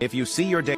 If you see your day...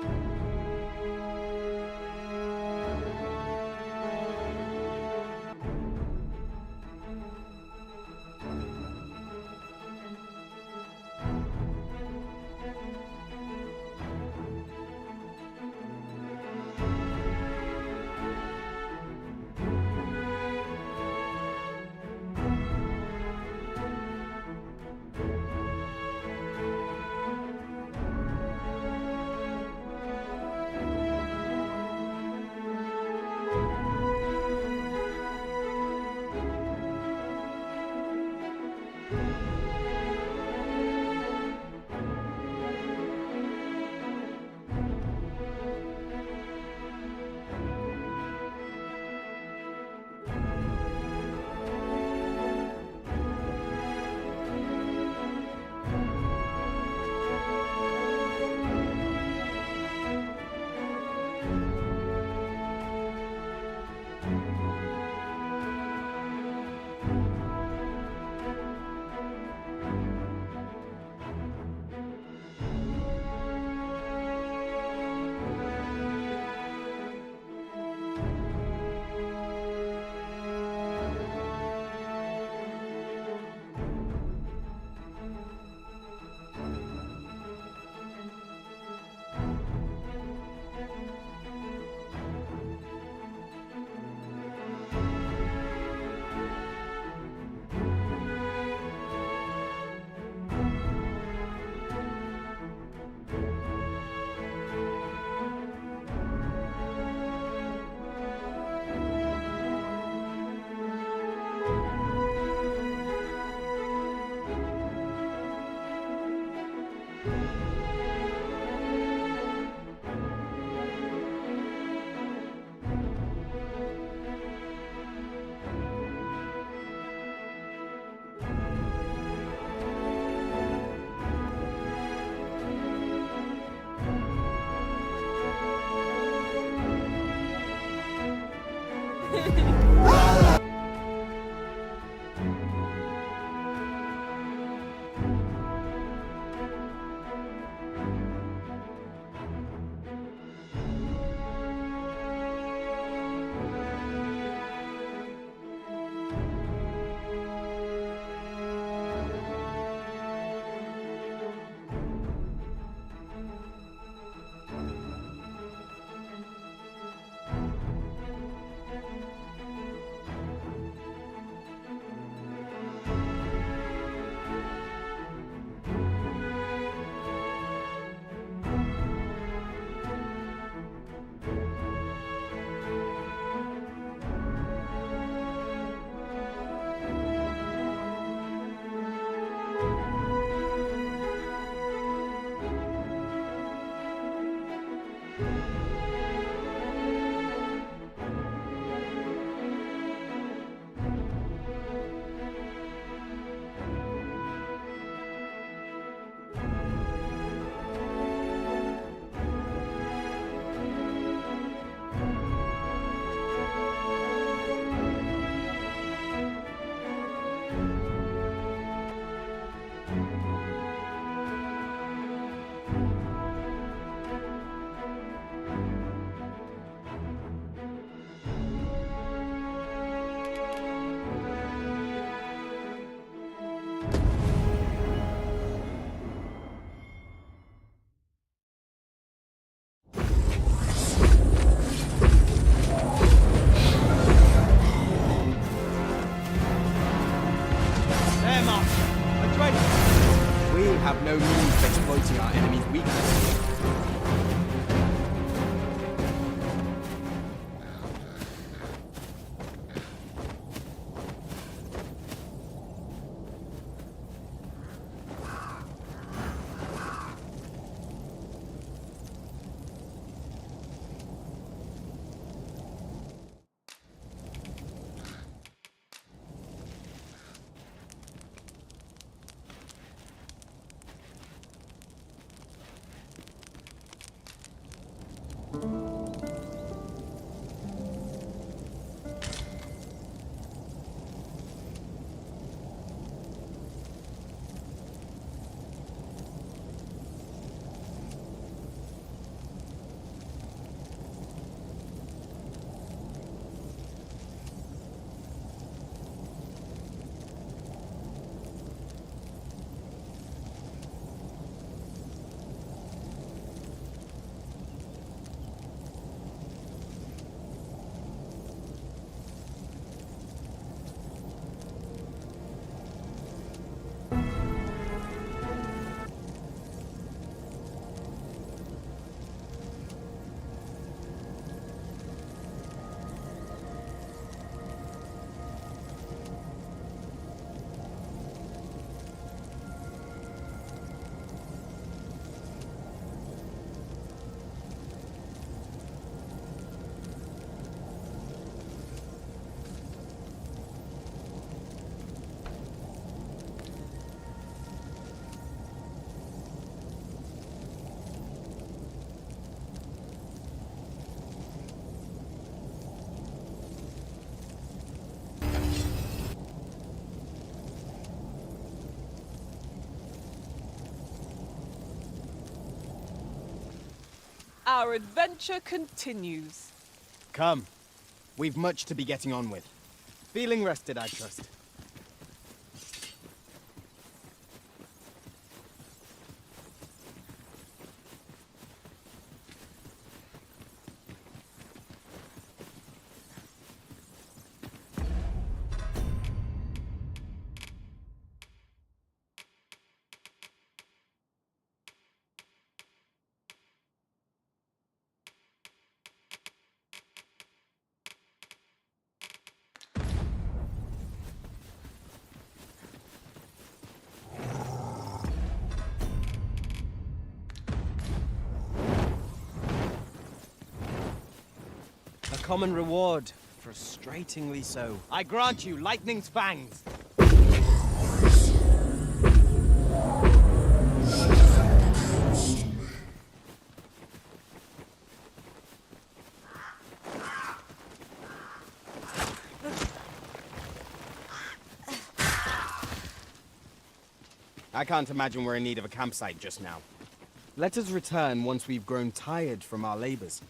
have no means of exploiting our enemy's weakness. our adventure continues. Come. We've much to be getting on with. Feeling rested, I trust. A common reward. Frustratingly so. I grant you Lightning's Fangs. I can't imagine we're in need of a campsite just now. Let us return once we've grown tired from our labors.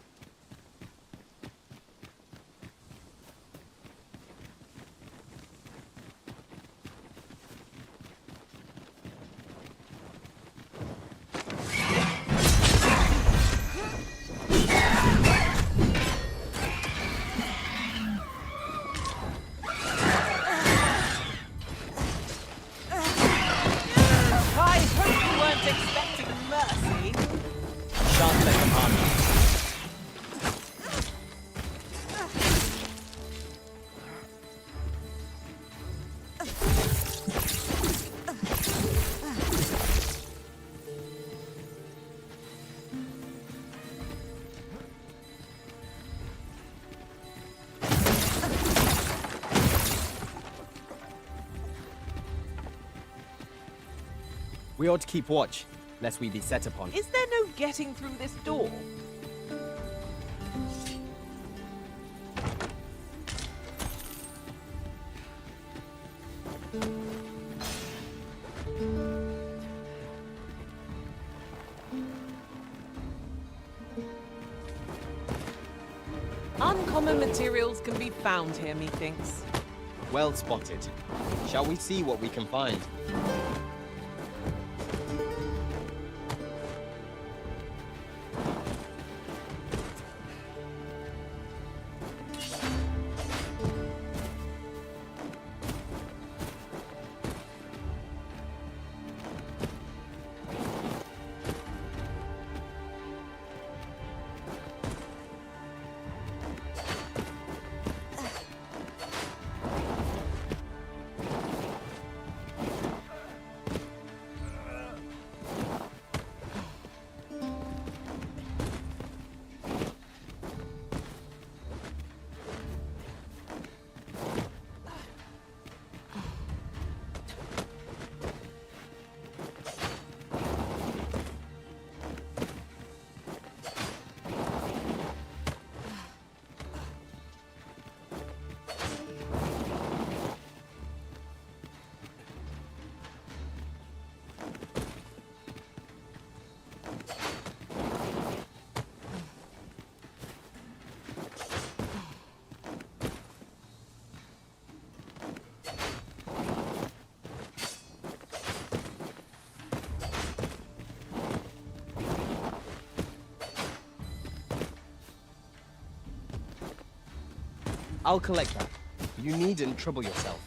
I hope you weren't expecting mercy. Shan't let them harm you. We ought to keep watch, lest we be set upon. Is there no getting through this door? Uncommon materials can be found here, methinks. Well spotted. Shall we see what we can find? I'll collect that. You needn't trouble yourself.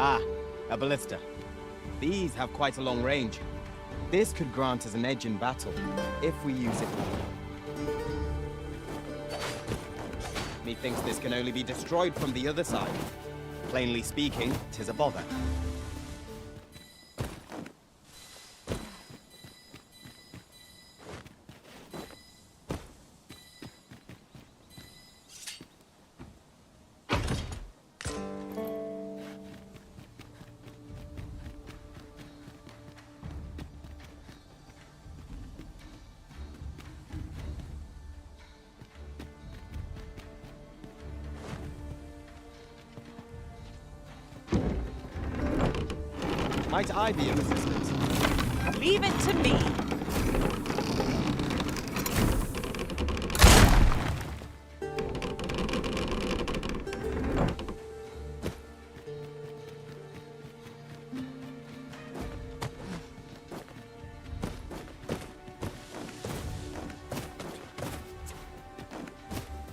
Ah, a ballista. These have quite a long range. This could grant us an edge in battle, if we use it well. Methinks this can only be destroyed from the other side. Plainly speaking, 'tis a bother. Might I be of assistance? Leave it to me.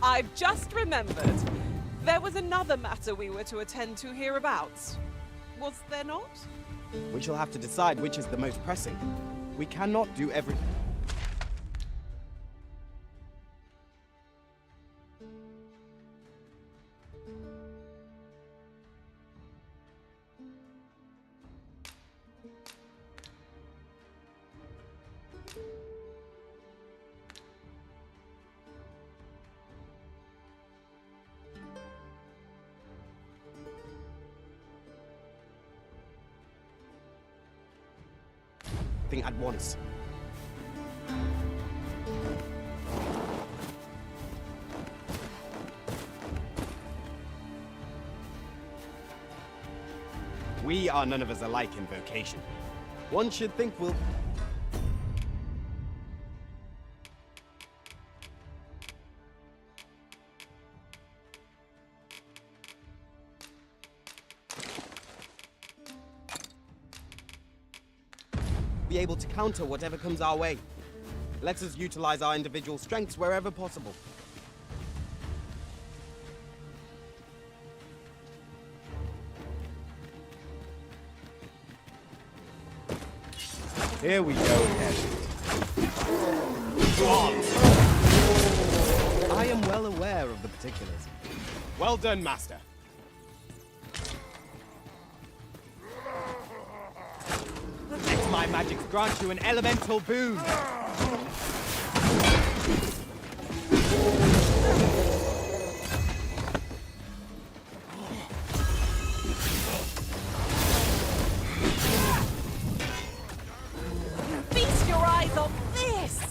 I've just remembered. There was another matter we were to attend to hereabouts. Was there not? We shall have to decide which is the most pressing. We cannot do everything. At once. We are none of us alike in vocation. One should think we'll... be able to counter whatever comes our way. Let us utilize our individual strengths wherever possible. Here we go again. I am well aware of the particulars. Well done, Master. Let my magic grant you an elemental boon. Feast your eyes on this!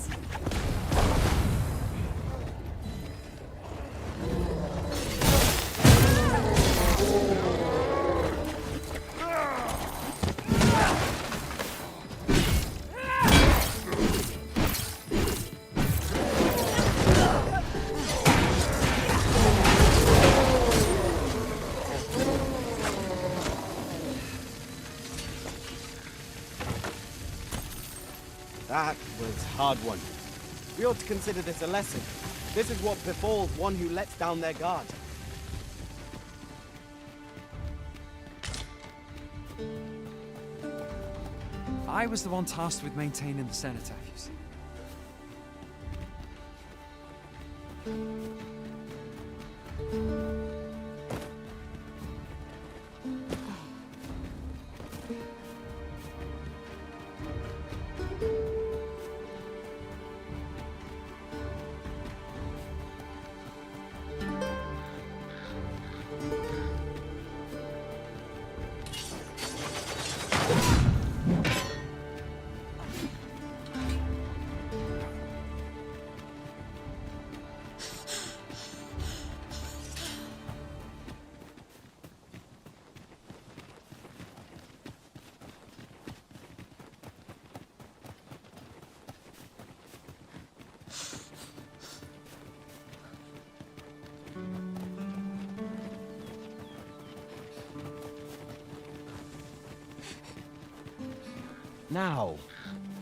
That was hard one. We ought to consider this a lesson. This is what befalls one who lets down their guard. I was the one tasked with maintaining the cenotaph, you see. Now,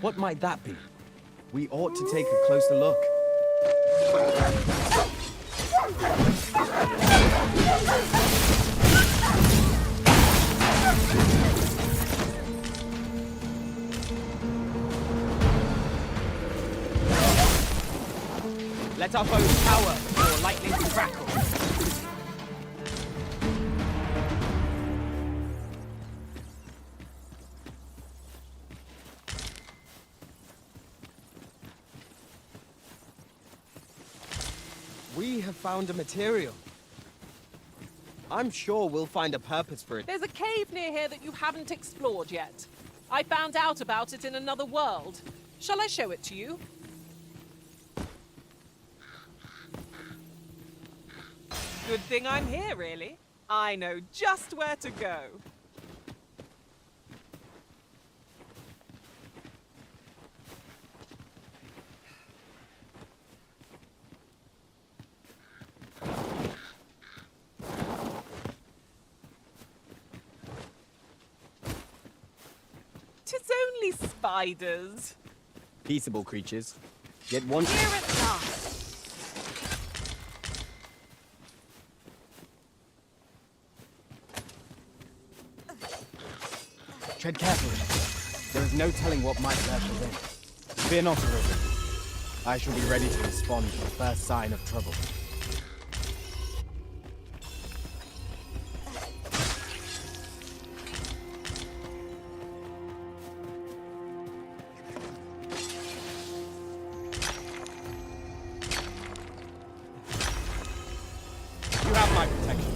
what might that be? We ought to take a closer look. Let our foes cower, or lightning crackle. We have found a material. I'm sure we'll find a purpose for it. There's a cave near here that you haven't explored yet. I found out about it in another world. Shall I show it to you? Good thing I'm here, really. I know just where to go. Tis only spiders. Peaceable creatures. Yet once... Here at last. Tread carefully. There is no telling what might lurk within. Fear not, Arisen. I shall be ready to respond to the first sign of trouble. You have my protection.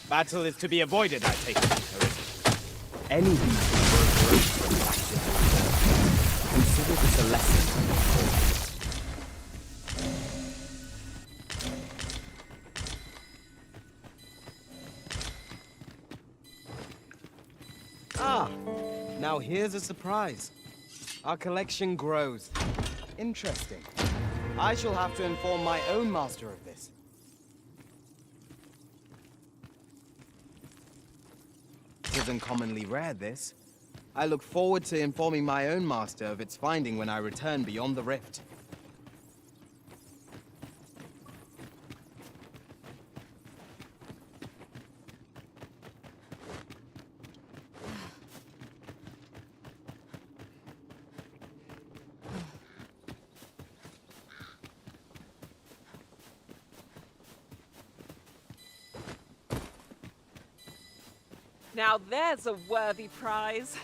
Battle is to be avoided, I take it, Arisen. Any beast will grow active. Consider this a lesson. Ah, now here's a surprise. Our collection grows. Interesting. I shall have to inform my own master of this. It isn't commonly rare, this. I look forward to informing my own master of its finding when I return beyond the rift. Now there's a worthy prize.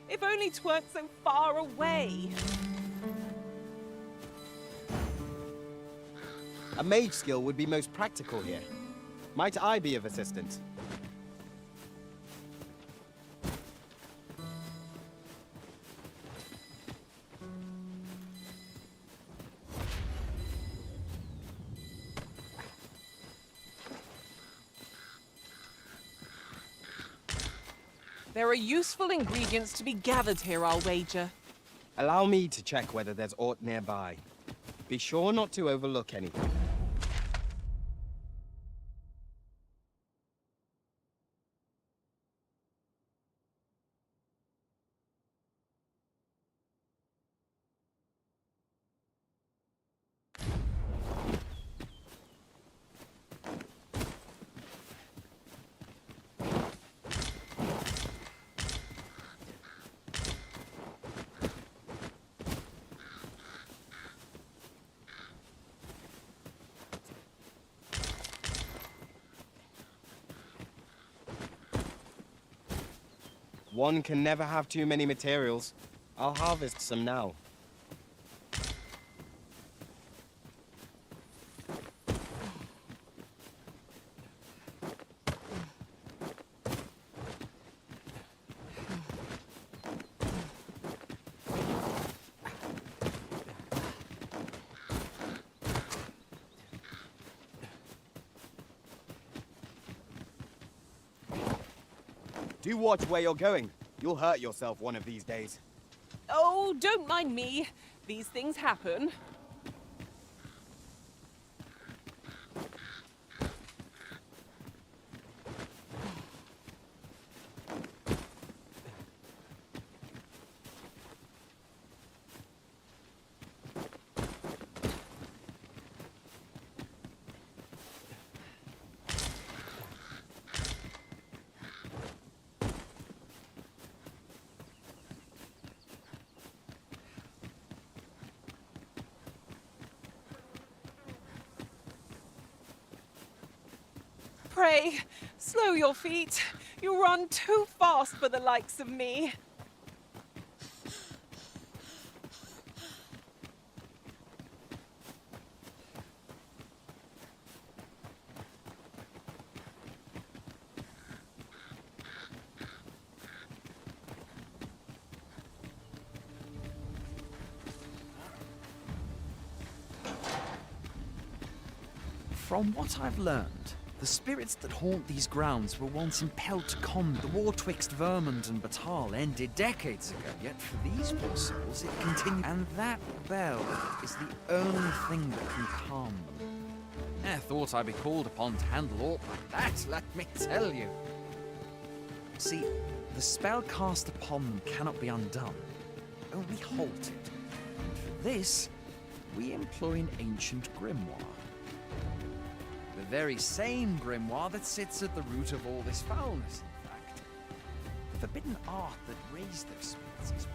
If only 'tweren't so far away. A mage skill would be most practical here. Might I be of assistance? There are useful ingredients to be gathered here, I'll wager. Allow me to check whether there's aught nearby. Be sure not to overlook anything. One can never have too many materials. I'll harvest some now. Do watch where you're going. You'll hurt yourself one of these days. Oh, don't mind me. These things happen. Pray, slow your feet. You run too fast for the likes of me. From what I've learned, the spirits that haunt these grounds were once impelled to combat the war twixt Vermont and Batal ended decades ago. Yet for these poor souls, it continued. And that bell is the only thing that can calm them. I thought I'd be called upon to handle aught like that, let me tell you. See, the spell cast upon them cannot be undone, only halted. And for this, we employ an ancient grimoire. The very same grimoire that sits at the root of all this foulness, in fact. The forbidden art that raised those spirits is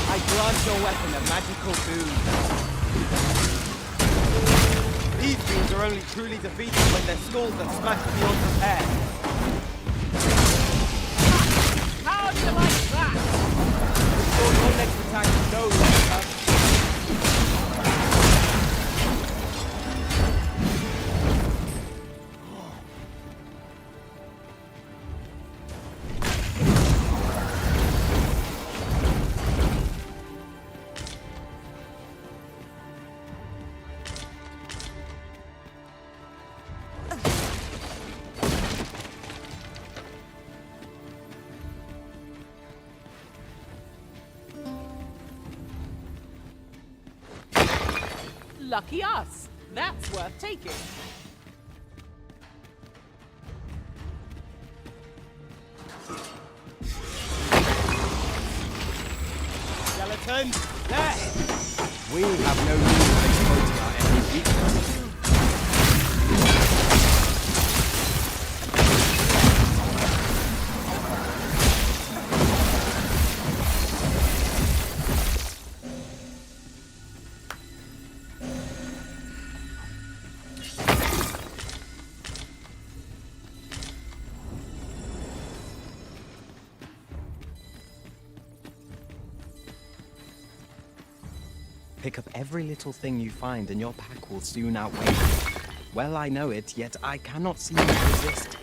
I grant your weapon a magical boon. These beings are only truly defeated when their skulls are smashed beyond repair. How do you like that? Restore your next attack no longer. Lucky us. That's worth taking. Skeleton, there! We have no need of exploiting our enemy's weakness. Pick up every little thing you find and your pack will soon outweigh you. Well, I know it, yet I cannot seem to resist.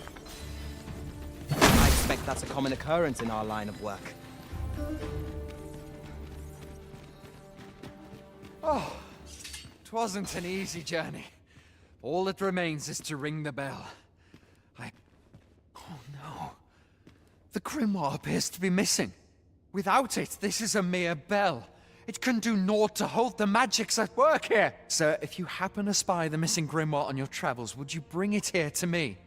I expect that's a common occurrence in our line of work. Oh, it wasn't an easy journey. All that remains is to ring the bell. Oh no. The grimoire appears to be missing. Without it, this is a mere bell. It can do naught to hold the magics at work here. Sir, if you happen to spy the missing grimoire on your travels, would you bring it here to me?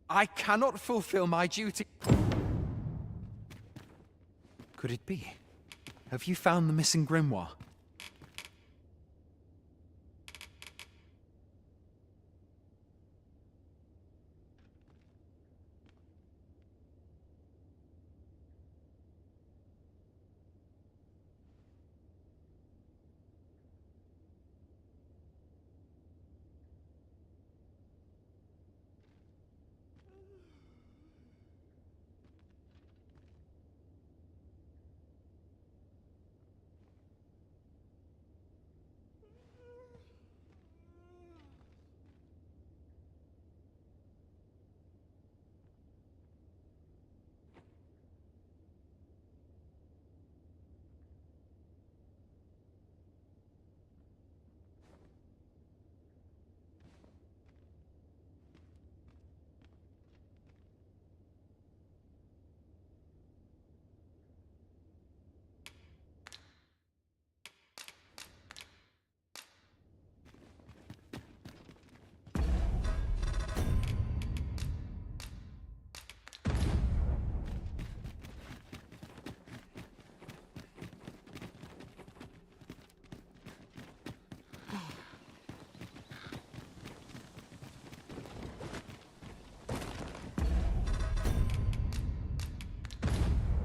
I cannot fulfill my duty. Could it be? Have you found the missing grimoire?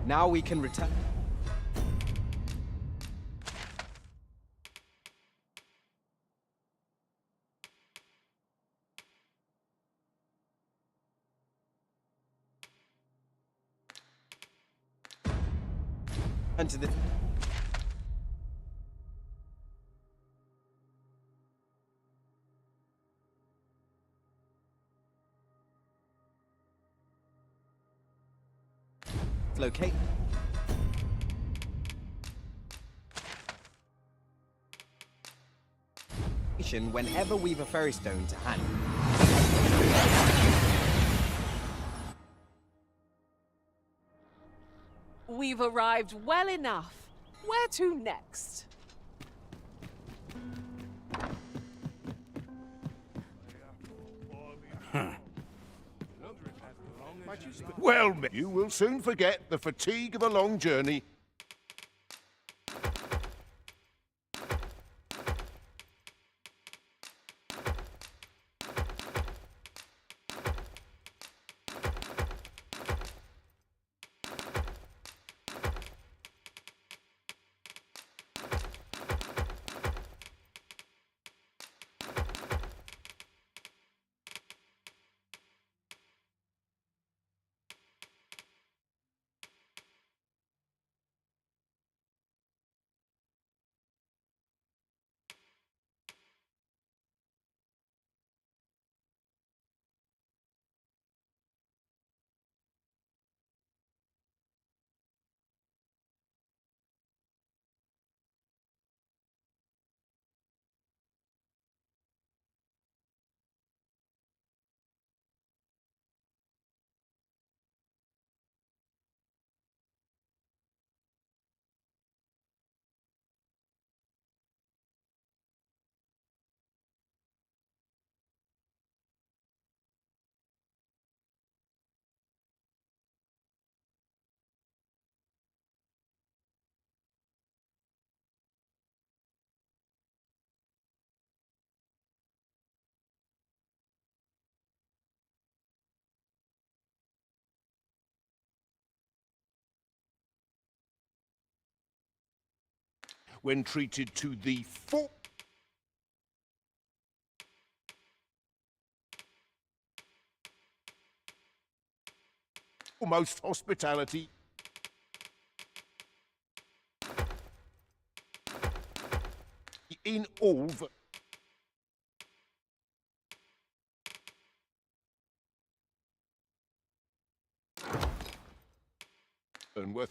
Now we can return. To the locate. Whenever we've a ferry stone to hand. We've arrived well enough. Where to next? Well, you will soon forget the fatigue of a long journey. When treated to the foremost hospitality. In all Burnworth.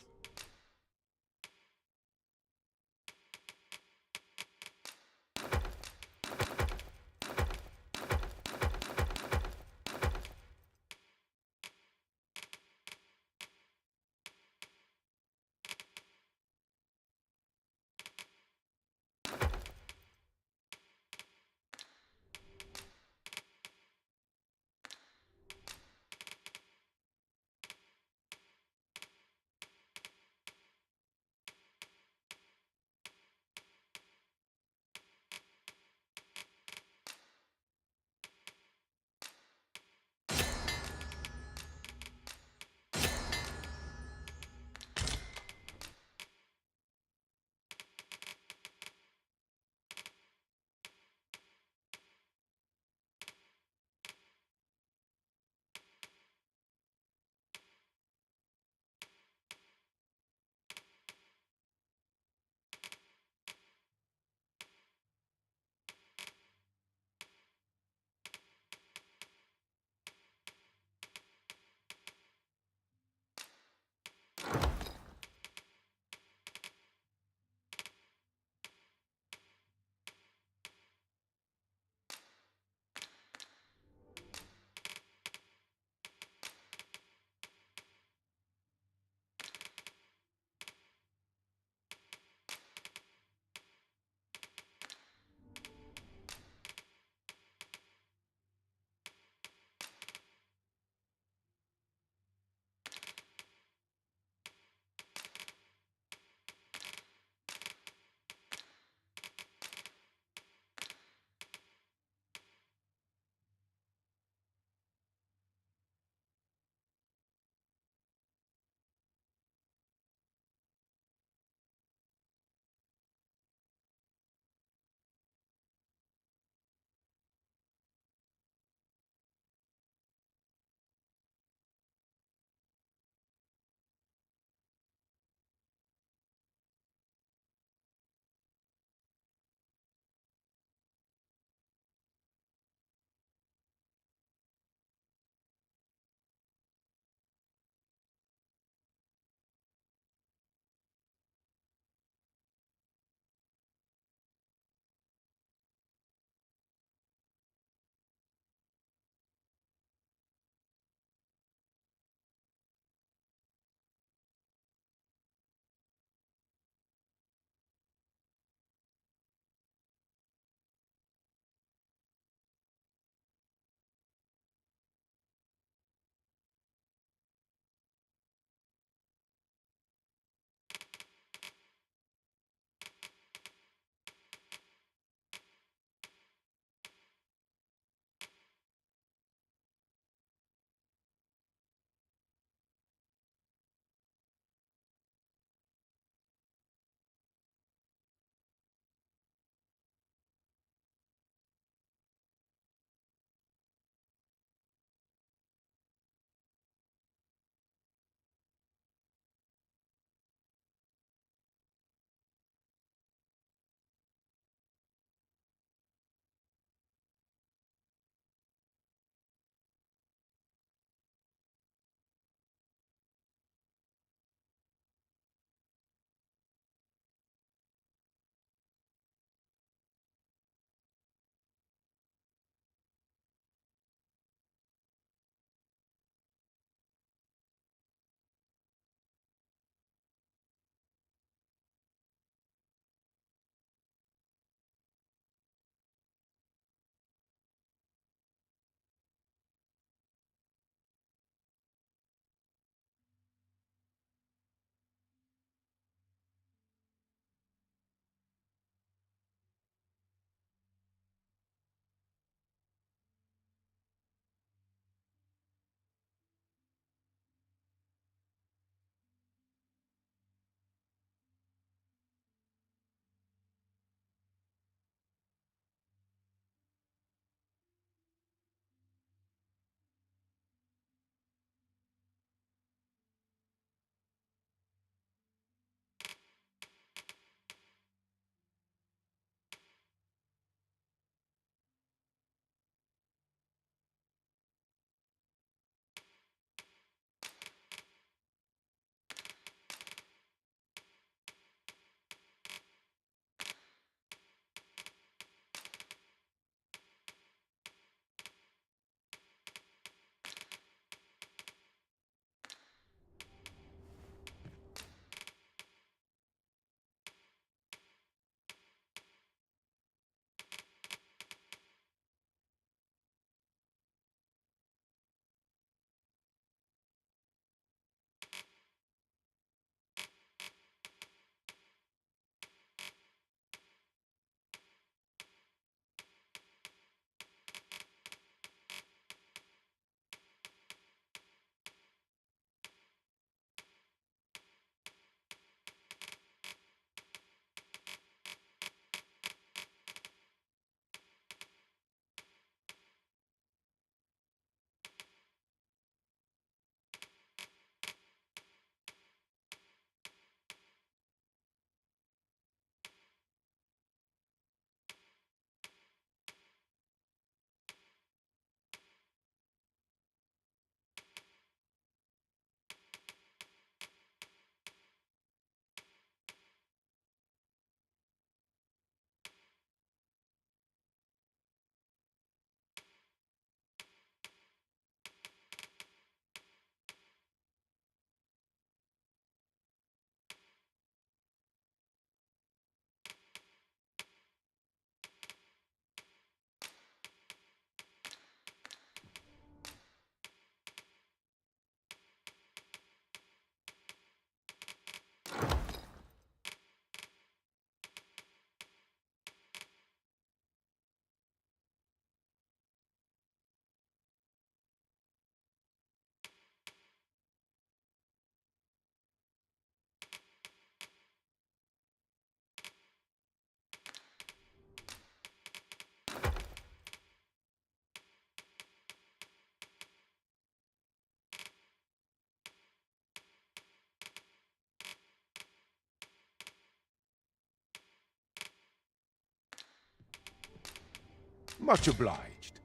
Much obliged.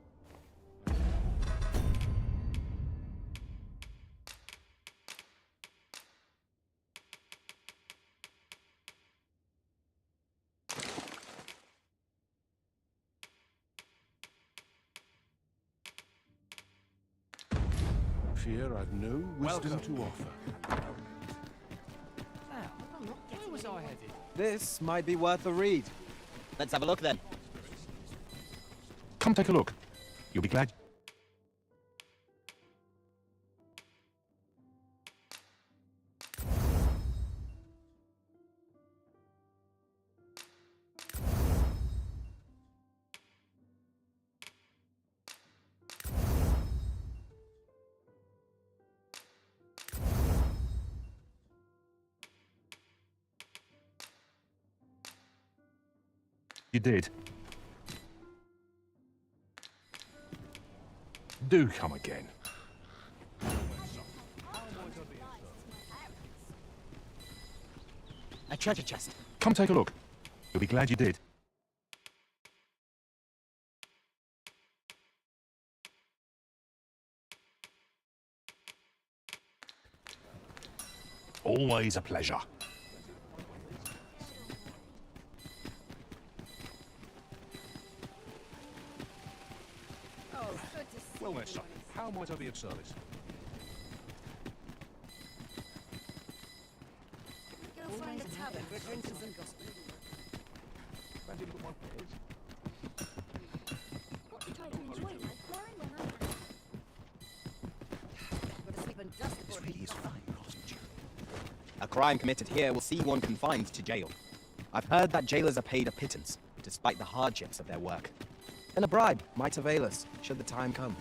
Fear I've no wisdom to offer. Where was I headed? This might be worth a read. Let's have a look then. Come take a look. You'll be glad. You did. Do come again. A treasure chest. Come take a look. You'll be glad you did. Always a pleasure. Well, Mister, how might I be of service? Go find a tavern for drinkers and gossip. Fancy look at my pears? What you try to enjoy like blaring when I'm Gotta sleep and dust This before really is fine, wasn't A crime committed here will see one confined to jail. I've heard that jailers are paid a pittance, despite the hardships of their work. And a bribe might avail us, should the time come.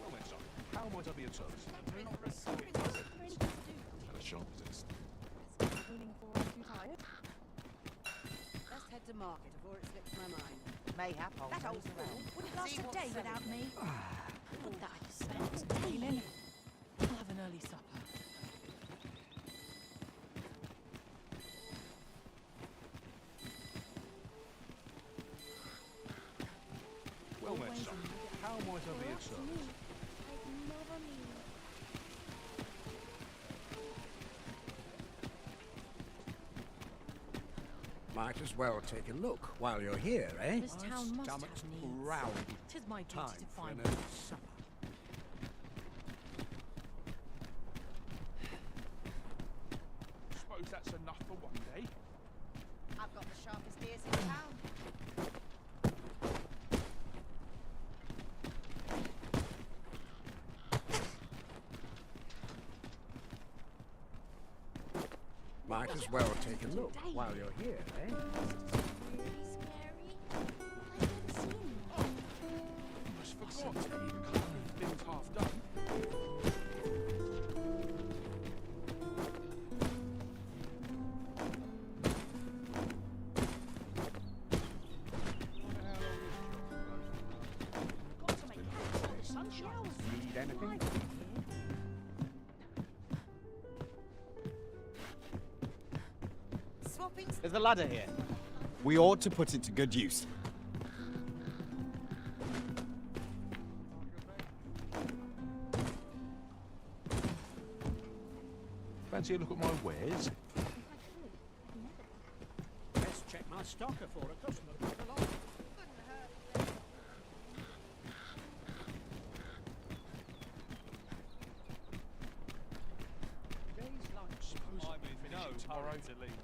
Well, Mister, how might I be of service? At a shop, is Let's head to market before it slips my mind. Mayhap I'll That old nose fool around. wouldn't last See a what's day selling. without me. Look that I spent. Aileen, we'll have an early supper. Well, Mister, how might I be of service? Might as well take a look while you're here, eh? This town must have Stomach's needs. growling. 'Tis my duty Time to for find an them. early supper. Suppose that's enough for one day. I've got the sharpest ears in town. Might as well take a look while you're here, eh? Almost forgot. Things half done. Need anything? Swapping There's a ladder here. We ought to put it to good use. Fancy a look at my wares? Let's check my stocker for a customer. Suppose I finish it tomorrow to leave.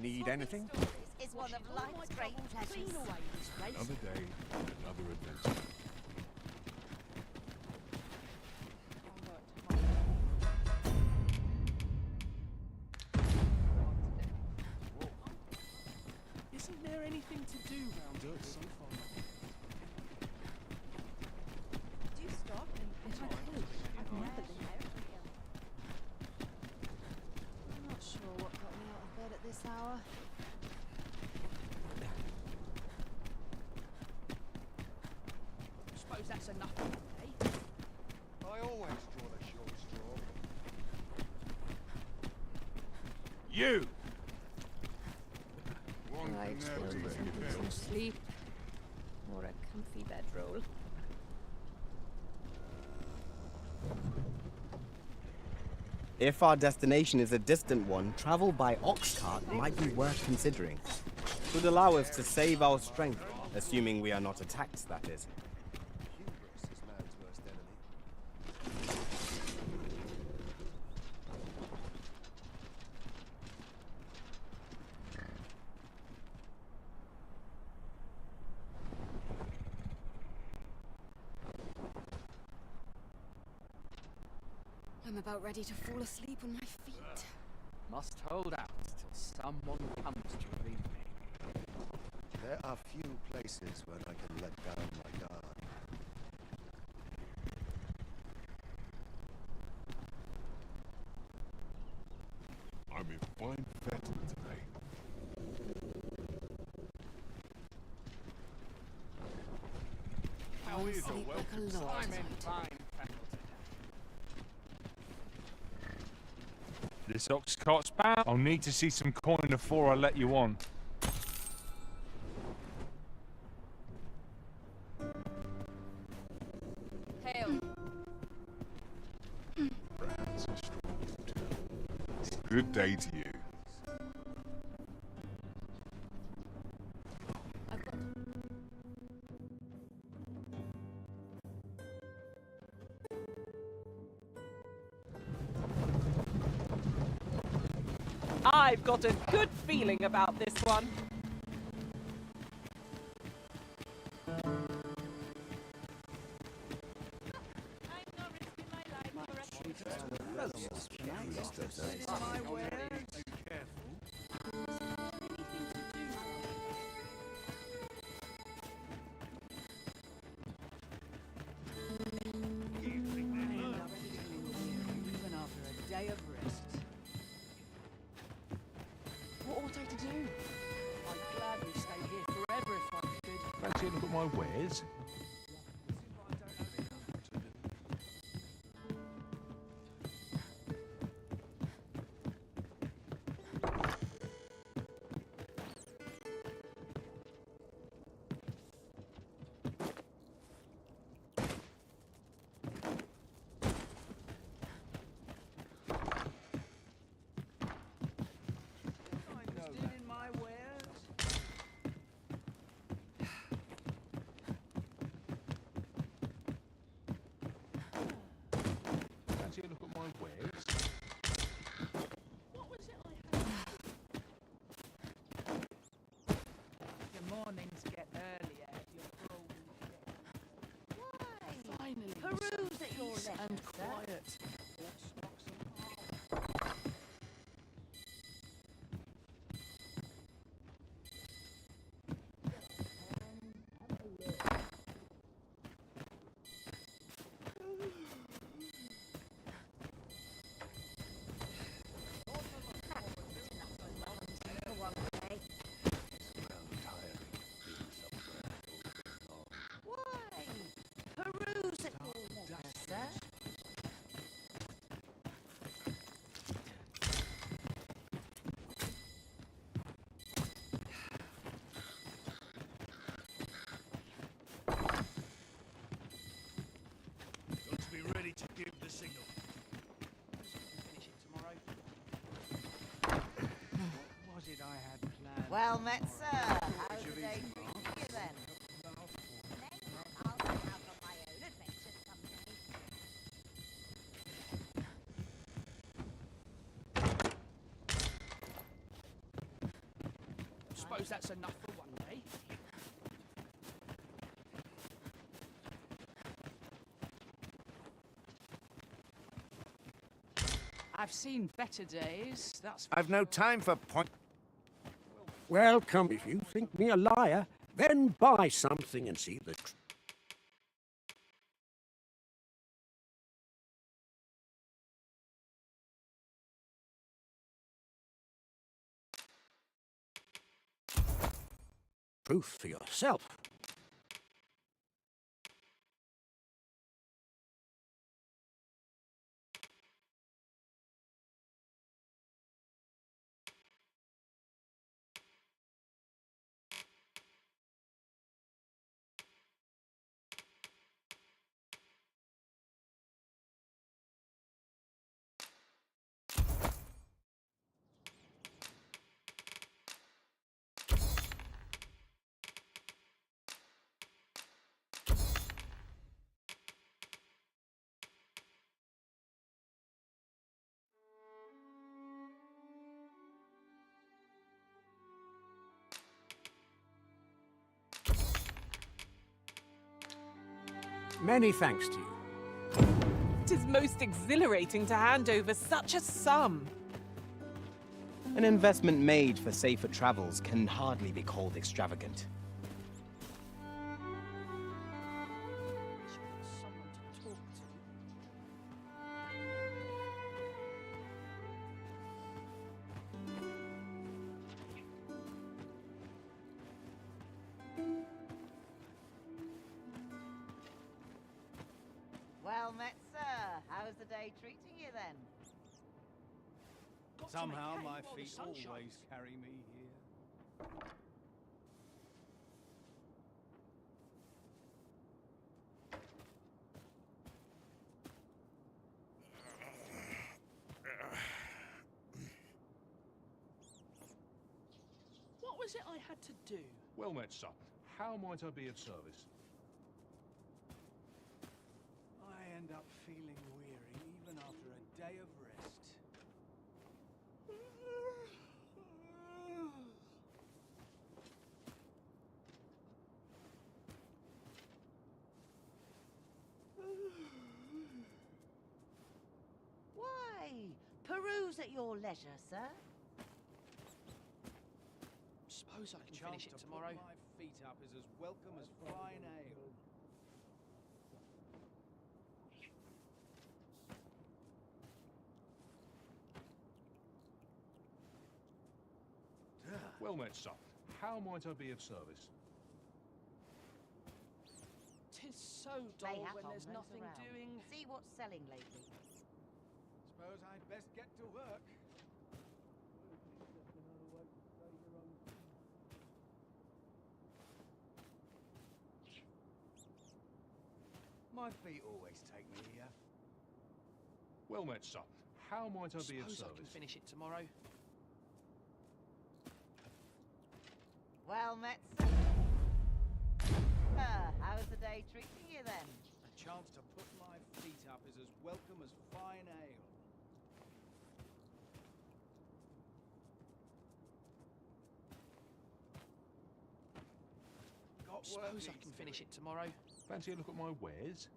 Need anything? is one of life's great pleasures. Another day, another adventure. Isn't there anything to do round here so far? Do you stop and get my food? I've never been there. I'm not sure what got me out of bed at this hour. Suppose that's enough, eh? I always draw the short straw. You! I right. Some sleep. Or a comfy bedroll. If our destination is a distant one, travel by ox cart might be worth considering. It would allow us to save our strength, assuming we are not attacked, that is. I'm about ready to fall asleep on my feet. Must hold out till someone comes to relieve me. There are few places where I can let down my guard. I'm in fine fettle today. I'll sleep like a lord tonight. This ox cart's bound. I'll need to see some coin before I let you on. Hail. Good day to you. I've got... I've got a good feeling about this one. Even after a day of rest. What ought I to do? I'd gladly stay here forever if I could. Fancy a look at my wares? In my wares. Fancy a look at my wares? Your mornings get earlier if you're broad. Finally, Peruse at your peace leisure, and sir. quiet. Why? Peruse at your leisure, sir. Got to be ready to give the signal. Finish it tomorrow. What was it I had planned? Well met, sir. How's the day treating you then? I'll set out on my own adventures someday. Suppose that's enough for one day. I've seen better days, that's for I've no sure. time for point. Welcome. If you think me a liar, then buy something and see the truth for yourself. Many thanks to you. It is most exhilarating to hand over such a sum. An investment made for safer travels can hardly be called extravagant. Someone to talk to. Well met, sir. How's the day treating you then? Got to Somehow make hay my while the feet sun always shines. carry me here. What was it I had to do? Well met, son. How might I be of service? I end up feeling weary even after a day of rest. Why, peruse at your leisure, sir. Suppose I can Chance finish it to tomorrow. Put my feet up is as welcome as fine ale. Well met, son. How might I be of service? 'Tis so They dull have when there's commoners nothing around. doing. See what's selling lately. Suppose I'd best get to work. My feet always take me here. Well met, son. How might I be of Suppose I can service? finish it tomorrow. Well met, sir. How's the day treating you then? A chance to put my feet up is as welcome as fine ale. Got work Suppose I needs can doing. finish it tomorrow. Fancy a look at my wares?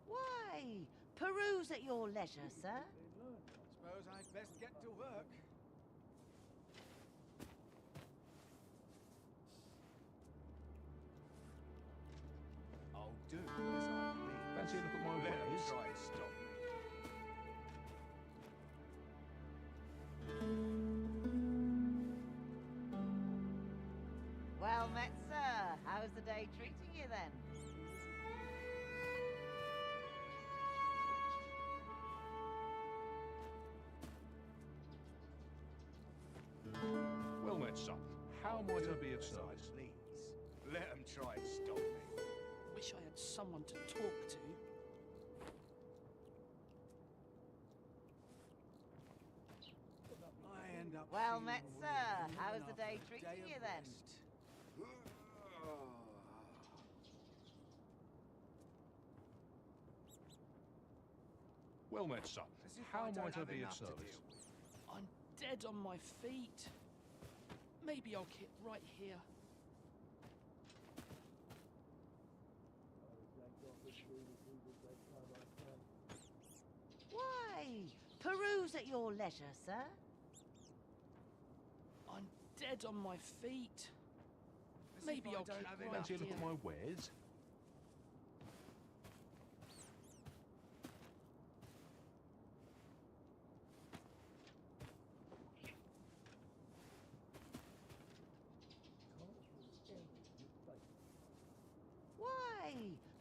Why, peruse at your leisure, sir. Suppose I'd best get to work. I'll do as I please. Fancy a look at my Let 'em wares? try and stop me. Well met, sir. How's the day treating you then? Well met, son. How might I be of service? Please. Let 'em try and stop me. Wish I had someone to talk to. I end up Well feeling met, weary sir. even How's the after day a treating day you of then? rest. Well met, son. As if How I don't might I have be of enough to service? deal with. I'm dead on my feet. Maybe I'll kit right here. Why, peruse at your leisure, sir. I'm dead on my feet. As Maybe if I I'll don't kit have right enough Fancy a here. look at my wares? Why,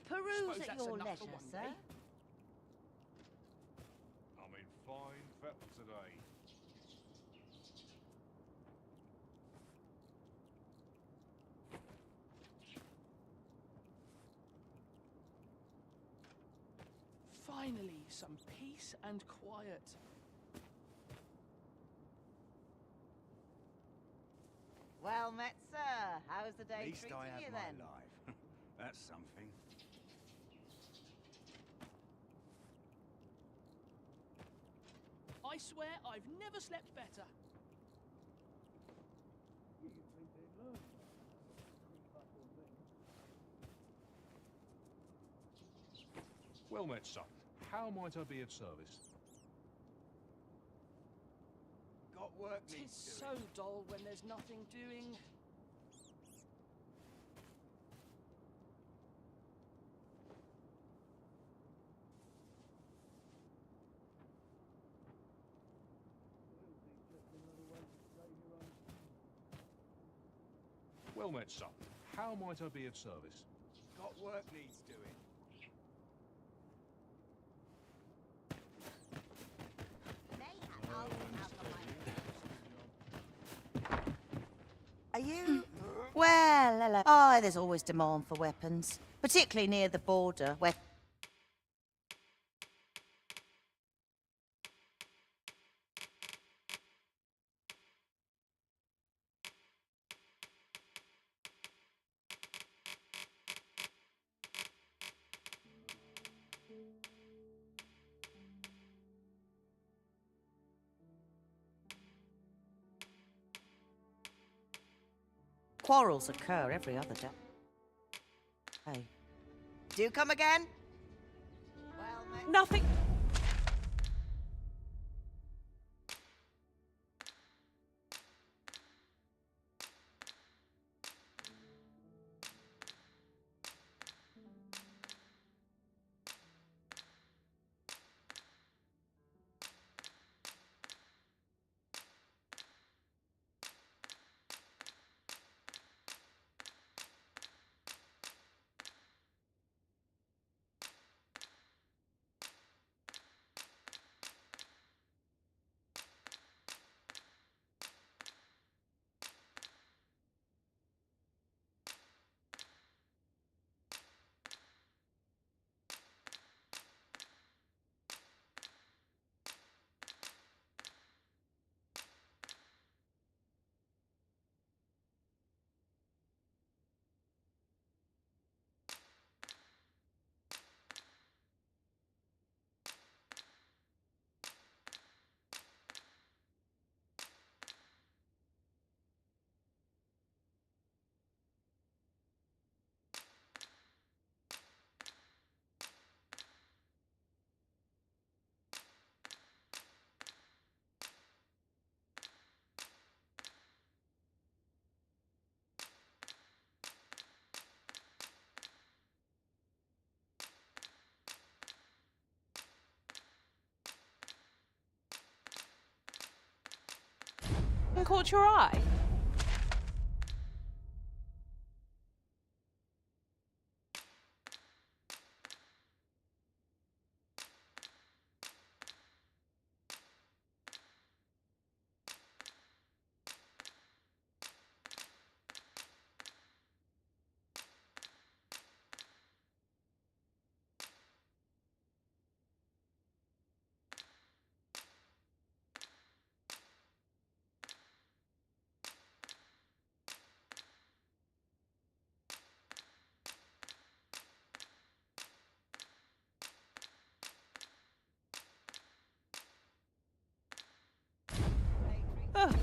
peruse Suppose at that's your enough for leisure, one sir. day. I'm in fine fettle today. Finally, some peace and quiet. Well met, sir. How's the At day least treating I have you my then? life. That's something. I swear I've never slept better. You think they'd learn? Well met, son. How might I be of service? Got work needs so dull when there's nothing doing. Well met, son. How might I be of service? Got work needs doing. Are you? Well, hello. Oh, there's always demand for weapons, particularly near the border, where... Quarrels occur every other day. Hey. Do come again? Well, Nothing. Caught your eye? Ugh.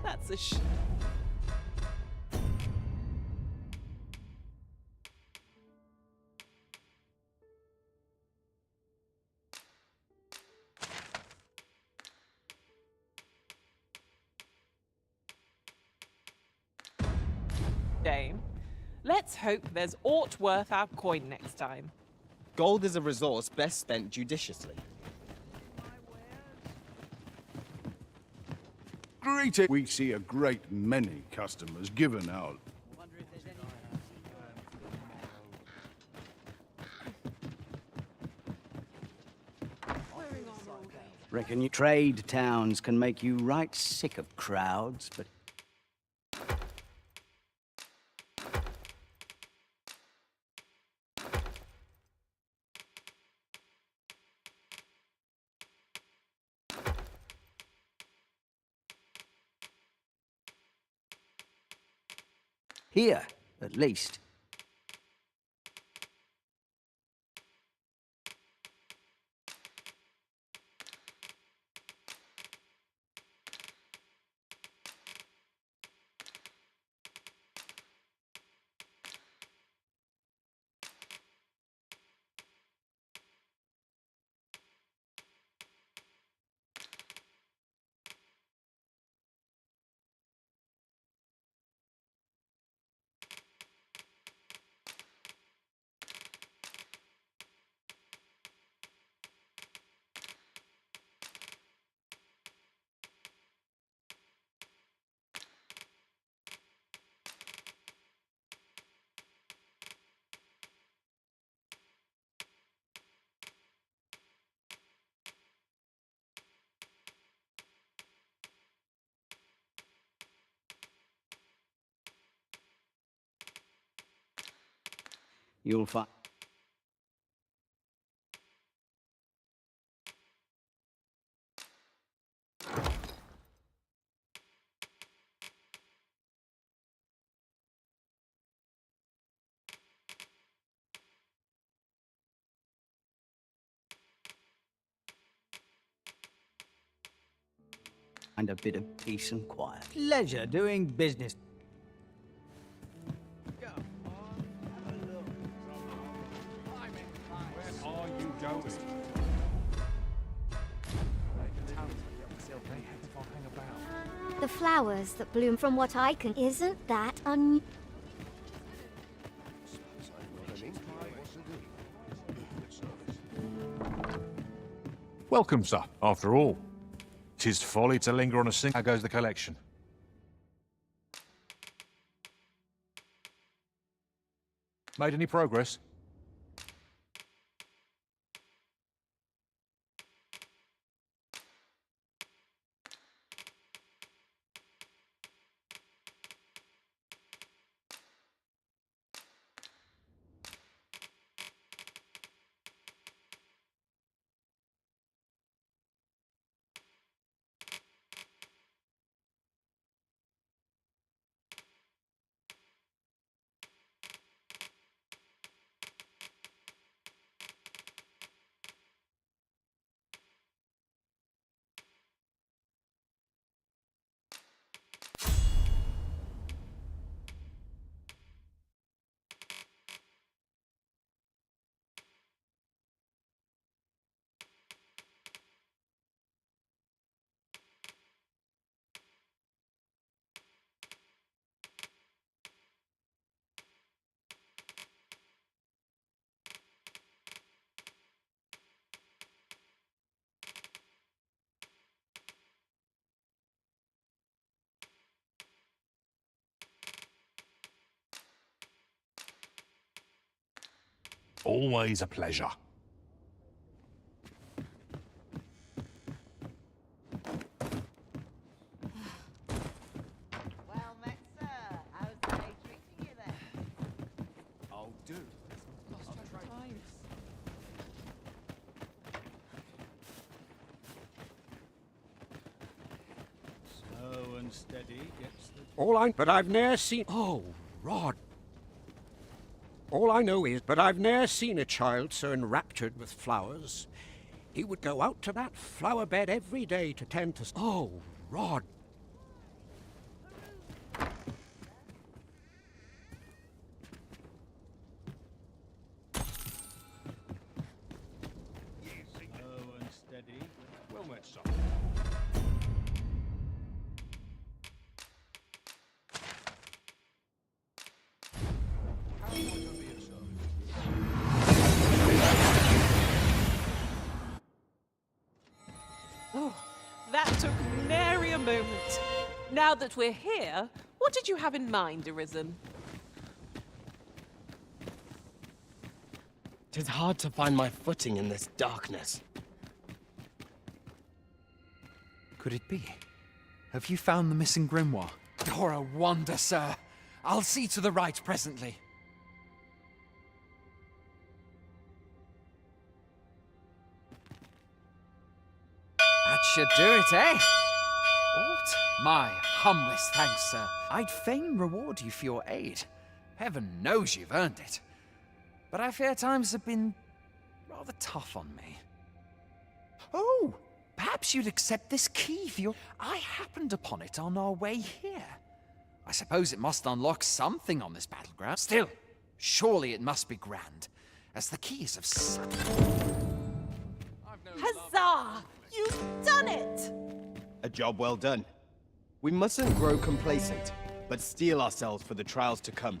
That's a shame. Let's hope there's aught worth our coin next time. Gold is a resource best spent judiciously. Greeting. We see a great many customers given out. Reckon you trade towns can make you right sick of crowds, but... Here, at least. You'll find... And a bit of peace and quiet. Pleasure doing business. Where are you going? The flowers that bloom from what I can... Isn't that Welcome, sir. After all, 'tis folly to linger on a sink. How goes the collection? Made any progress? Always a pleasure. Well met, sir. How's the day treating you then? I'll do. Slow and steady gets the... But I've ne'er seen... Oh, Rod. All I know is, but I've ne'er seen a child so enraptured with flowers. He would go out to that flower bed every day to tend to... Oh, Rod. Slow and steady. Well met, sir. Oh, that took nary a moment. Now that we're here, what did you have in mind, Arisen? 'Tis hard to find my footing in this darkness. could it be? Have you found the missing grimoire? You're a wonder, sir. I'll see to the right presently. That should do it, eh? Aught? My humblest thanks, sir. I'd fain reward you for your aid. Heaven knows you've earned it. But I fear times have been rather tough on me. Oh, perhaps you'd accept this key for your... I happened upon it on our way here. I suppose it must unlock something on this battleground. Still, surely it must be grand, as the key is of such... Huzzah! You've done it! A job well done. We mustn't grow complacent, but steel ourselves for the trials to come.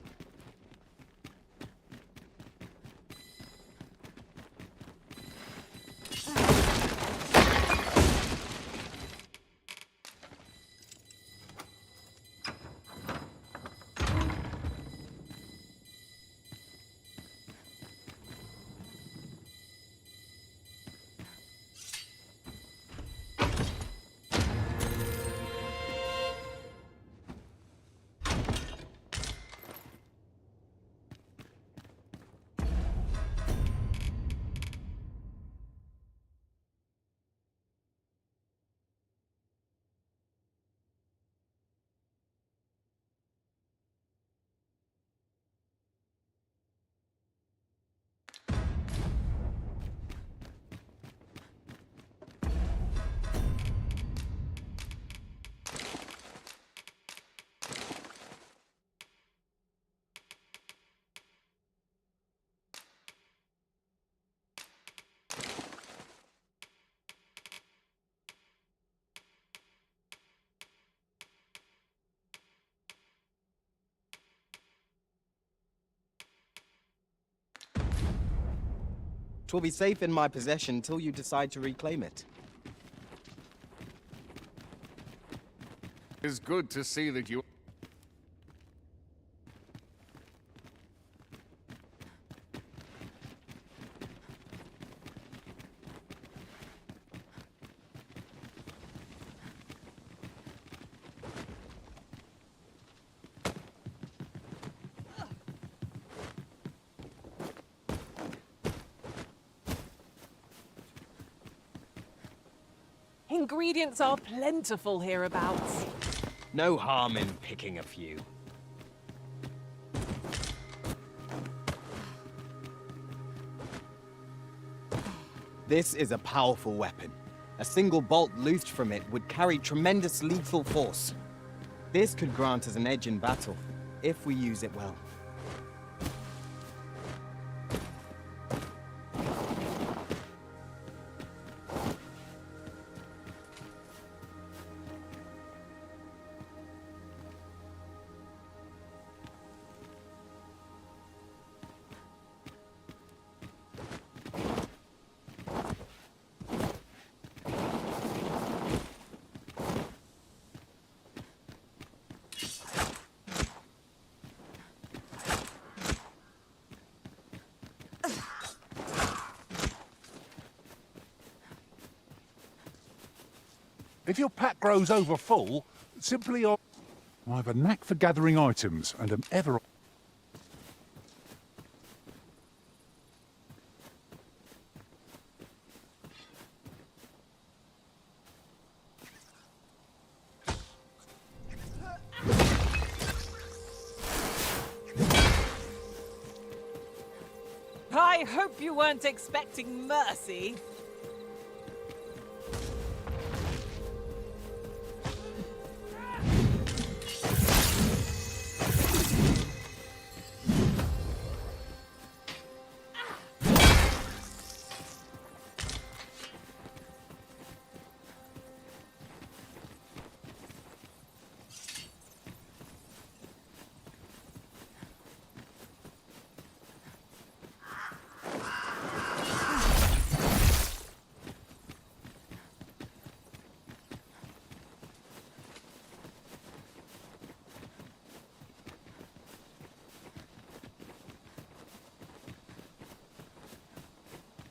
Twill be safe in my possession until you decide to reclaim it. It's good to see that you... Ingredients are plentiful hereabouts. No harm in picking a few. This is a powerful weapon. A single bolt loosed from it would carry tremendous lethal force. This could grant us an edge in battle, if we use it well. If your pack grows over full, simply... I have a knack for gathering items and am ever... I hope you weren't expecting mercy.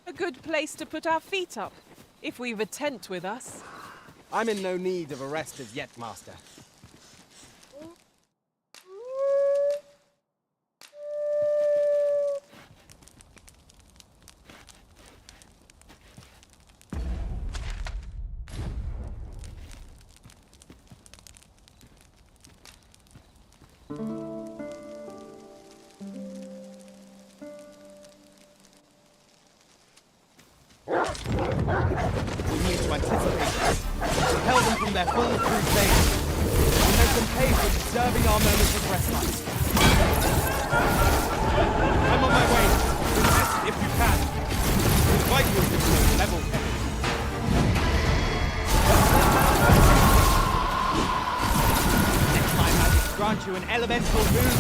A good place to put our feet up, if we've a tent with us. I'm in no need of a rest as yet, Master. We need to anticipate this. Propel them from their full crusade. And make them pay for deserving our moments of respite. I'm on my way. Resist if you can. It's vital to stay level-headed. Next time I will grant you an elemental boon.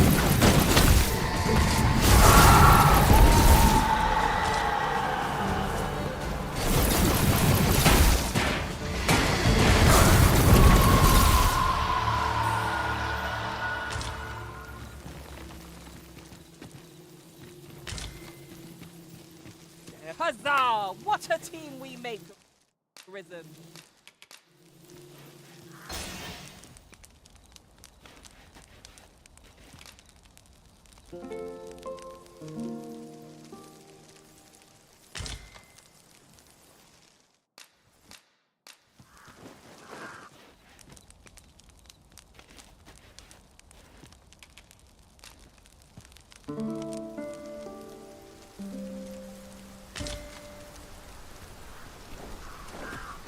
Huzzah! What a team we make, Risen.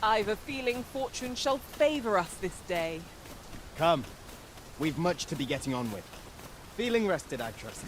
I've a feeling fortune shall favor us this day. Come. We've much to be getting on with. Feeling rested, I trust.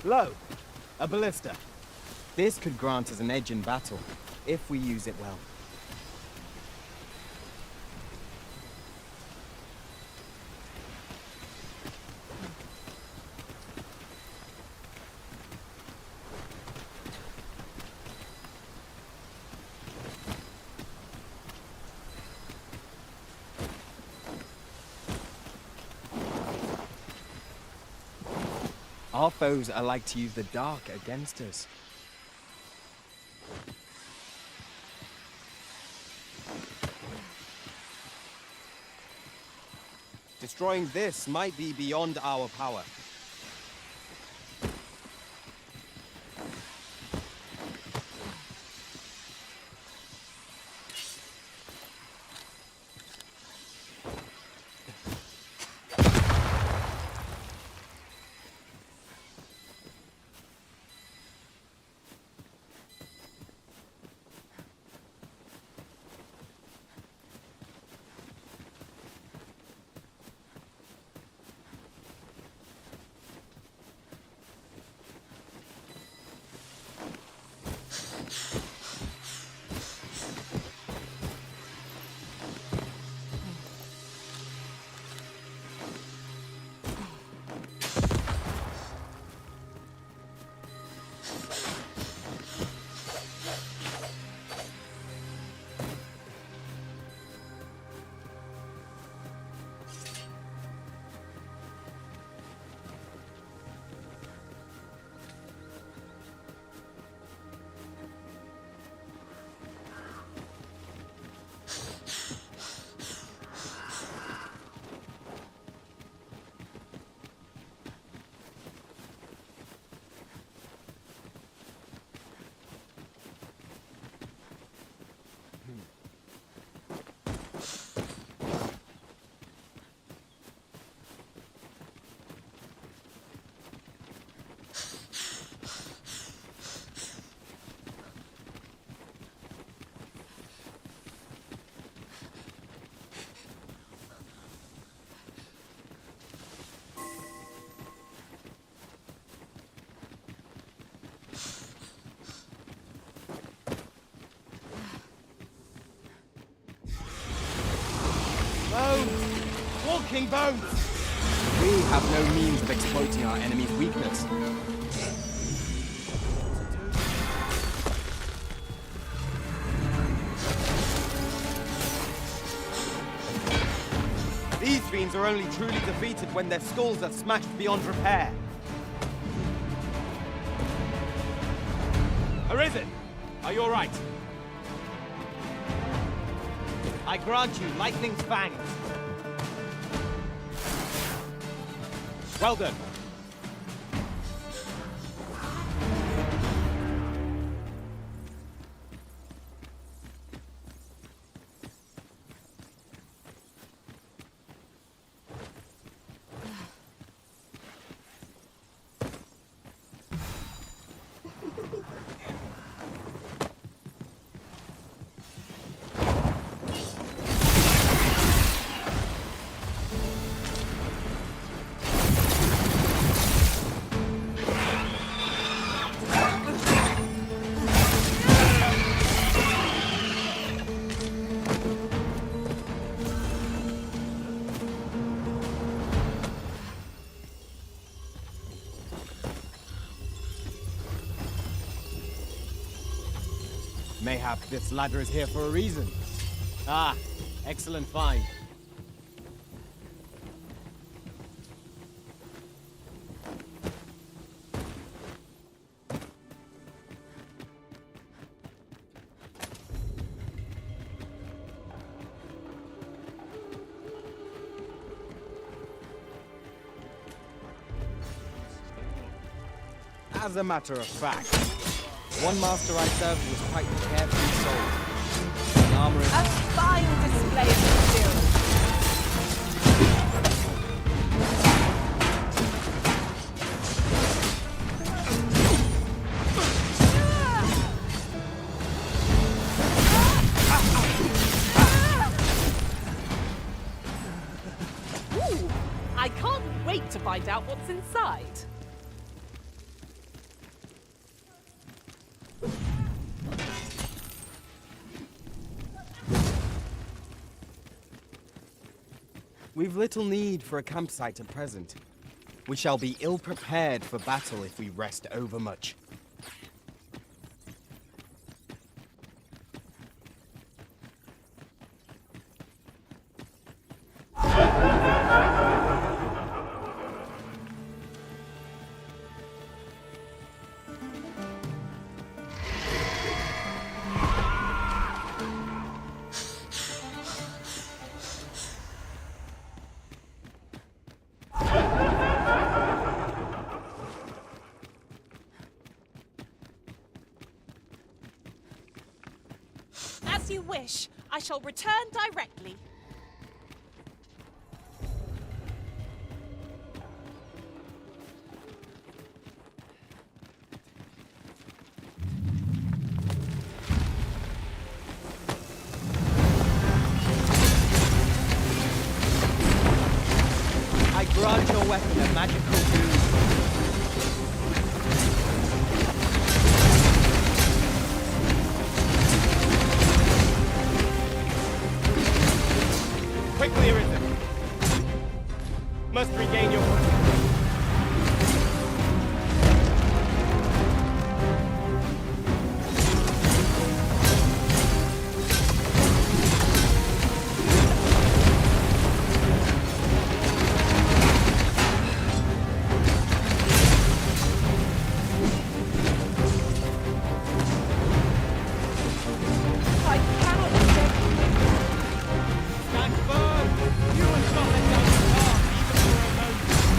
Lo, a ballista. This could grant us an edge in battle, if we use it well. Our foes are like to use the dark against us. Destroying this might be beyond our power. Walking bones! We have no means of exploiting our enemy's weakness. These fiends are only truly defeated when their skulls are smashed beyond repair. Arisen, are you all right? I grant you Lightning's Fangs. Well done. Mayhap this ladder is here for a reason. Ah, excellent find. As a matter of fact, one master I served was quite the carefree soul. An armor A fine display of skill. Ooh, I can't wait to find out what's inside. We've little need for a campsite at present. We shall be ill-prepared for battle if we rest overmuch. As you wish. I shall return directly. I grant your weapon a magical boost. Quickly, Arisen. Must regain your footing. I cannot reject Stand firm! You will not let down the path, even for a moment.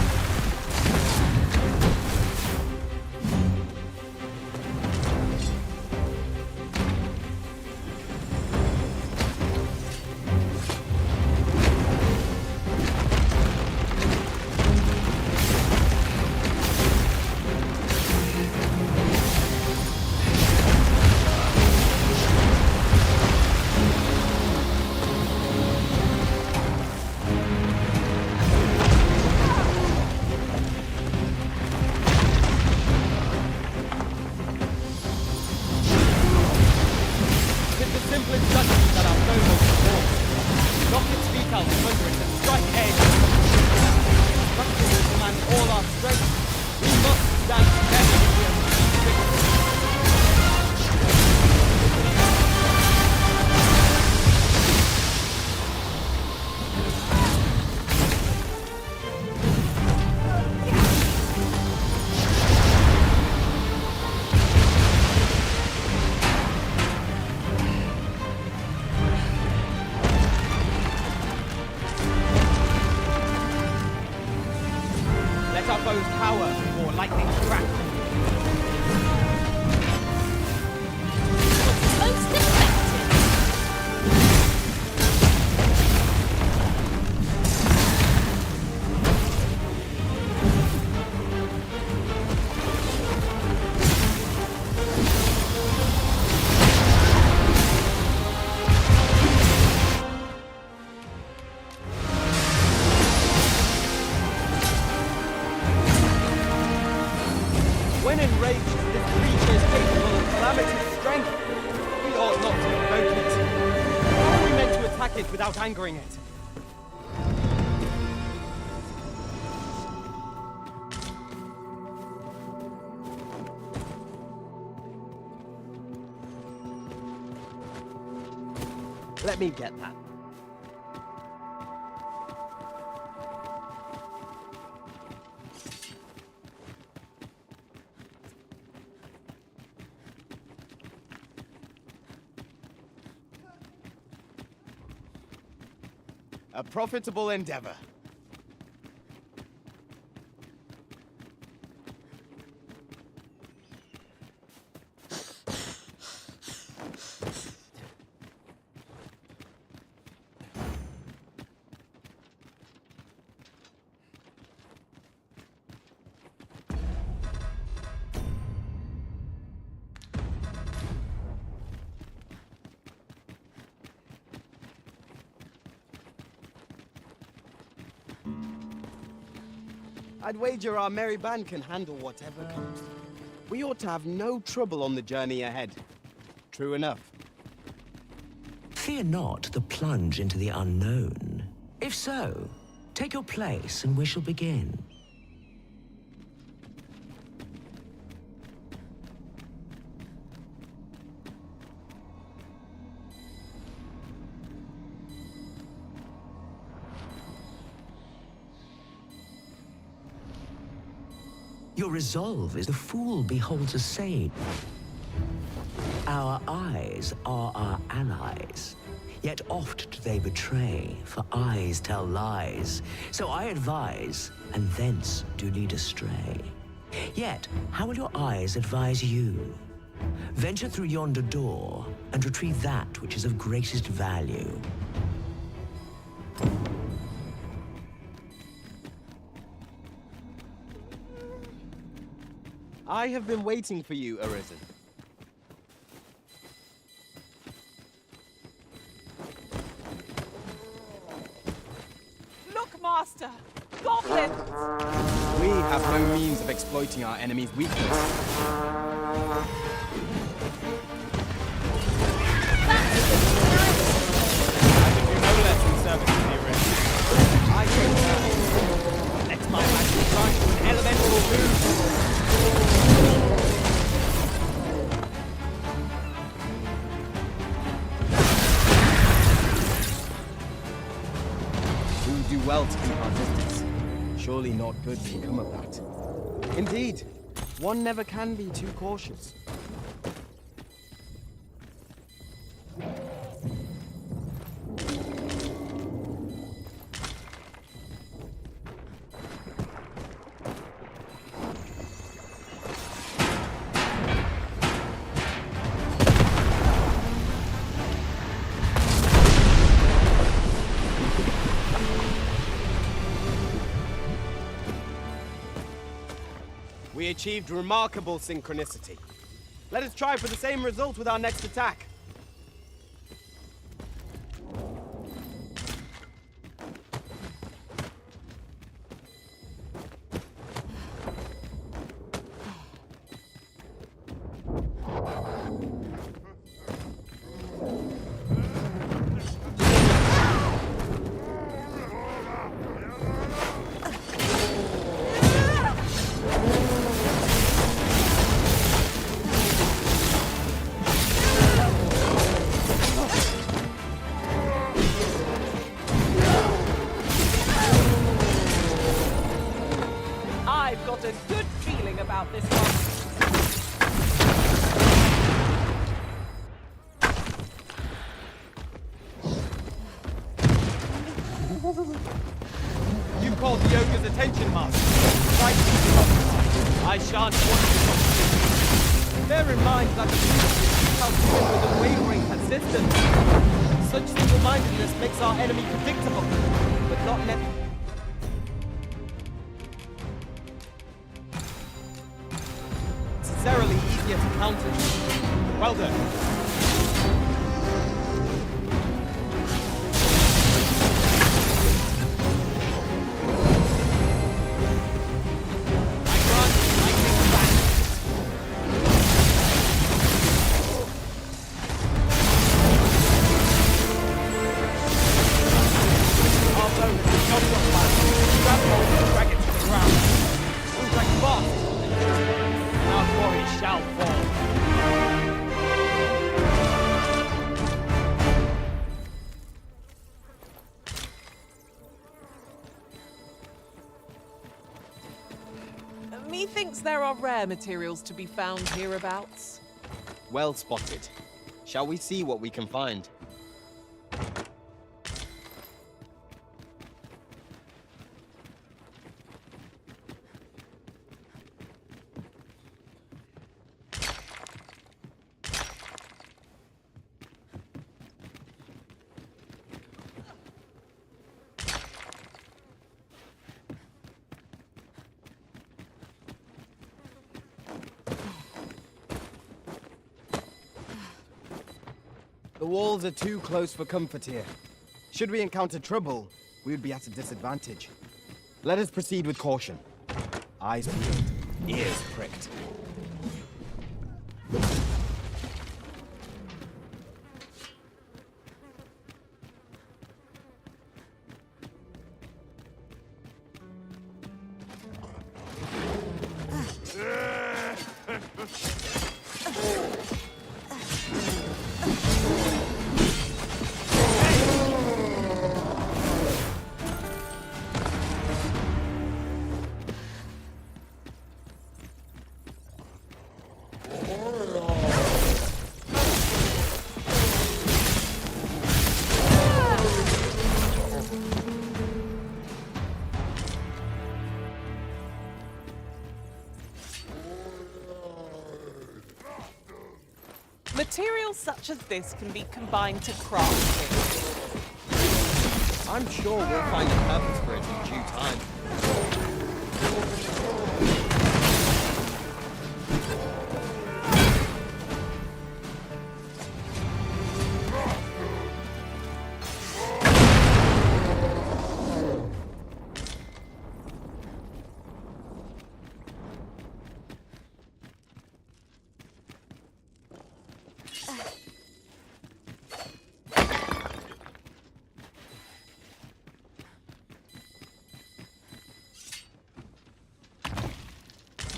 With the simplest judgment that our nobles perform. Knock its feet out from under it and strike edge. Structure will command all our strength. We must stand together if we are to be victors. Let our foes cower, or lightning crack. most effective. When enraged, this creature is capable of calamitous strength. We ought not to provoke it. How are we meant to attack it without angering it? Let me get that. A profitable endeavor. I'd wager our merry band can handle whatever comes. We ought to have no trouble on the journey ahead. True enough. Fear not the plunge into the unknown. If so, Take your place and we shall begin. Your resolve is the fool beholds a sage. Our eyes are our allies, yet oft do they betray, for eyes tell lies. So I advise, and thence do lead astray. Yet, how will your eyes advise you? Venture through yonder door, and retrieve that which is of greatest value. I have been waiting for you, Arisen. Look, Master! Goblins! We have no means of exploiting our enemy's weakness. I can do no less in service to the Arisen. I can let my magic grant you an elemental boon. We will do well to keep our distance. Surely not good can come of that. Indeed, one never can be too cautious. We achieved remarkable synchronicity. Let us try for the same result with our next attack. I've got a good feeling about this one. You called the ogre's attention, Master. Right, I shan't want to. Bear in mind that the beast how human with unwavering persistence. Such single-mindedness makes our enemy predictable, but not necessarily easier to counter. Well done. Methinks there are rare materials to be found hereabouts. Well spotted. Shall we see what we can find? The walls are too close for comfort here. Should we encounter trouble, we would be at a disadvantage. Let us proceed with caution. Eyes peeled, ears pricked. Materials such as this can be combined to craft things. I'm sure we'll find a purpose for it in due time.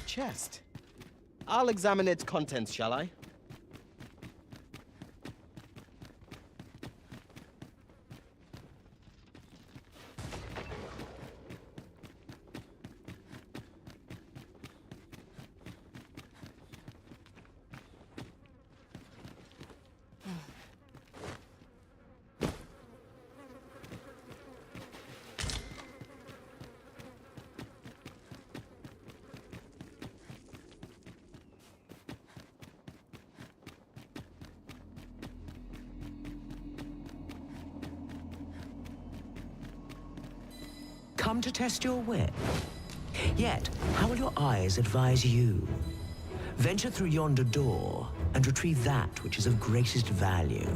Chest. I'll examine its contents, shall I? Come to test your wit. Yet, how will your eyes advise you? Venture through yonder door and retrieve that which is of greatest value.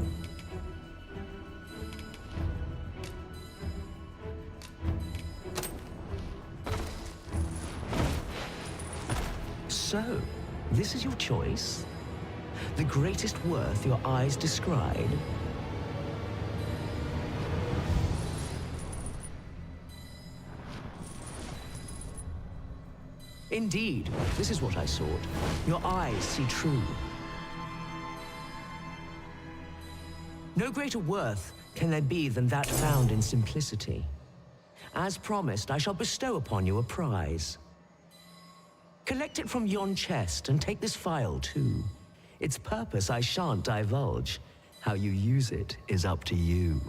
So, this is your choice? The greatest worth your eyes descried? Indeed, this is what I sought. Your eyes see true. No greater worth can there be than that found in simplicity. As promised, I shall bestow upon you a prize. Collect it from yon chest and take this file too. Its purpose I shan't divulge. How you use it is up to you.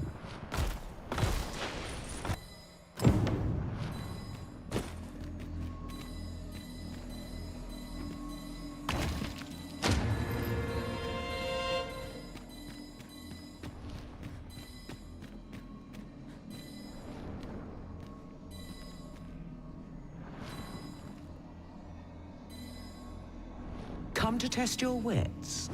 Come to test your wits.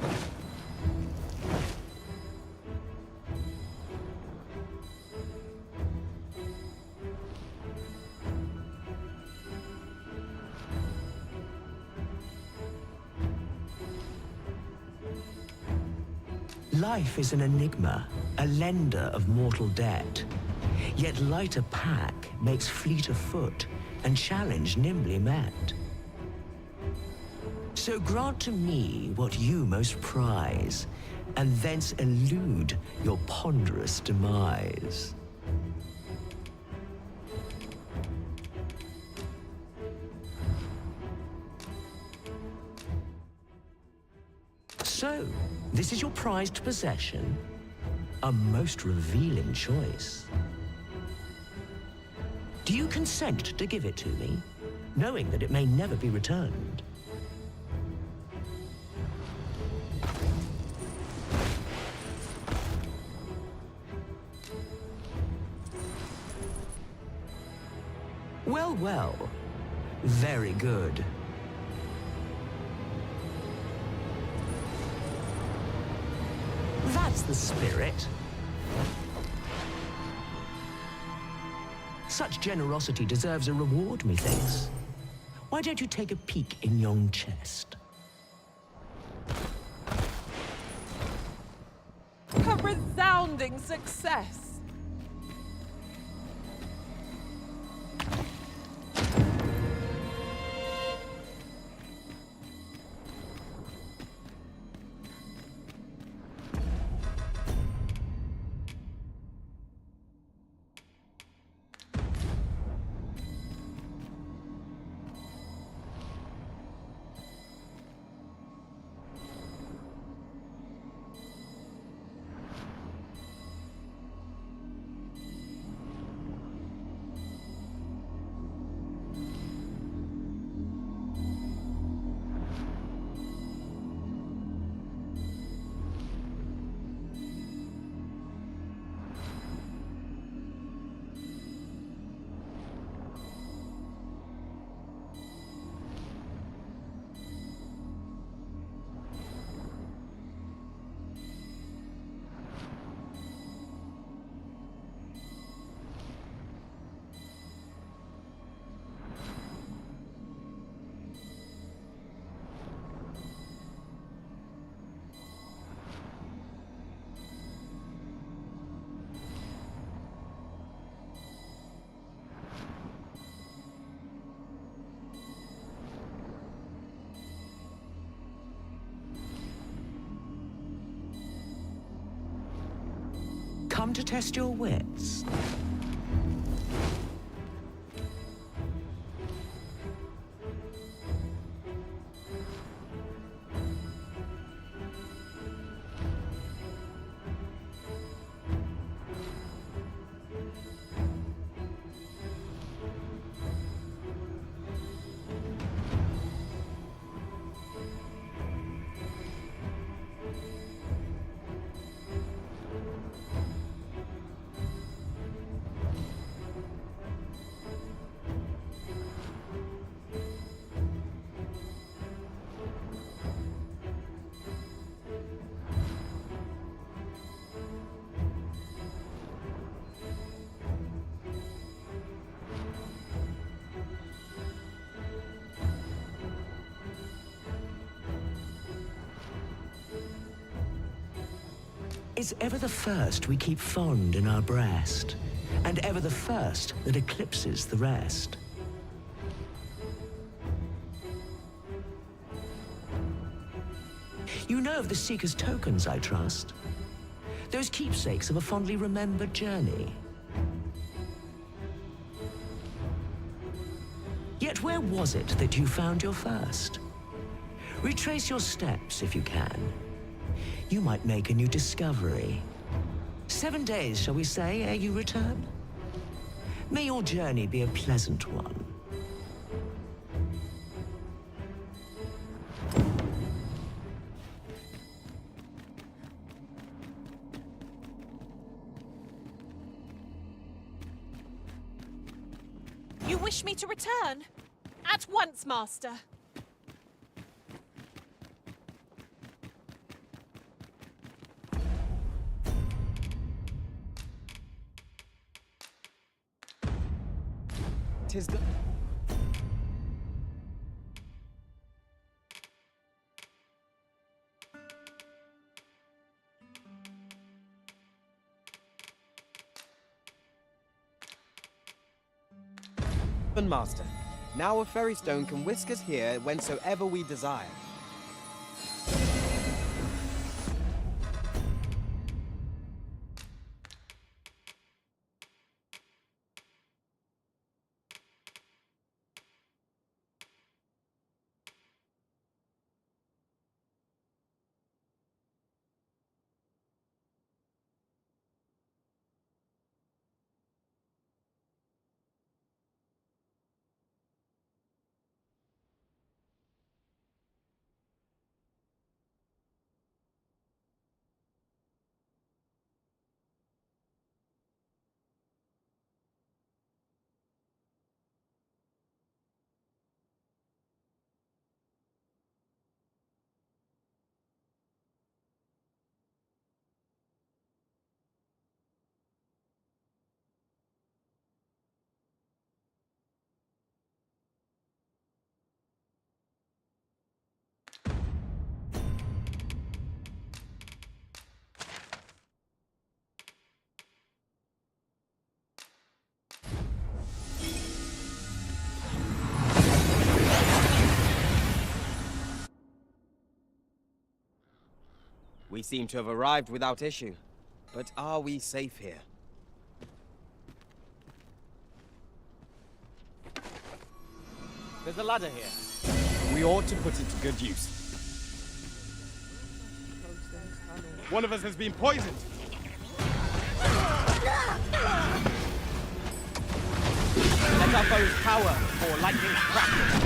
Life is an enigma, a lender of mortal debt. Yet lighter pack makes fleeter foot, and challenge nimbly met. So grant to me what you most prize, and thence elude your ponderous demise. So, this is your prized possession? A most revealing choice. Do you consent to give it to me, knowing that it may never be returned? Well, well. Very good. That's the spirit. Such generosity deserves a reward, methinks. Why don't you take a peek in yon chest? A resounding success! come to test your wits? Is ever the first we keep fond in our breast, and ever the first that eclipses the rest. You know of the Seeker's tokens, I trust? Those keepsakes of a fondly remembered journey. Yet where was it that you found your first? Retrace your steps if you can. You might make a new discovery. 7 days, shall we say, ere you return? May your journey be a pleasant one. You wish me to return? At once, Master. Tis the... Master, now a ferry stone can whisk us here whensoever we desire. We seem to have arrived without issue. But are we safe here? There's a ladder here. We ought to put it to good use. One of us has been poisoned. Let our foes cower before lightning crackles.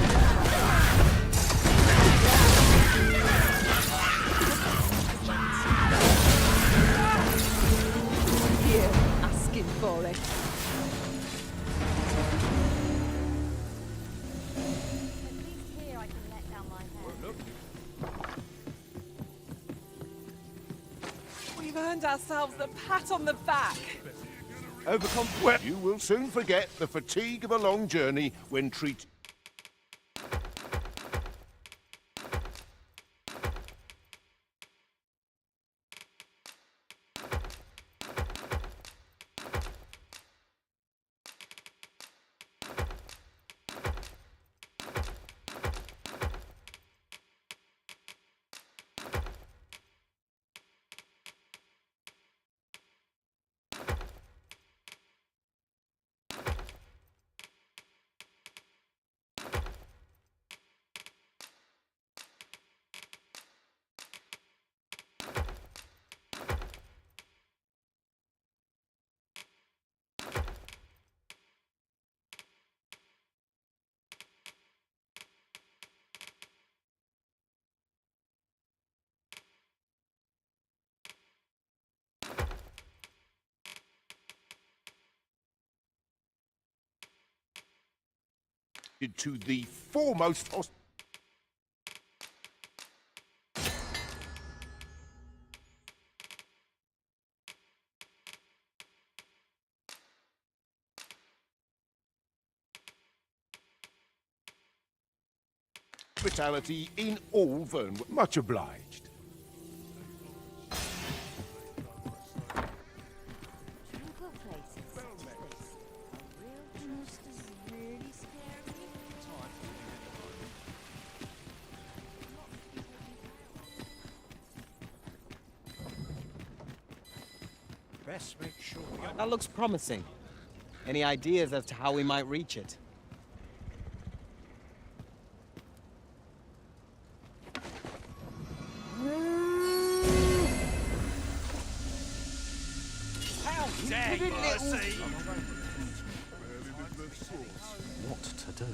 Asking for it. At least here I can let down my hair. We've earned ourselves a pat on the back. Overcome. Well, you will soon forget the fatigue of a long journey when treated. to the foremost hospitality in all Vernwood. Much obliged. Best make sure we That looks promising. Any ideas as to how we might reach it? How dare you, Mercy! What to do?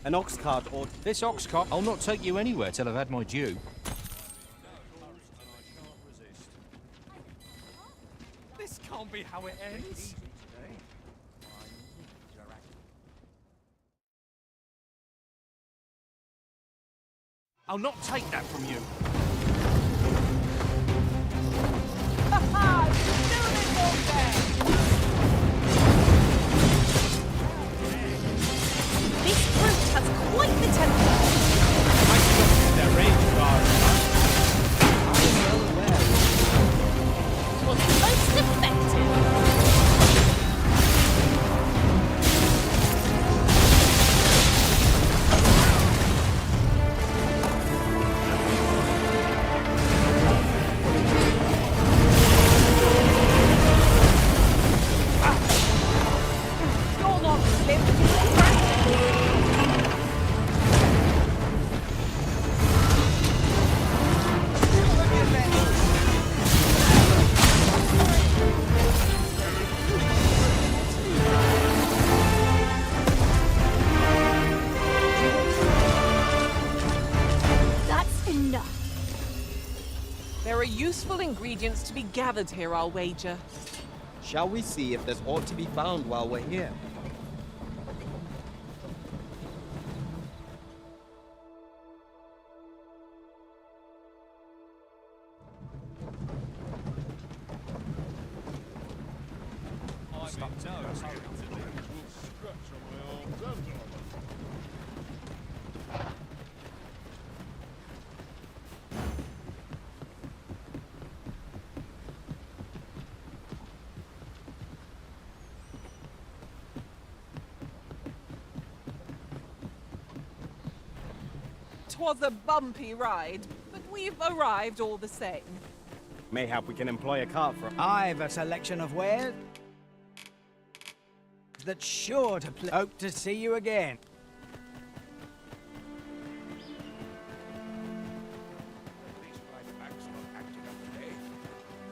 An ox cart or... This ox cart, I'll not take you anywhere till I've had my due. This can't be how it ends. I'll not take that from you. This brute has quite the temper. Their range bar. Was most effective. You're not That's enough. There are useful ingredients to be gathered here, I'll wager. Shall we see if there's aught to be found while we're here? Twas a bumpy ride, but we've arrived all the same. Mayhap we can employ a cart for... I've a selection of wares that's sure to hope to see you again.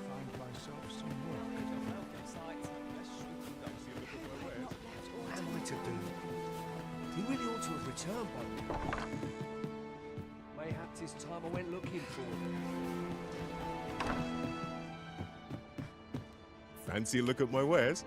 Find myself some work. What am I to do? He really ought to have returned by now. Mayhaps it's time I went looking for him. Fancy a look at my wares?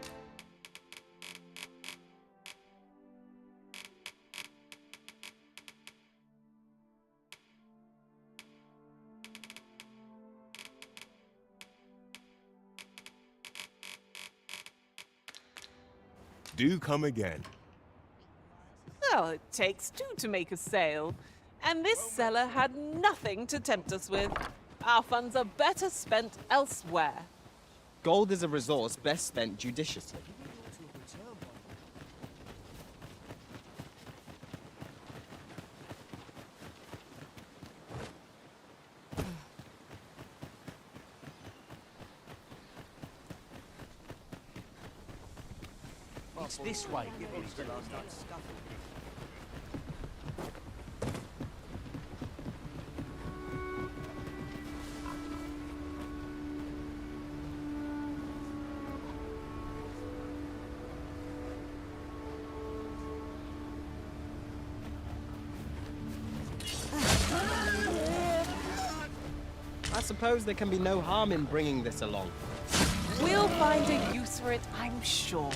Do come again. Well, it takes two to make a sale. And this seller had nothing to tempt us with. Our funds are better spent elsewhere. Gold is a resource best spent judiciously. It's this way. I suppose there can be no harm in bringing this along. We'll find a use for it, I'm sure.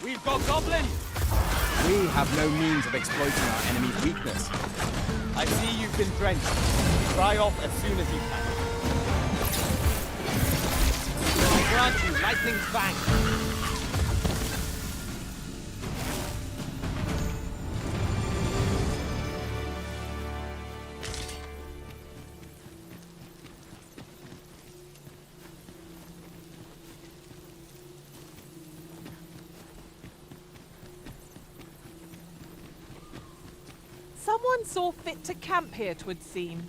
We've got goblins! We have no means of exploiting our enemy's weakness. I see you've been drenched. Dry off as soon as you can. I grant you lightning's fang. Someone saw fit to camp here, 'twould seem.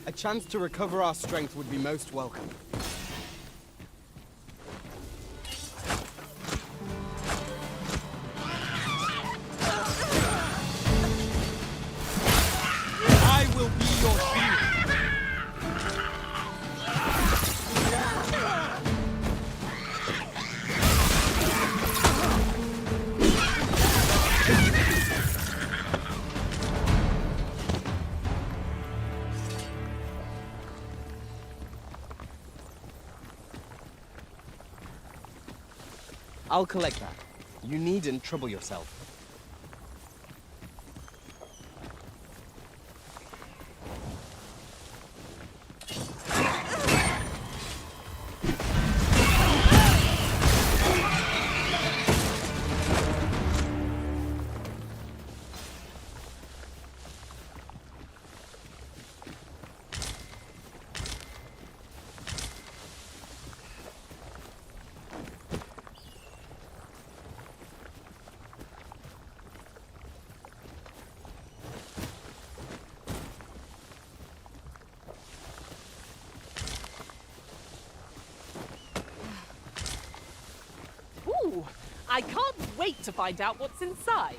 A chance to recover our strength would be most welcome. I will be your shield. I'll collect that. You needn't trouble yourself. Ooh, I can't wait to find out what's inside.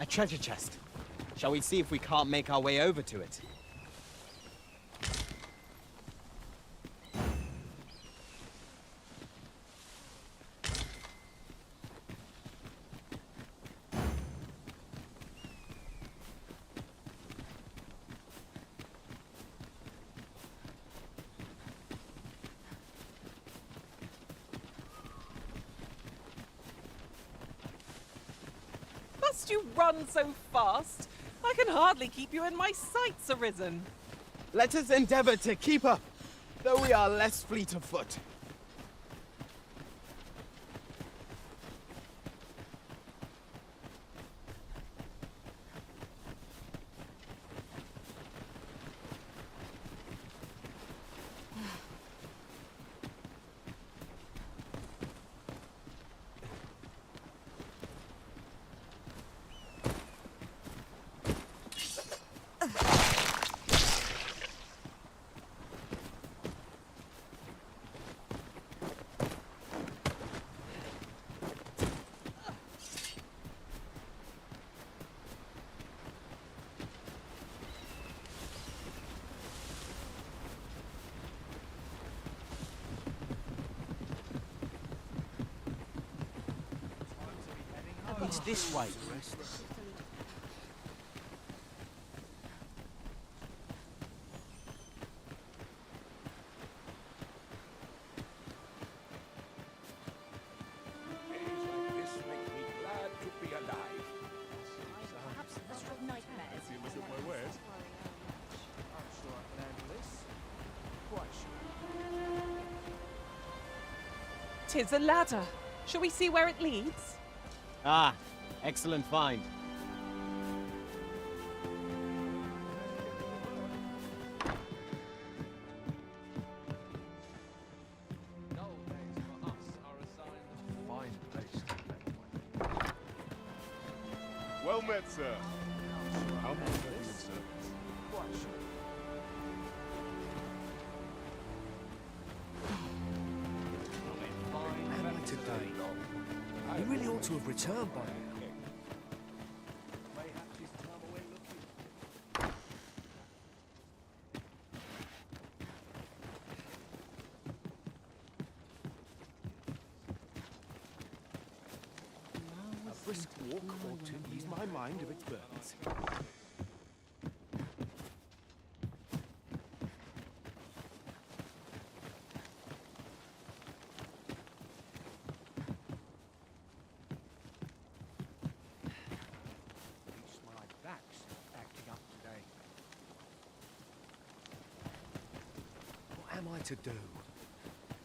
A treasure chest. Shall we see if we can't make our way over to it? Must you run so fast? I can hardly keep you in my sights, Arisen. Let us endeavor to keep up, though we are less fleet of foot. It's this way. 'Tis a ladder. Shall we see where it leads? Ah, excellent find. Well met, sir. How much have you sir? Am I today? He really ought to have returned by now. Mayhaps his time went looking. A brisk walk ought to ease my mind of its burdens. My back's acting up today. What am I to do?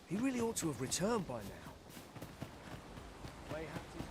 He really ought to have returned by now. Mayhaps his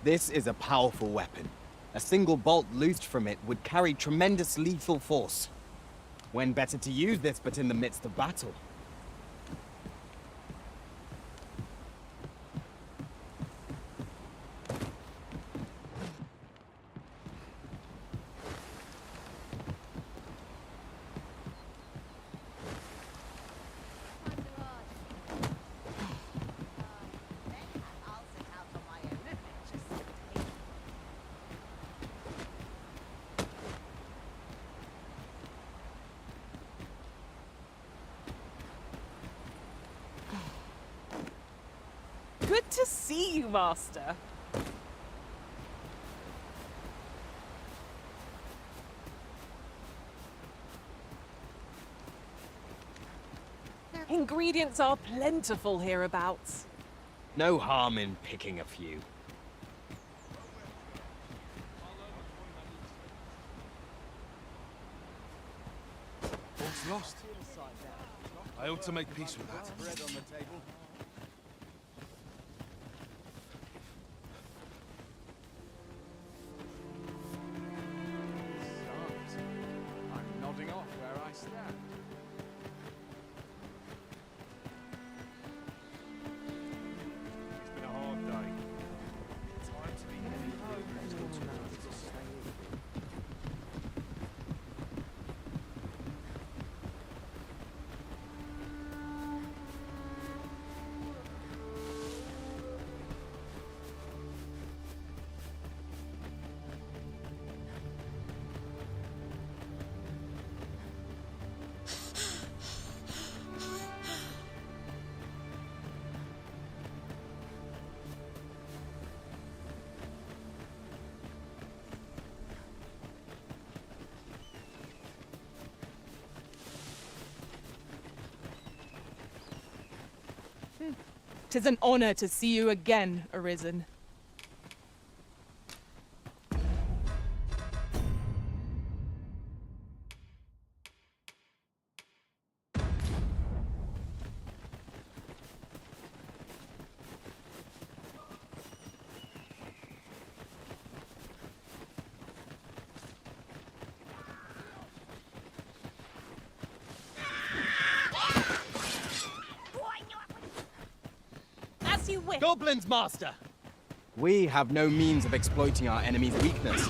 This is a powerful weapon. A single bolt loosed from it would carry tremendous lethal force. When better to use this but in the midst of battle? Good to see you, Master. Ingredients are plentiful hereabouts. No harm in picking a few. All's lost. I ought to make peace with that. bread on the table. I'm nodding off where I stand. It's been a hard day. Time to be heading home. Tis an honor to see you again, Arisen. Goblins, Master! We have no means of exploiting our enemy's weakness.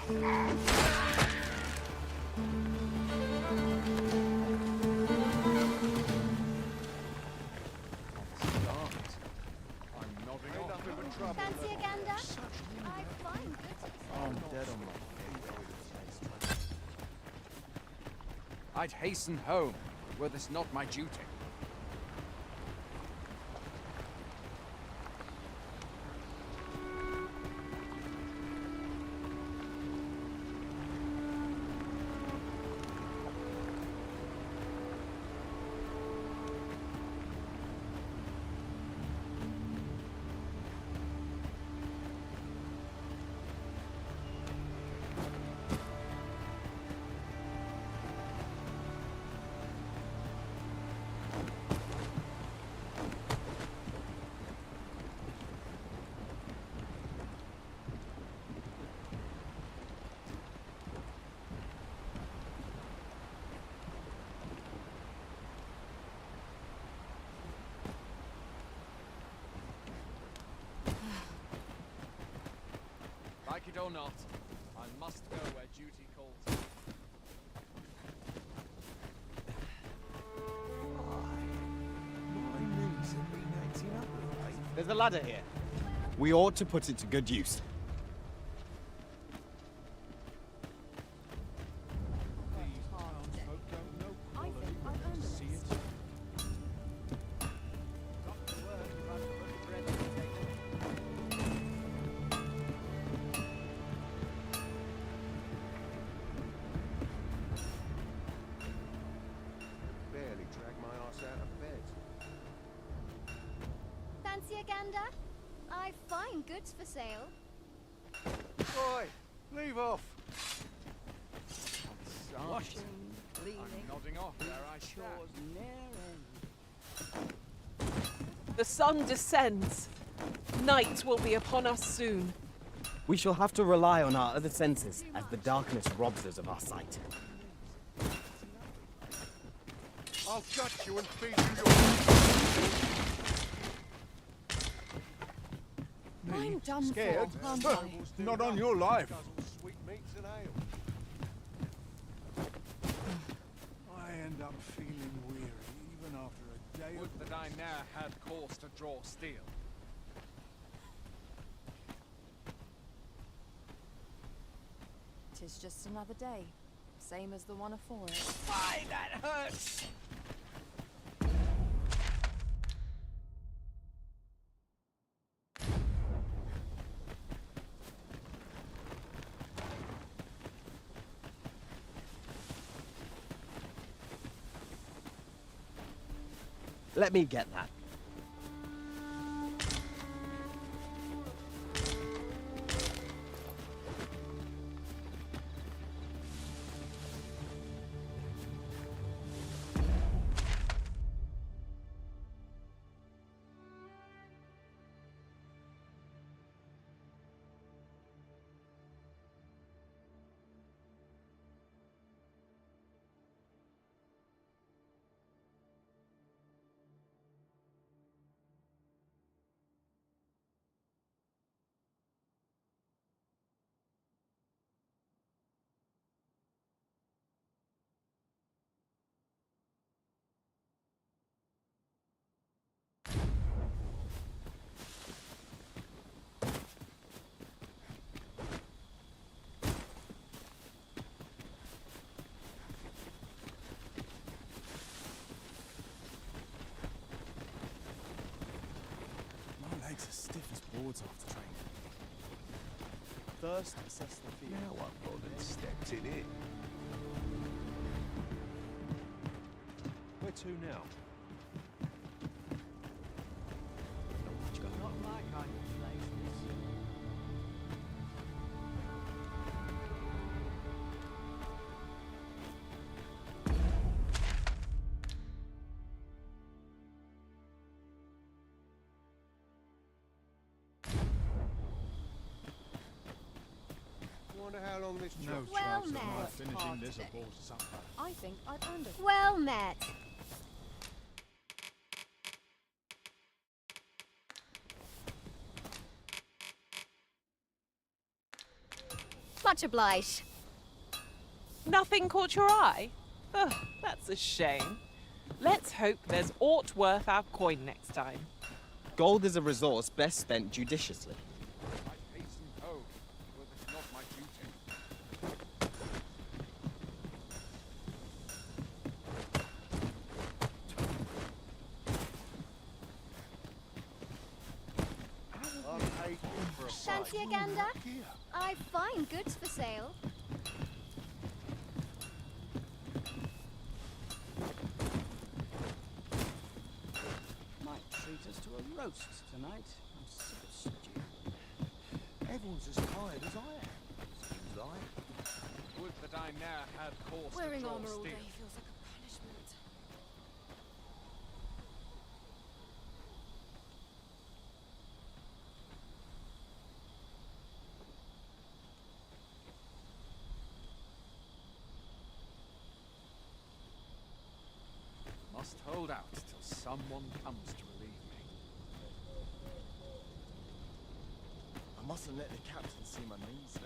Fancy a gander? I find good. I'm dead on my feet. I'd hasten home, were this not my duty. Like it or not, I must go where duty calls. There's a ladder here. We ought to put it to good use. Barely drag my ass out of bed. Fancy a gander? I find goods for sale. Boy, leave off. Washing, cleaning, I'm nodding off where I chores The sun descends. Night will be upon us soon. We shall have to rely on our other senses as the darkness robs us of our sight. I'll gut you and feed you your... I'm done Scared? for, aren't I? Not on your life. Sweet meats and ale. I end up feeling weary even after a day Would of that I ne'er had cause to draw steel. Tis just another day, same as the one afore it. Why, that hurts! Let me get that. My legs are stiff as boards after training. First, assess the field. Now I've bothered stepped in it. Where to now? Not my kind of place, this. Wonder how long this No job Well takes. met. Am I finishing this or balls or something? I think I've earned it. Well met. Much obliged. Nothing caught your eye? Ugh, that's a shame. Let's hope there's aught worth our coin next time. Gold is a resource best spent judiciously. I hasten home, were this not my duty. Fancy a gander? I've fine goods for sale. Might treat us to a roast tonight. I'm sick of stew. Everyone's as tired as I am, seems like. Would that I ne'er had cause Wearing to draw armor all steel. day feels like a punishment. Must hold out till someone comes to relieve me. I mustn't let the captain see my knees.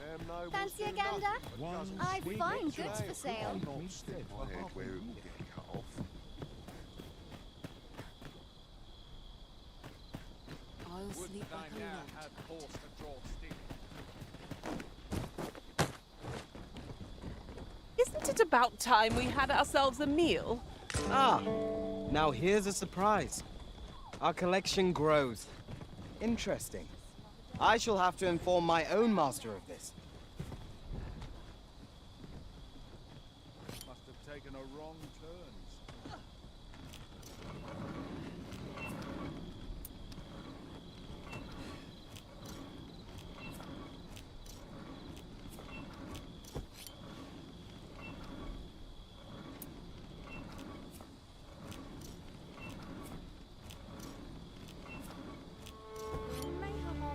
Fancy a gander? I've fine goods for sale. My head where it will get cut off. I'll Would sleep that I like a ne'er lord. had cause to draw steel. Isn't it about time we had ourselves a meal? Ah, now here's a surprise. Our collection grows. Interesting. I shall have to inform my own master of this. Must have taken a wrong turn.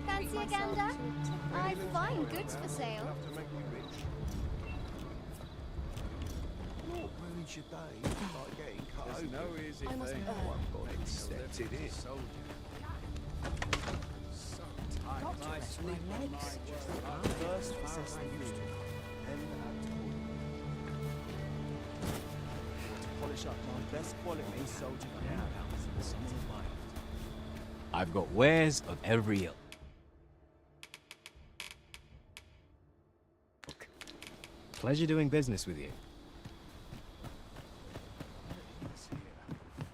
Fancy a gander? I've fine goods for sale. Enough to make you rich. Not ruin your day like getting cut There's open. no easy I must thing. earn. I've got accepted in. Soldier. So tired. My sleep legs. First assess the used to, then add to it. To polish up my best quality soldier outhouse in the summer of my I've got wares of every ilk. Pleasure doing business with you.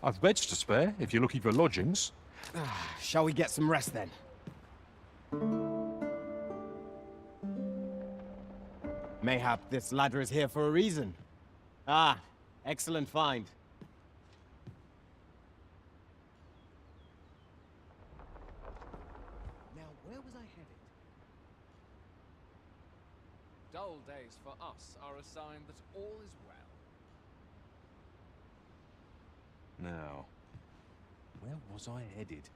I've beds to spare if you're looking for lodgings. Shall we get some rest then? Mayhap this ladder is here for a reason. Ah, excellent find. Now, where was I headed? Dull days for us are a sign that all is well. Now, where was I headed?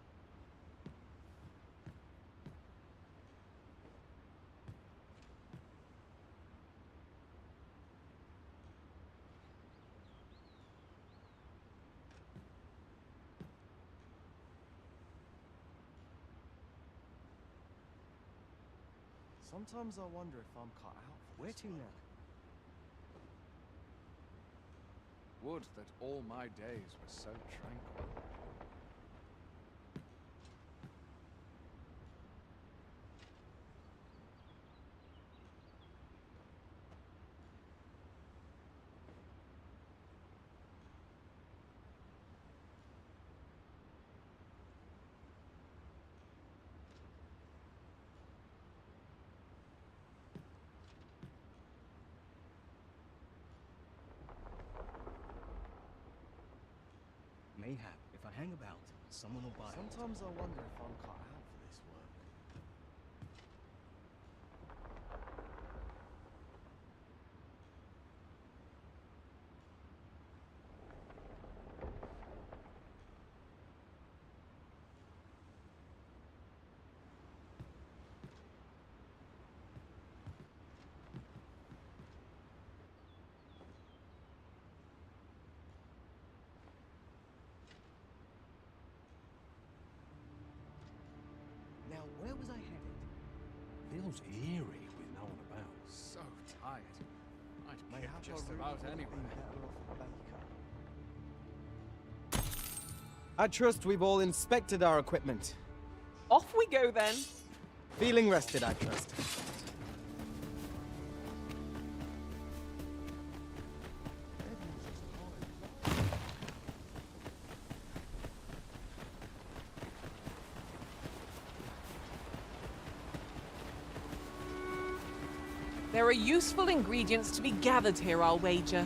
Sometimes I wonder if I'm cut out for Where this to work. now? Would that all my days were so tranquil. Mayhap, if I hang about, someone will buy it. Sometimes I wonder if I'm cut out for this work. Now, where was I headed? Feels eerie with known about. So tired. I'd Mayhap kip I just really about would have anywhere. been better off a baker. I trust we've all inspected our equipment. Off we go then. Feeling rested, I trust. There are useful ingredients to be gathered here, I'll wager.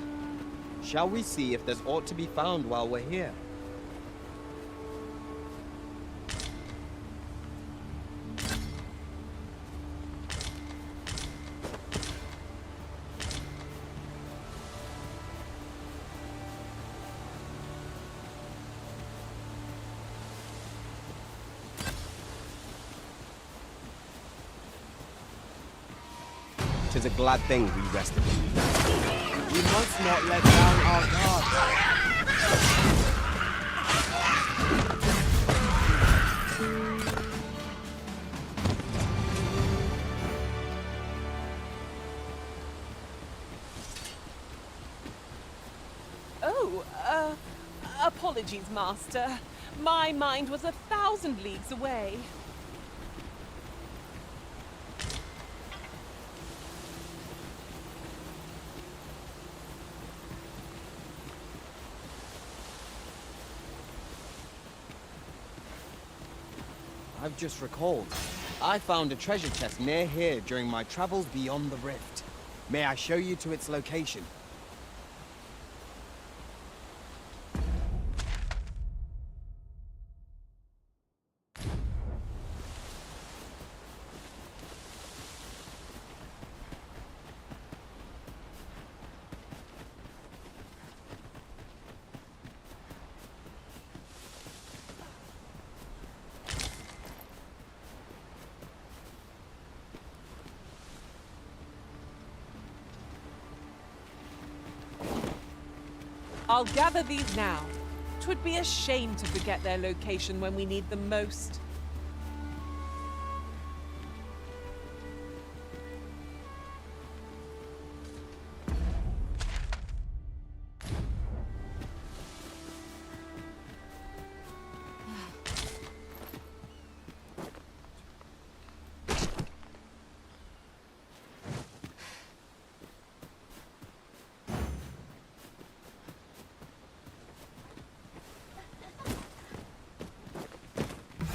Shall we see if there's aught to be found while we're here? Tis a glad thing we rested. We must not let down our guard. Oh, apologies, Master. My mind was 1,000 leagues away. I've just recalled. I found a treasure chest near here during my travels beyond the rift. May I show you to its location? I'll gather these now. 'Twould be a shame to forget their location when we need them most.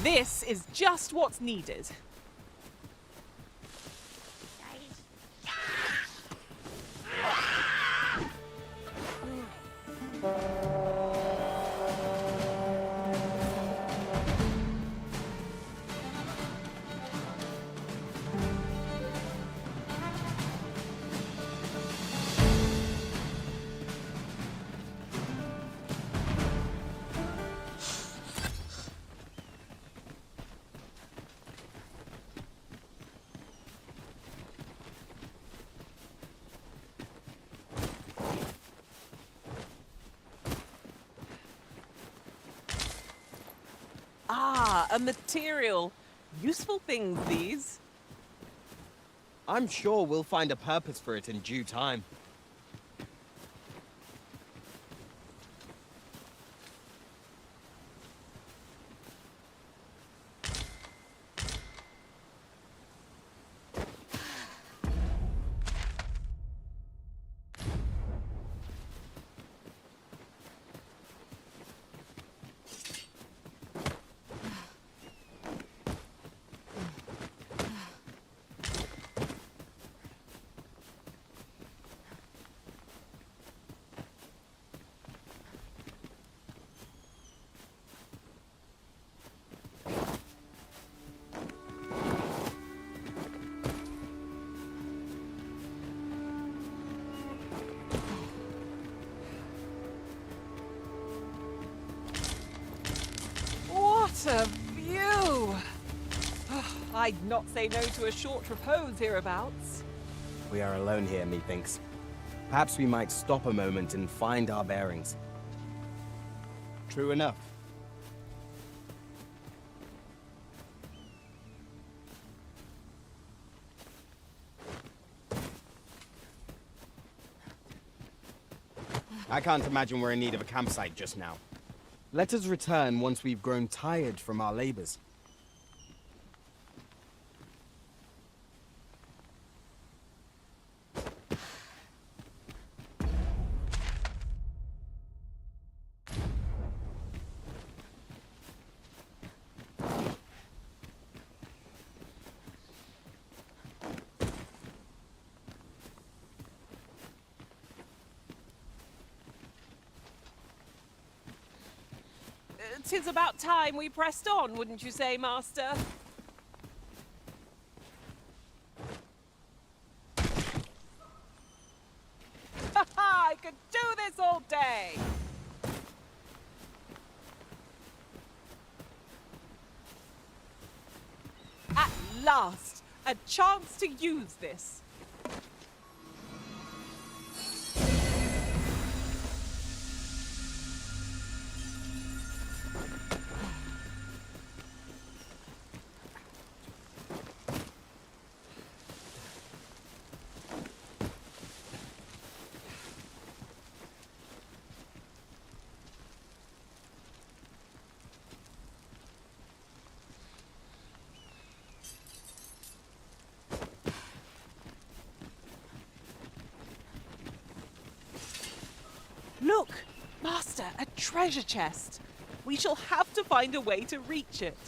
This is just what's needed. Ah, a material. Useful things, these. I'm sure we'll find a purpose for it in due time. What a view! I'd not say no to a short repose hereabouts. We are alone here, methinks. Perhaps we might stop a moment and find our bearings. True enough. I can't imagine we're in need of a campsite just now. Let us return once we've grown tired from our labors. "'Tis about time we pressed on, wouldn't you say, Master?" Ha ha! I could do this all day! At last, a chance to use this. Look, Master, a treasure chest. We shall have to find a way to reach it.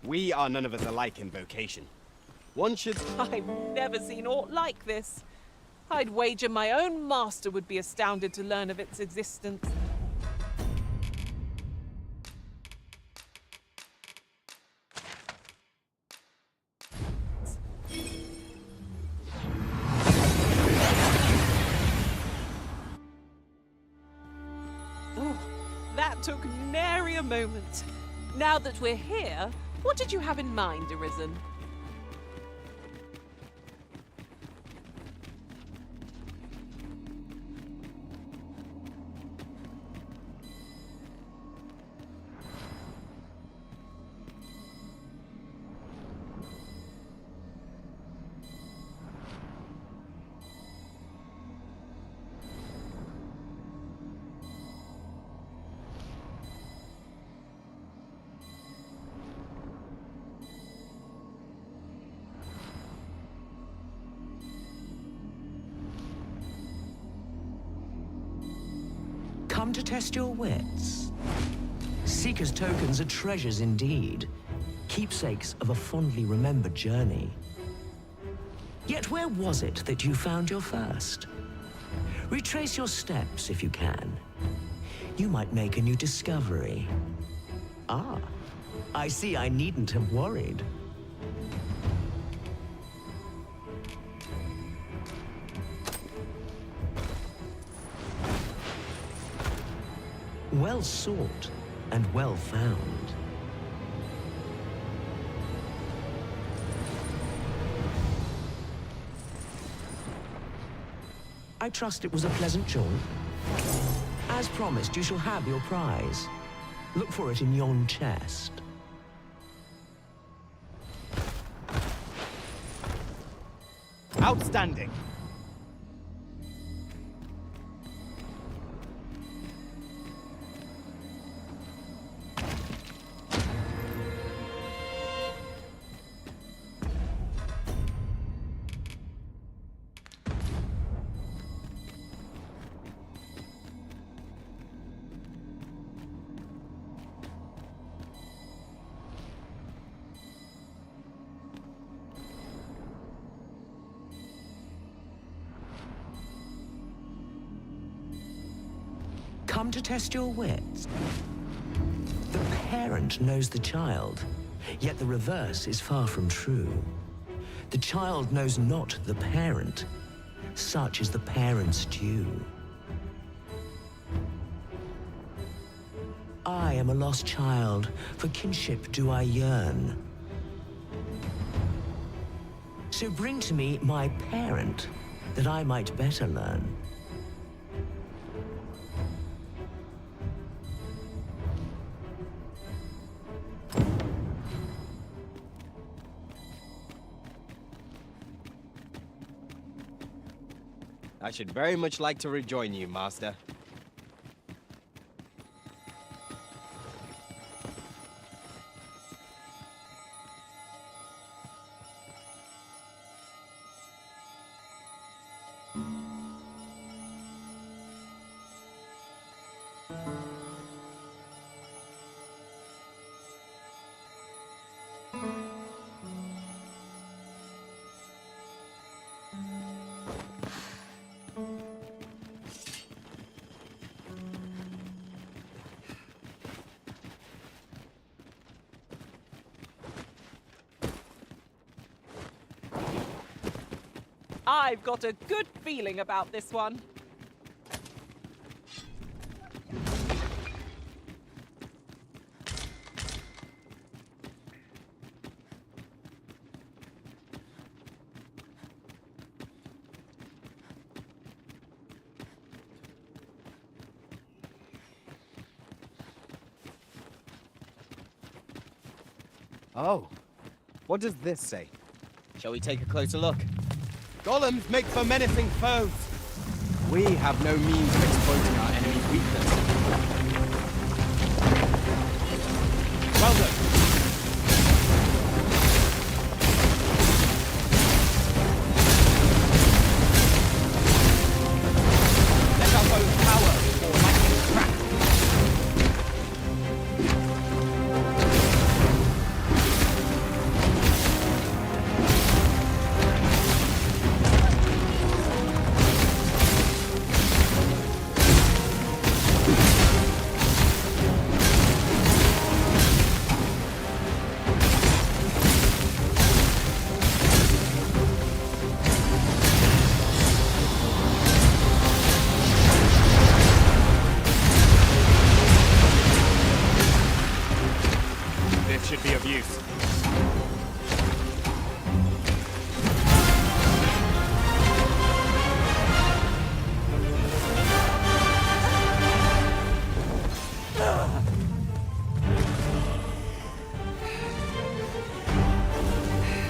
We are none of us alike in vocation. One should... I've never seen aught like this. I'd wager my own master would be astounded to learn of its existence. Oh, that took nary a moment. Now that we're here, what did you have in mind, Arisen? Come to test your wits. Seeker's tokens are treasures indeed, keepsakes of a fondly remembered journey. Yet where was it that you found your first? Retrace your steps if you can. You might make a new discovery. Ah, I see I needn't have worried. Well sought and well found. I trust it was a pleasant jaunt. As promised, you shall have your prize. Look for it in yon chest. Outstanding! Come to test your wits. The parent knows the child, yet the reverse is far from true. The child knows not the parent, Such is the parent's due. I am a lost child, for kinship do I yearn. So bring to me my parent, that I might better learn. I should very much like to rejoin you, Master. I've got a good feeling about this one. Oh, what does this say? Shall we take a closer look? Golems make for menacing foes. We have no means of exploiting our enemy's weakness. Well done. Let our foes power or lightning crack. Should be of use.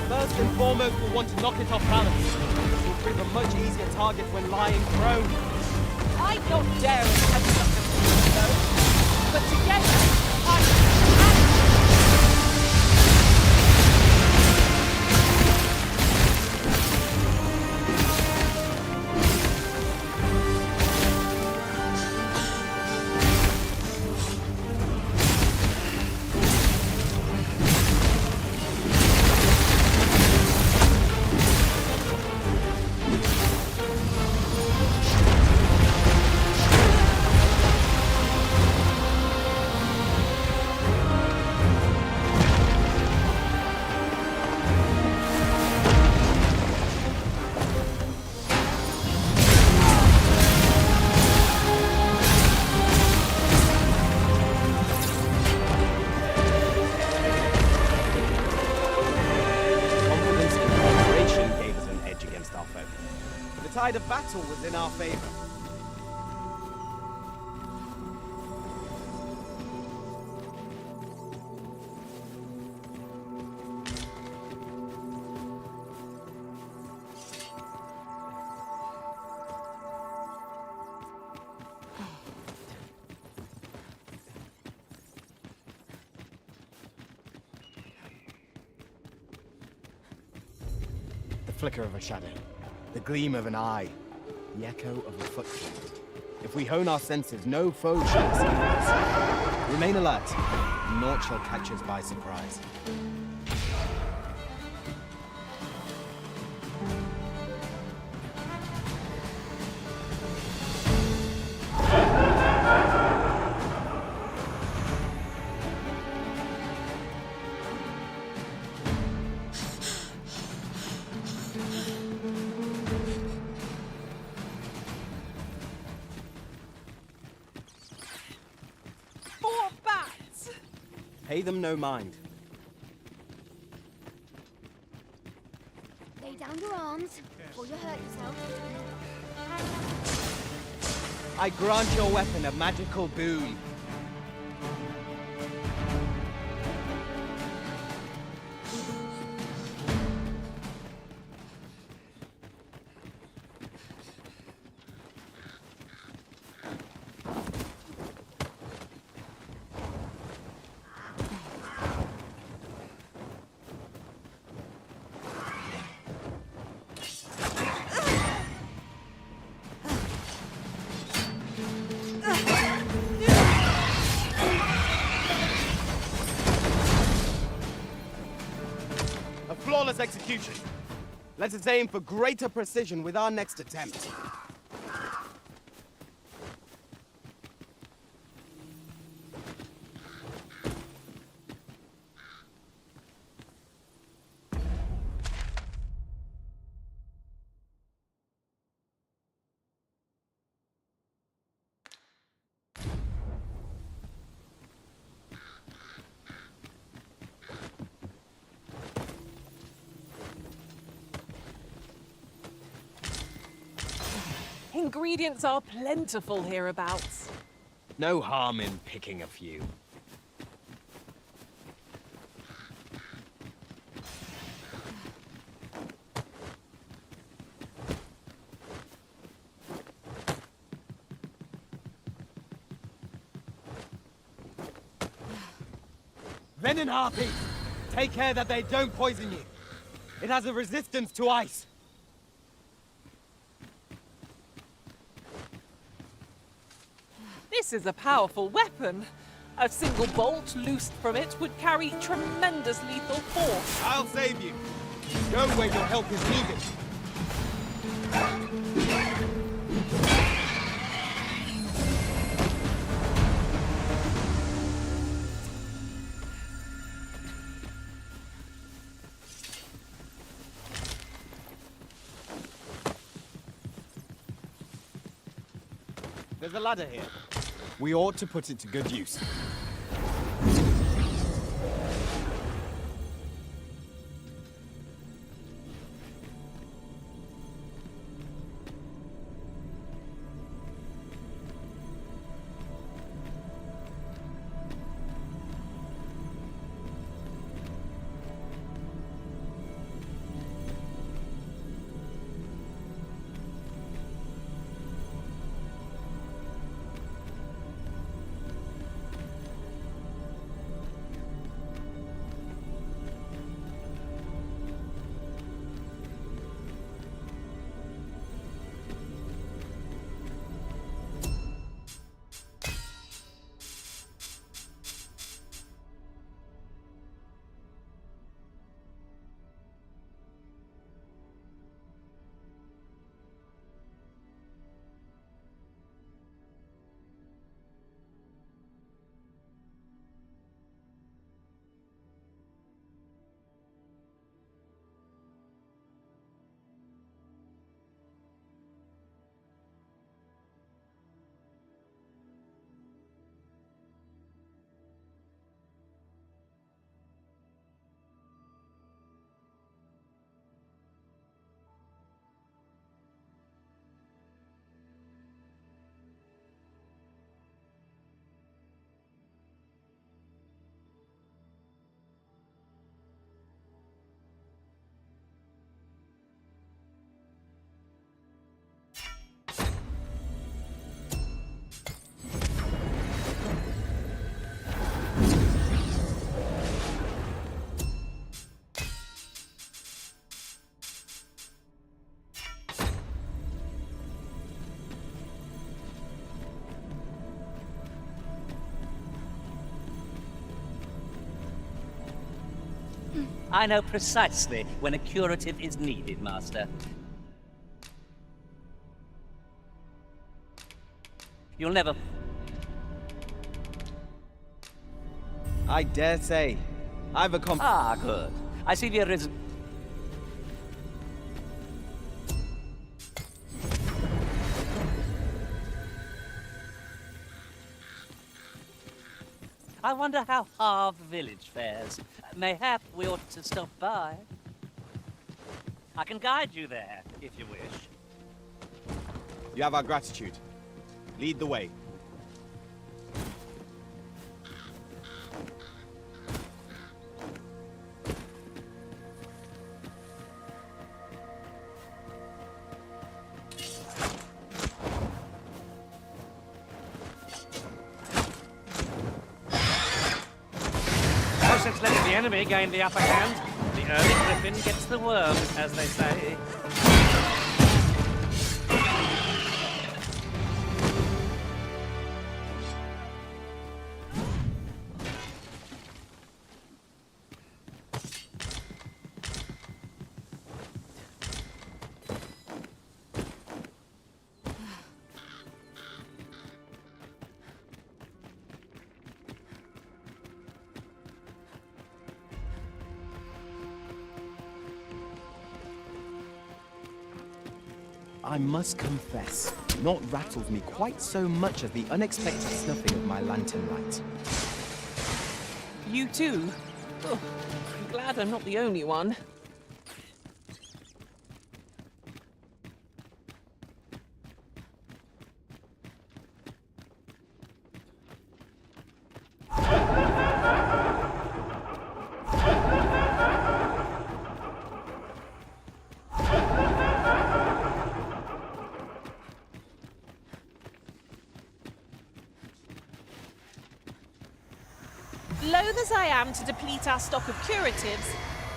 First and foremost, we'll want to knock it off balance. It will prove a much easier target when lying prone. I'd not dare attempt such a feat, though. But together, I... The tide of battle was in our favor. The flicker of a shadow. The gleam of an eye, the echo of a footprint. If we hone our senses, no foe shall escape us. Remain alert, naught shall catch us by surprise. Pay them no mind. Lay down your arms before you hurt yourself. I grant your weapon a magical boon. Flawless execution. Let us aim for greater precision with our next attempt. Ingredients are plentiful hereabouts. No harm in picking a few. Venom harpies! Take care that they don't poison you. It has a resistance to ice. This is a powerful weapon. A single bolt loosed from it would carry tremendous lethal force. I'll save you. Go where your help is needed. There's a ladder here. We ought to put it to good use. I know precisely when a curative is needed, Master. You'll never... I dare say. I've a Ah, good. I see the arisen... I wonder how Harve Village fares. Mayhap we ought to stop by. I can guide you there, if you wish. You have our gratitude. Lead the way. No sense letting the enemy gain the upper hand. The early griffin gets the worm, as they say. I must confess, naught rattles me quite so much as the unexpected snuffing of my lantern light. You too? Oh, I'm glad I'm not the only one. Loath as I am to deplete our stock of curatives,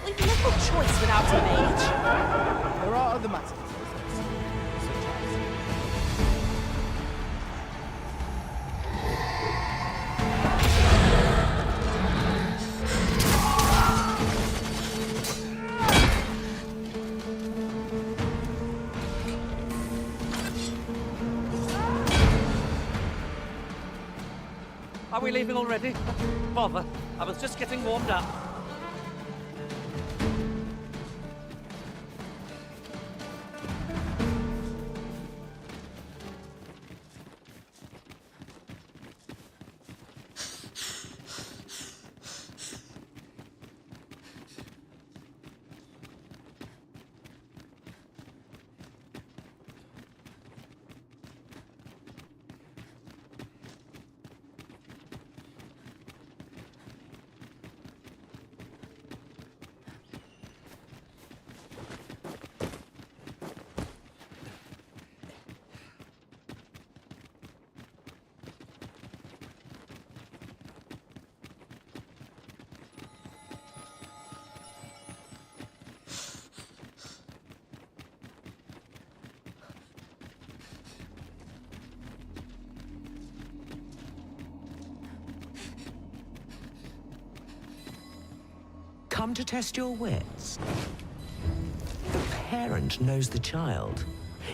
we've little choice without a mage. There are other matters. Are we leaving already? Bother. I was just getting warmed up. Come to test your wits. The parent knows the child,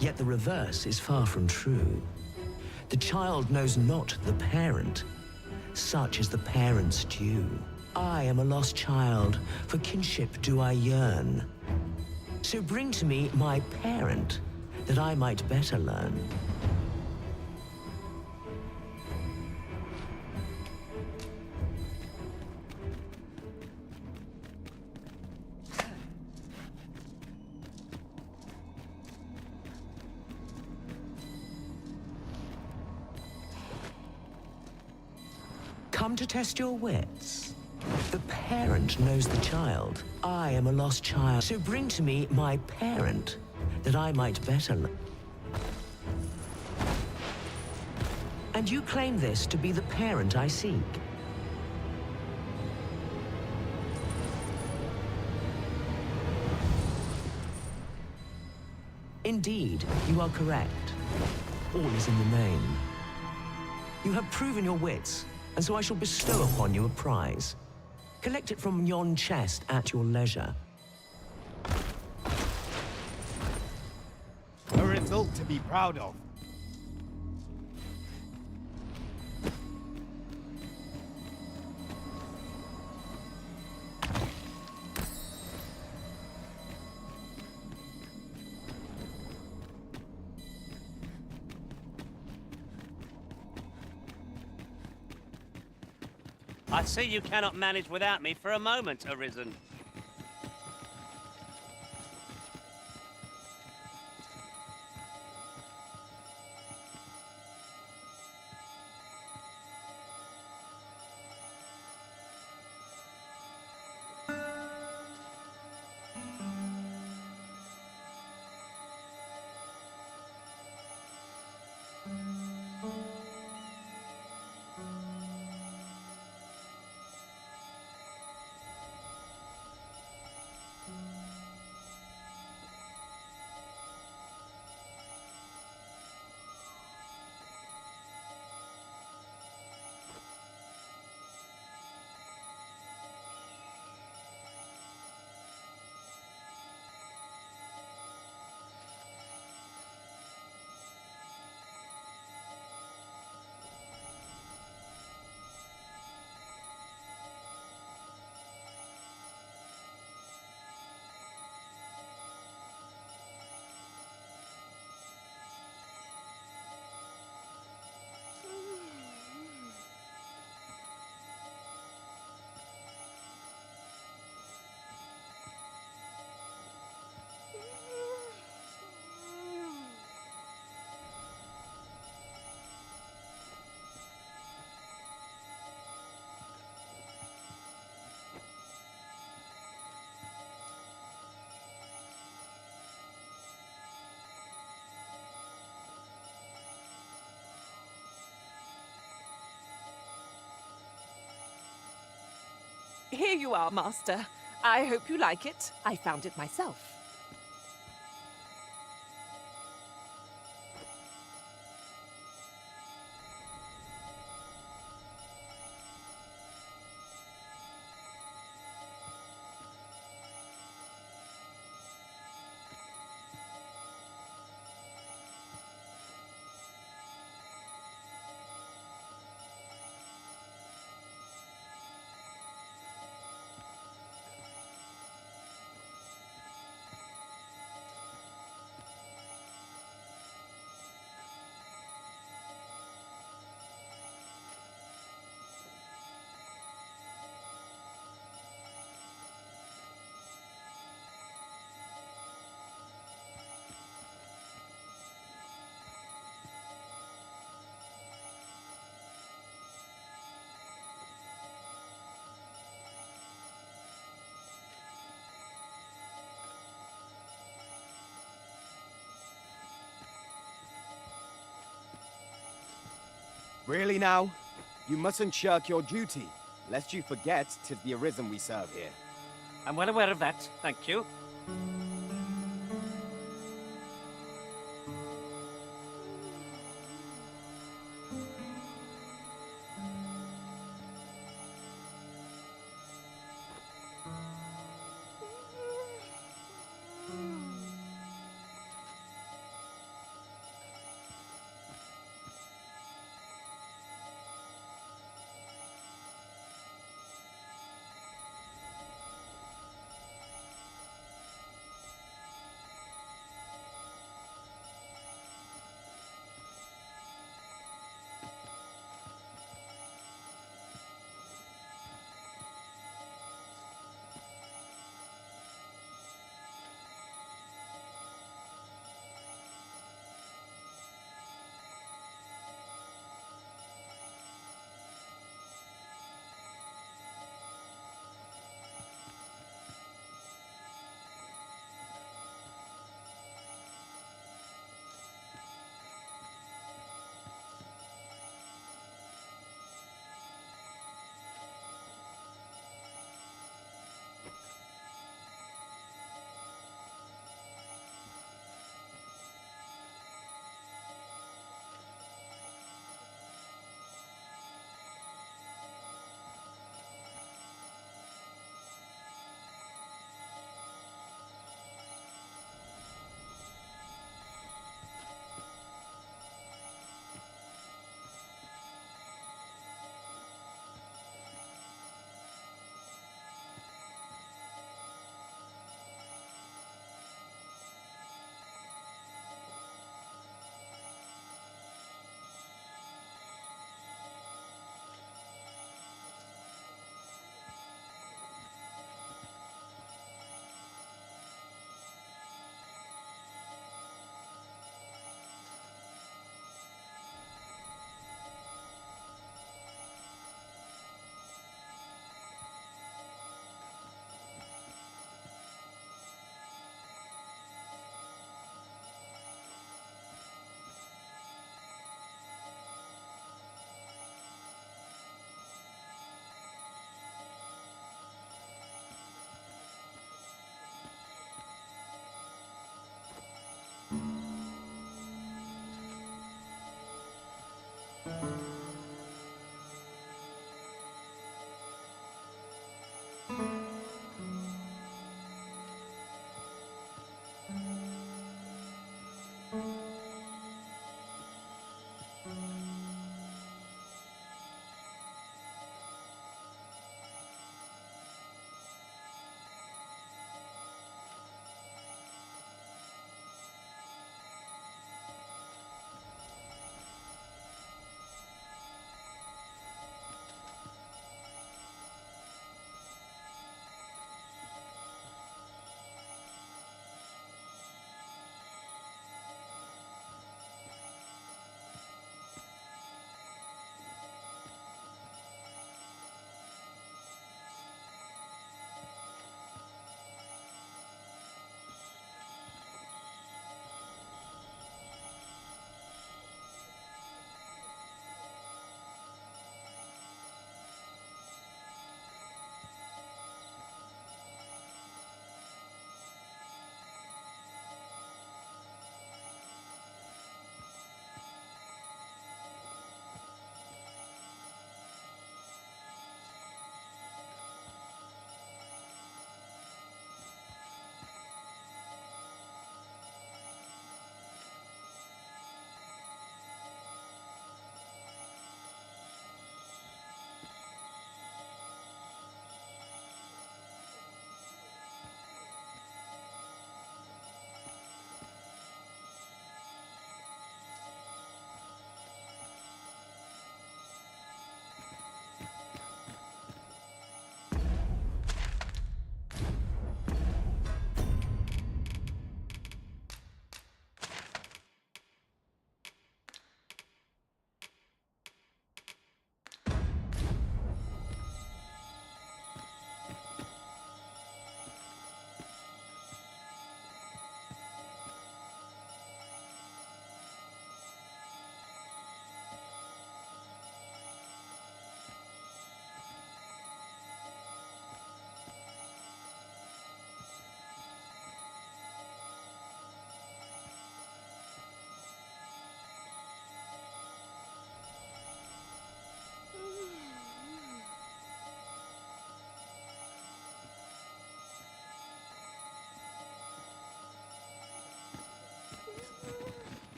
yet the reverse is far from true. The child knows not the parent. Such is the parent's due. I am a lost child, for kinship do I yearn. So bring to me my parent, that I might better learn. Come to test your wits. The parent knows the child. I am a lost child. So bring to me my parent, that I might better learn. And you claim this to be the parent I seek. Indeed, you are correct. All is in the name. You have proven your wits, and so I shall bestow upon you a prize. Collect it from yon chest at your leisure. A result to be proud of. I see you cannot manage without me for a moment, Arisen. Here you are, Master. I hope you like it. I found it myself. Really now? You mustn't shirk your duty, lest you forget 'tis the Arisen we serve here. I'm well aware of that, thank you.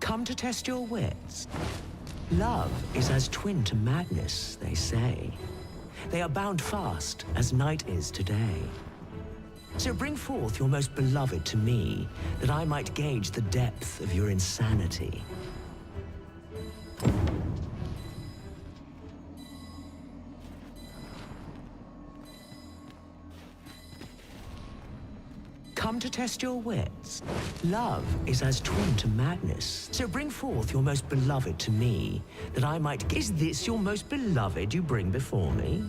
Come to test your wits. Love is as twin to madness, they say. They are bound fast as night is today. So bring forth your most beloved to me, that I might gauge the depth of your insanity. Come to test your wits. Love is as twin to madness. So bring forth your most beloved to me, that I might... Is this your most beloved you bring before me?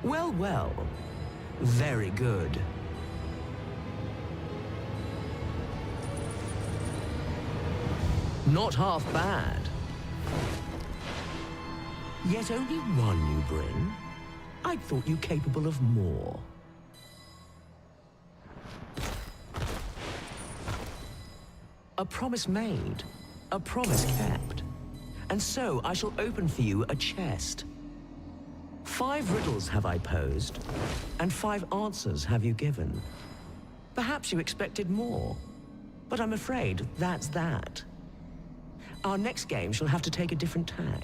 Well, well. Very good. Not half bad. Yet only one you bring? I'd thought you capable of more. A promise made, a promise kept. And so I shall open for you a chest. 5 riddles have I posed, and 5 answers have you given. Perhaps you expected more, but I'm afraid that's that. Our next game shall have to take a different tack.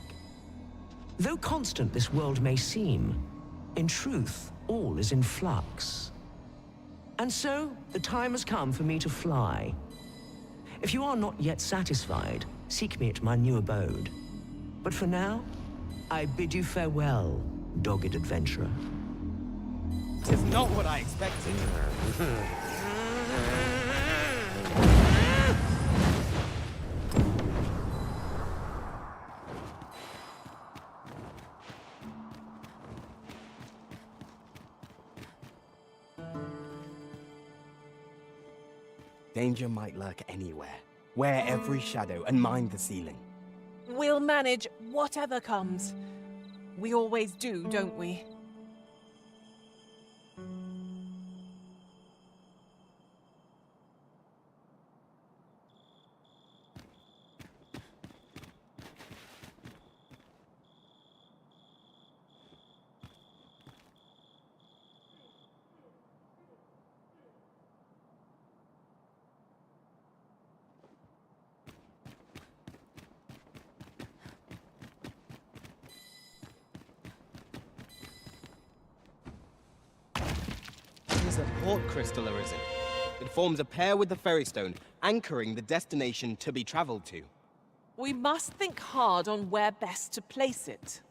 Though constant this world may seem, in truth, all is in flux. And so, the time has come for me to fly. If you are not yet satisfied, seek me at my new abode. But for now, I bid you farewell, dogged adventurer. 'Tis not what I expected. Danger might lurk anywhere. Wear every shadow and mind the ceiling. We'll manage whatever comes. We always do, don't we? It is a port crystal arisen. It forms a pair with the ferry stone, anchoring the destination to be traveled to. We must think hard on where best to place it.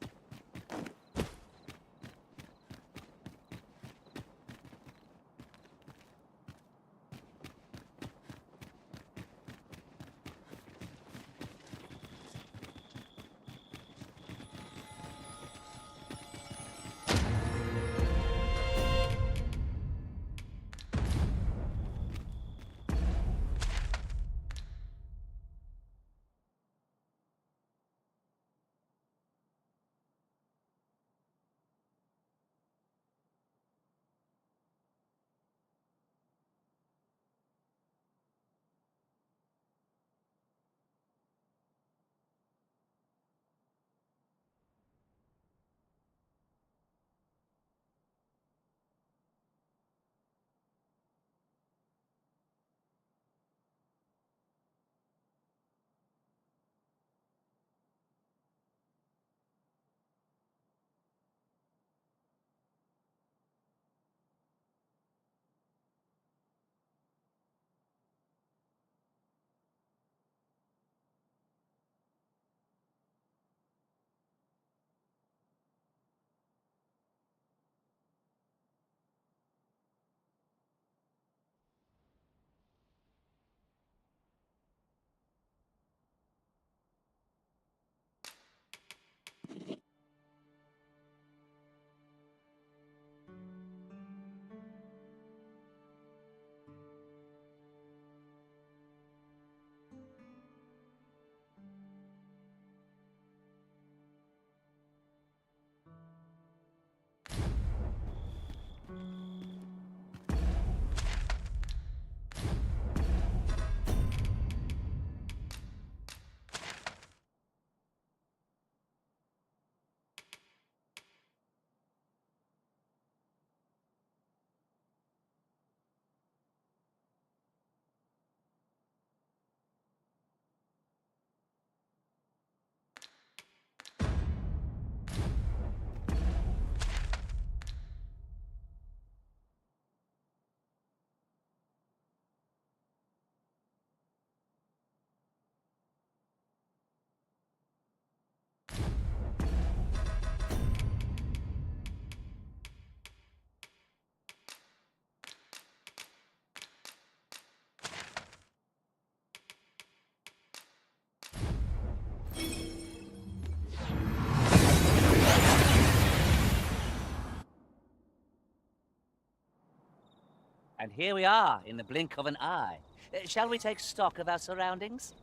And here we are, in the blink of an eye. Shall we take stock of our surroundings?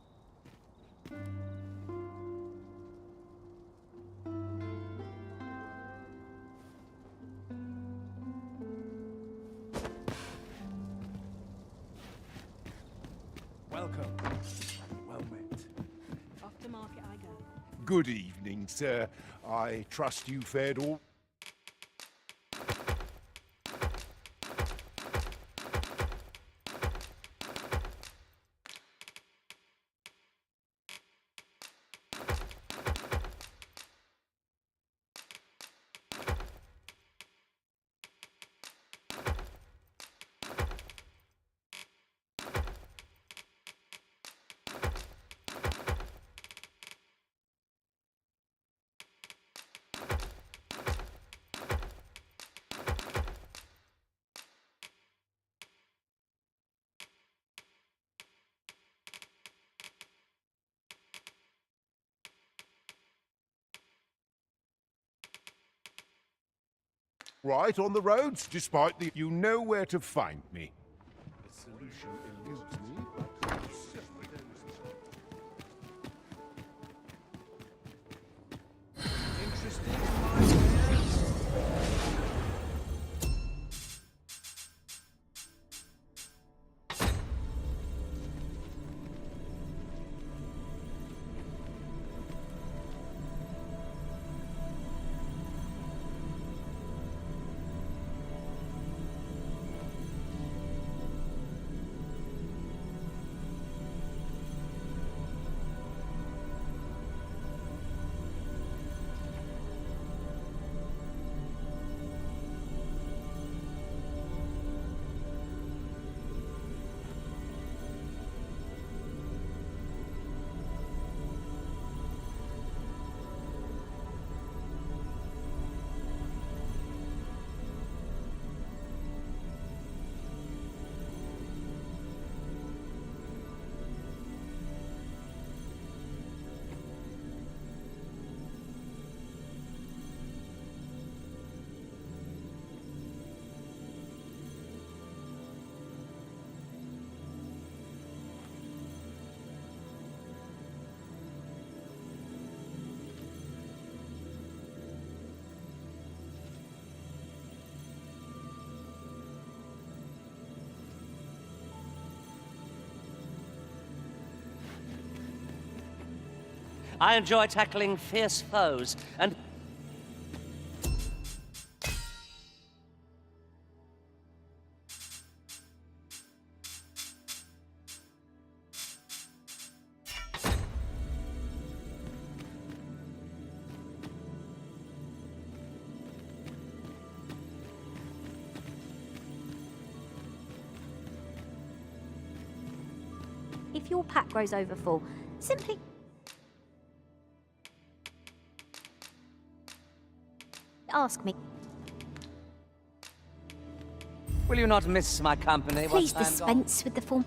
Welcome. Well met. Off to market I go. Good evening, sir. I trust you fared all... Right on the roads, despite the... You know where to find me. The solution eludes me, but... I enjoy tackling fierce foes and... If your pack grows over full, simply ask me. Will you not miss my company Please once I'm gone? dispense with the form.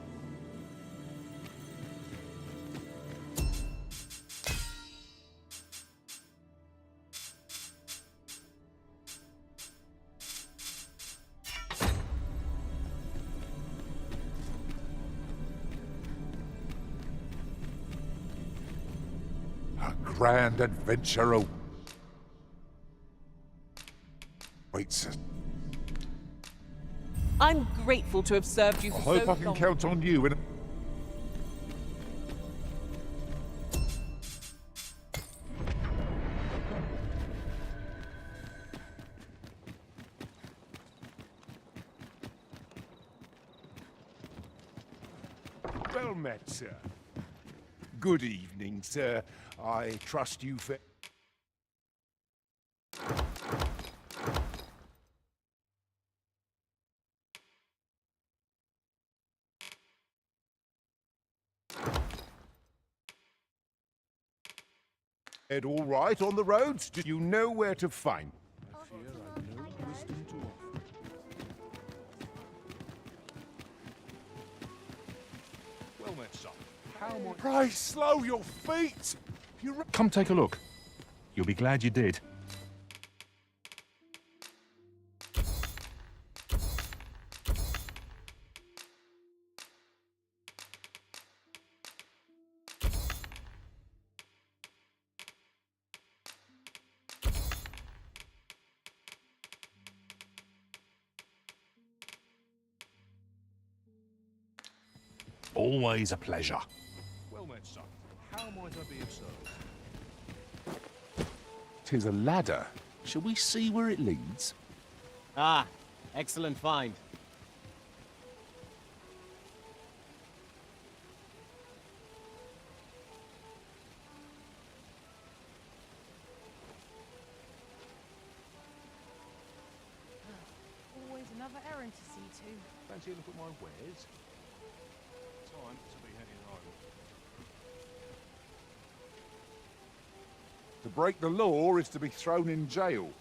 A grand adventure awaits us. I'm grateful to have served you I for hope so I can long. count on you in... Well met, sir. Good evening, sir. I trust you fared... all right on the roads? Do you know where to find? Well met, son. Pray, slow your feet! Come take a look. You'll be glad you did. Always a pleasure. Well met, son. How might I be of service? 'Tis a ladder. Shall we see where it leads? Ah, excellent find. Always another errand to see to. Fancy a look at my wares? Time to be heading home. To break the law is to be thrown in jail.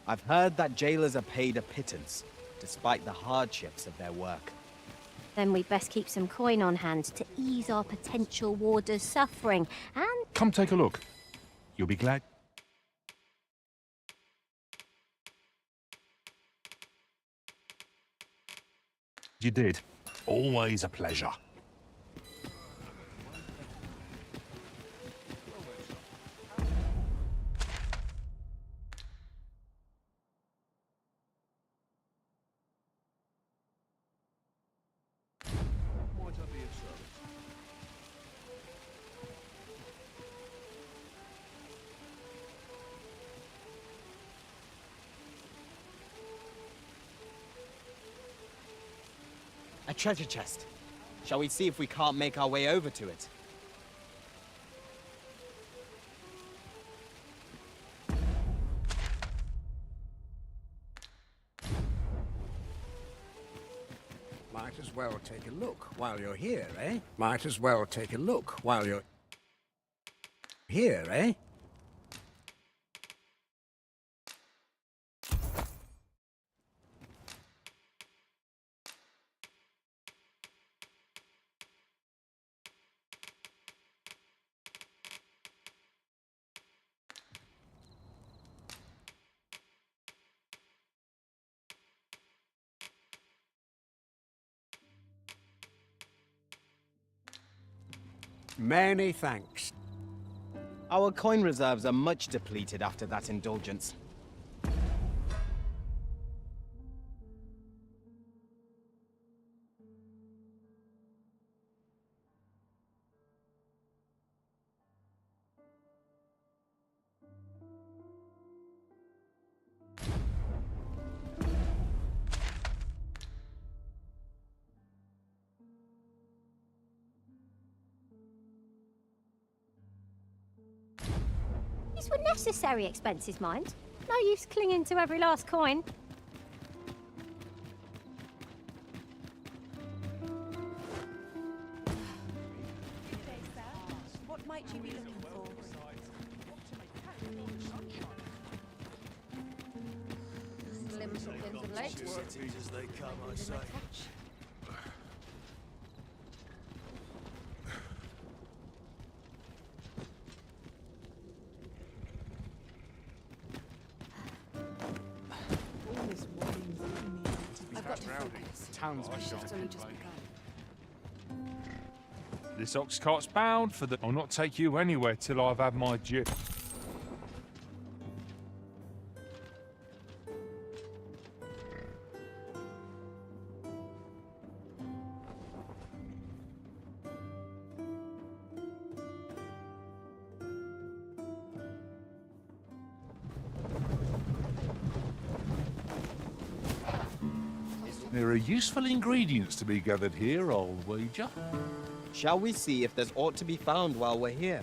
I've heard that jailers are paid a pittance, despite the hardships of their work. Then we best keep some coin on hand to ease our potential warders' suffering, and... Come take a look. You'll be glad. You did. Always a pleasure. Might I be of service? A treasure chest. Shall we see if we can't make our way over to it? Might as well take a look while you're here, eh? Might as well take a look while you're here, eh? Many thanks. Our coin reserves are much depleted after that indulgence. These were necessary expenses, mind. No use clinging to every last coin. What might you be looking for? Slim pickings of late. As they come, I say. I've got to focus. Townsmen. Shift's only just begun. This ox cart's bound for the... I'll not take you anywhere till I've had my due. There are useful ingredients to be gathered here, I'll wager. Shall we see if there's aught to be found while we're here?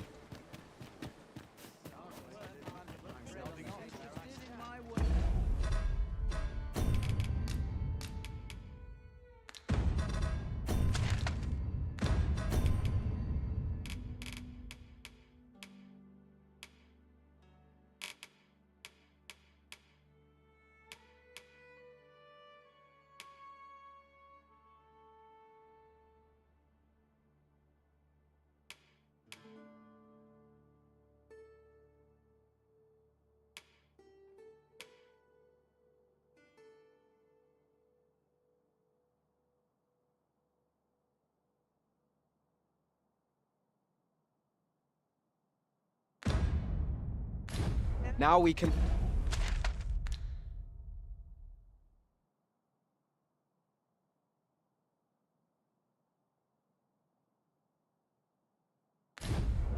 Now we can...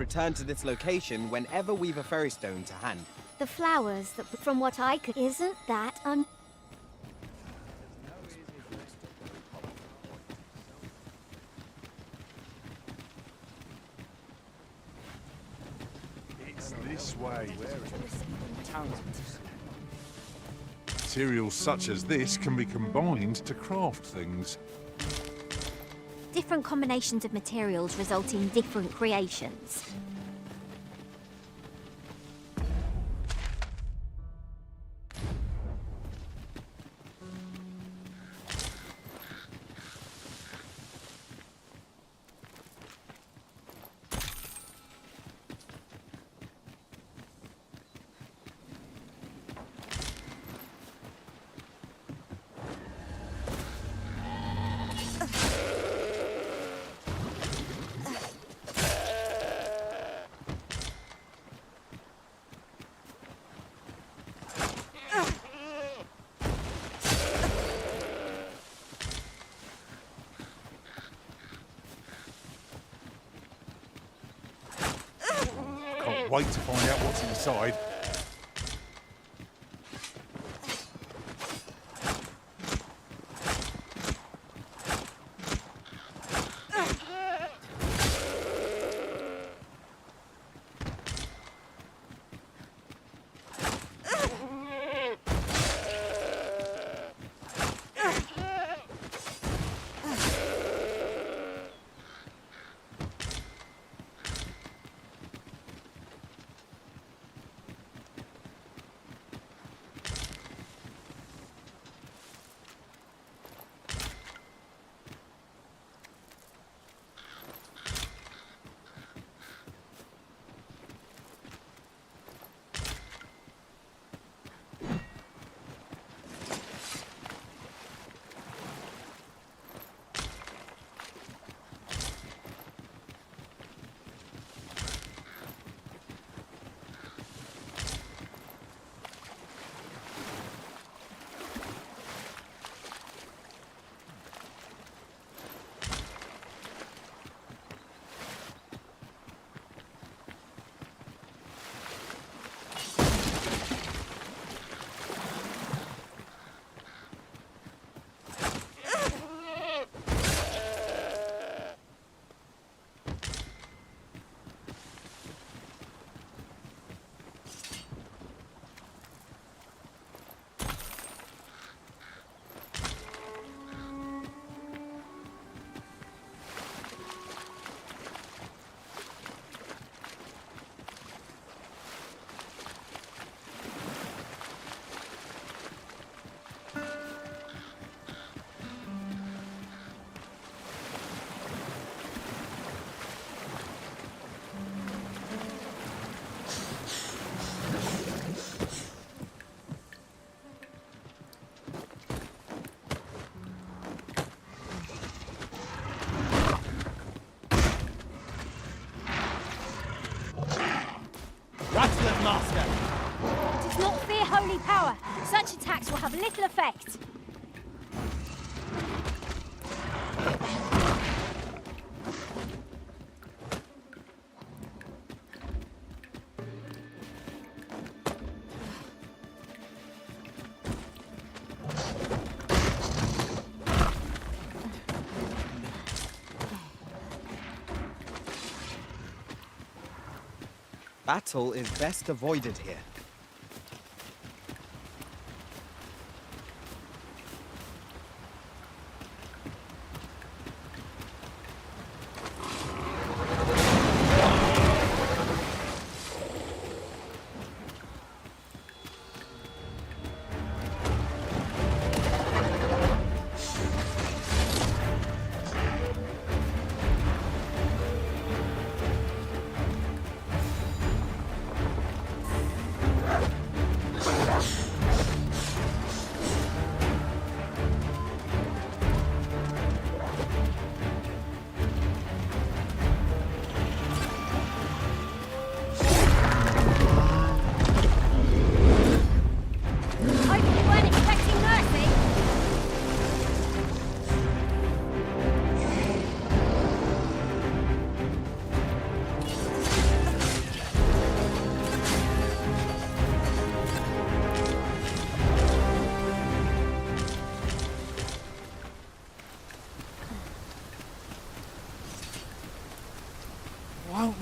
return to this location whenever we've a ferrystone to hand. The flowers that, from what I could, isn't that It's this way. Materials such as this can be combined to craft things. Different combinations of materials result in different creations. Can't wait to find out what's inside. Master! Does not fear holy power. Such attacks will have little effect. Battle is best avoided here.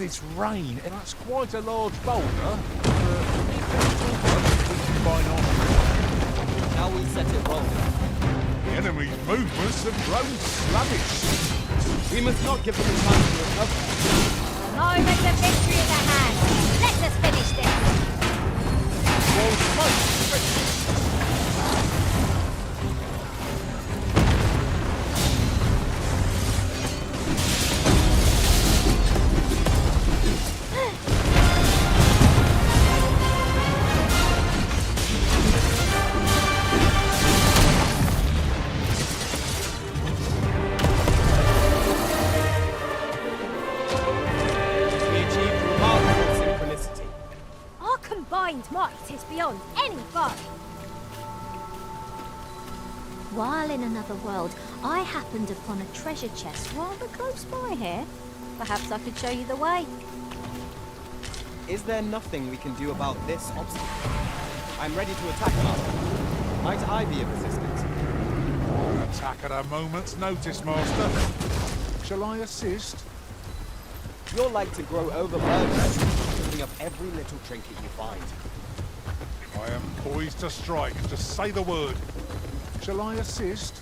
this rain. That's quite a large boulder. By Now we set it rolling. the enemy's movements have grown sluggish. We must not give them a chance to recover. Moment of victory in the hand. Let us finish this. While smoke stretches. Our combined might is beyond any foe. While in another world, I happened upon a treasure chest rather close by here. Perhaps I could show you the way. Is there nothing we can do about this obstacle? I'm ready to attack, Master. Might I be of assistance? Attack at a moment's notice, Master. Shall I assist? You're like to grow overburdened, picking up every little trinket you find. I am poised to strike. Just say the word. Shall I assist?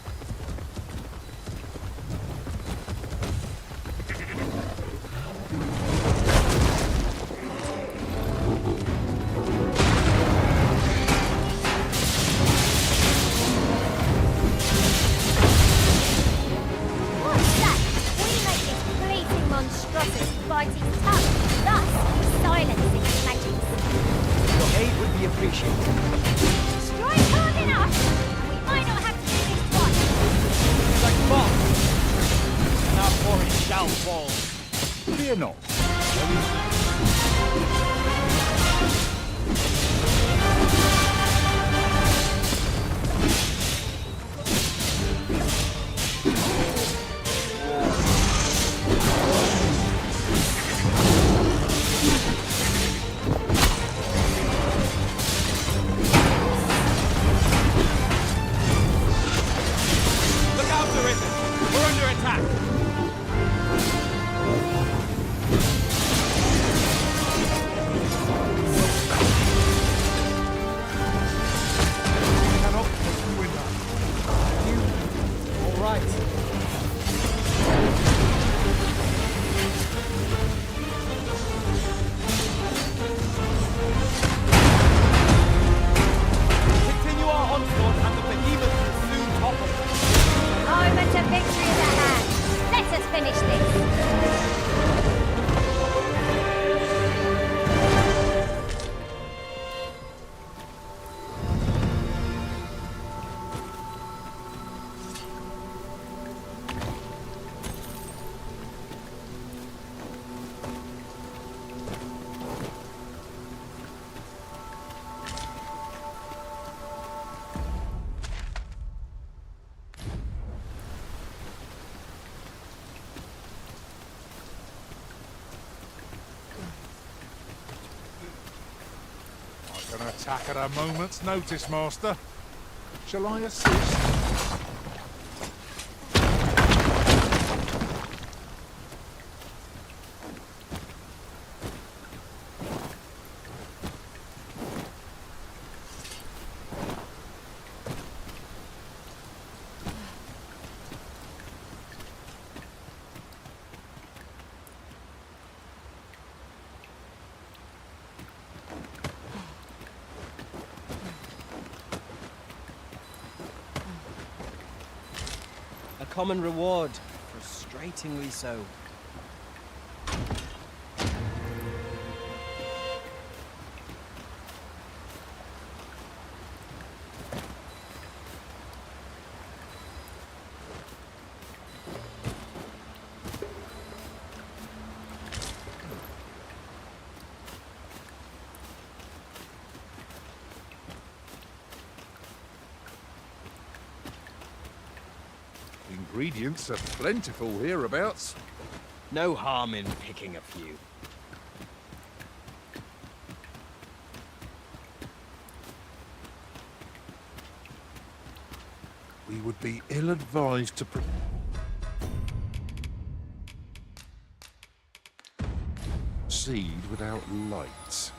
What's that? We make this fleeting monstrosity bite its tongue, thus silencing its magics. Your aid would be appreciated. Strike hard enough, and we might not have to do this twice. Like bomb! And our quarry shall fall. Fear not. Look out, Arisen! We're under attack! Cannot win that. All right. Continue our onslaught and the behemoth will soon topple. Moment of victory in the hand. Let us finish this. I can attack at a moment's notice, Master. Shall I assist? A common reward, frustratingly so. Ingredients are plentiful hereabouts. No harm in picking a few. We would be ill-advised to... proceed without lights.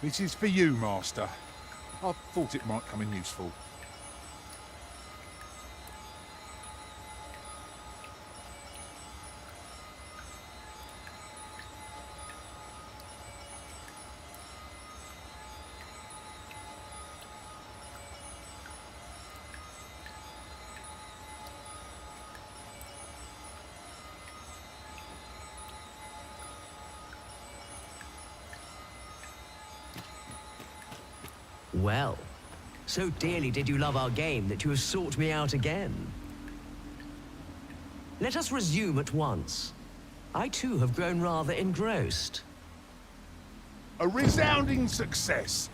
This is for you, Master. I thought it might come in useful. Well, so dearly did you love our game that you have sought me out again. Let us resume at once. I too have grown rather engrossed. A resounding success.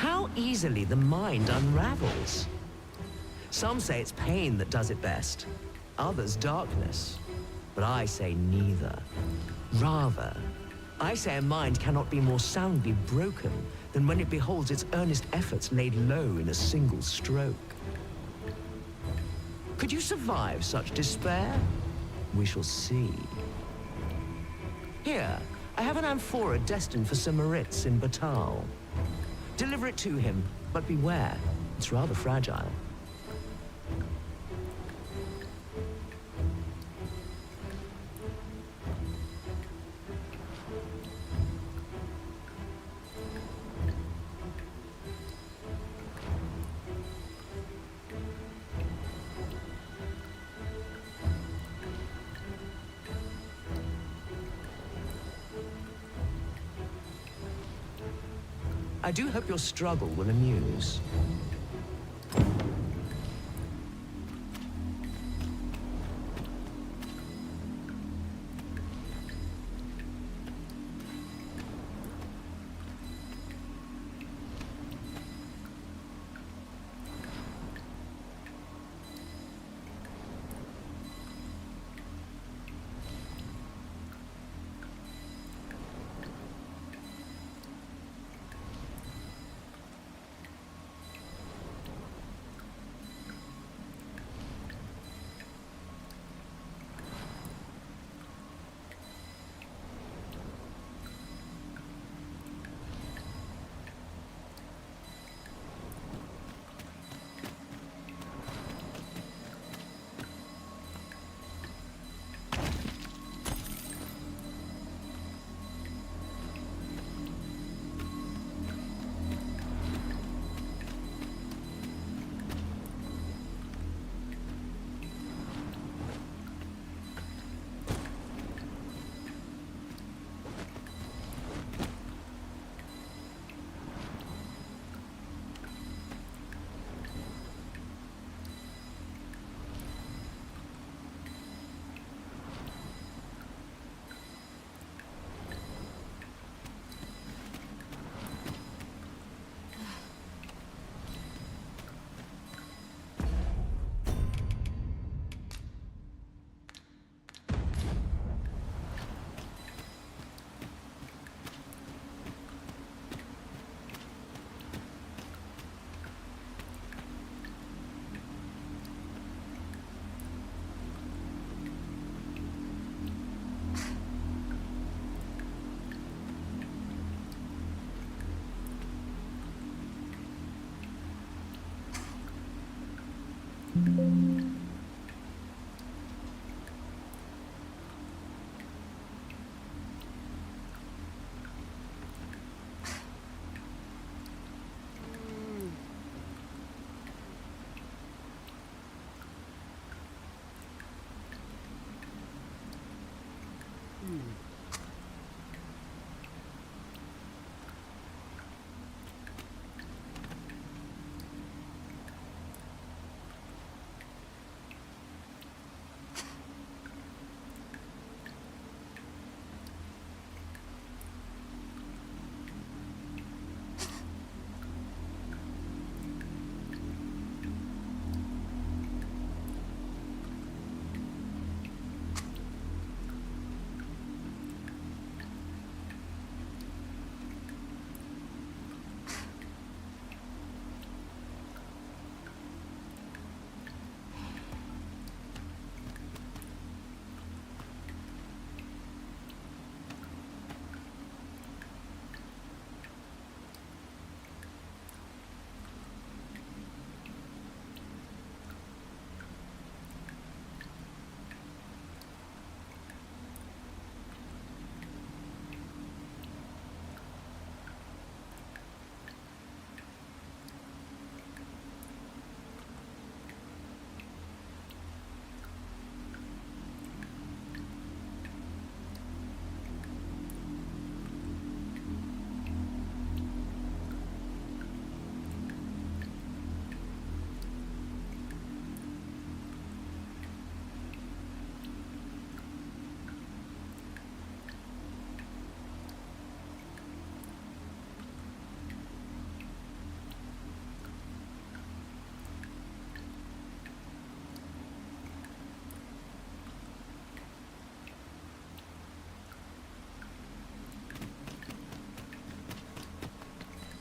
How easily the mind unravels. Some say it's pain that does it best, others darkness. But I say neither. Rather, I say a mind cannot be more soundly broken than when it beholds its earnest efforts laid low in a single stroke. Could you survive such despair? We shall see. Here, I have an amphora destined for Sir Moritz in Batal. Deliver it to him, but beware, it's rather fragile. I do hope your struggle will amuse.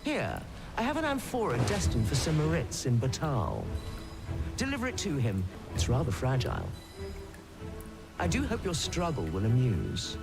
Here, I have an amphora destined for Sir Moritz in Batal. Deliver it to him. It's rather fragile. I do hope your struggle will amuse.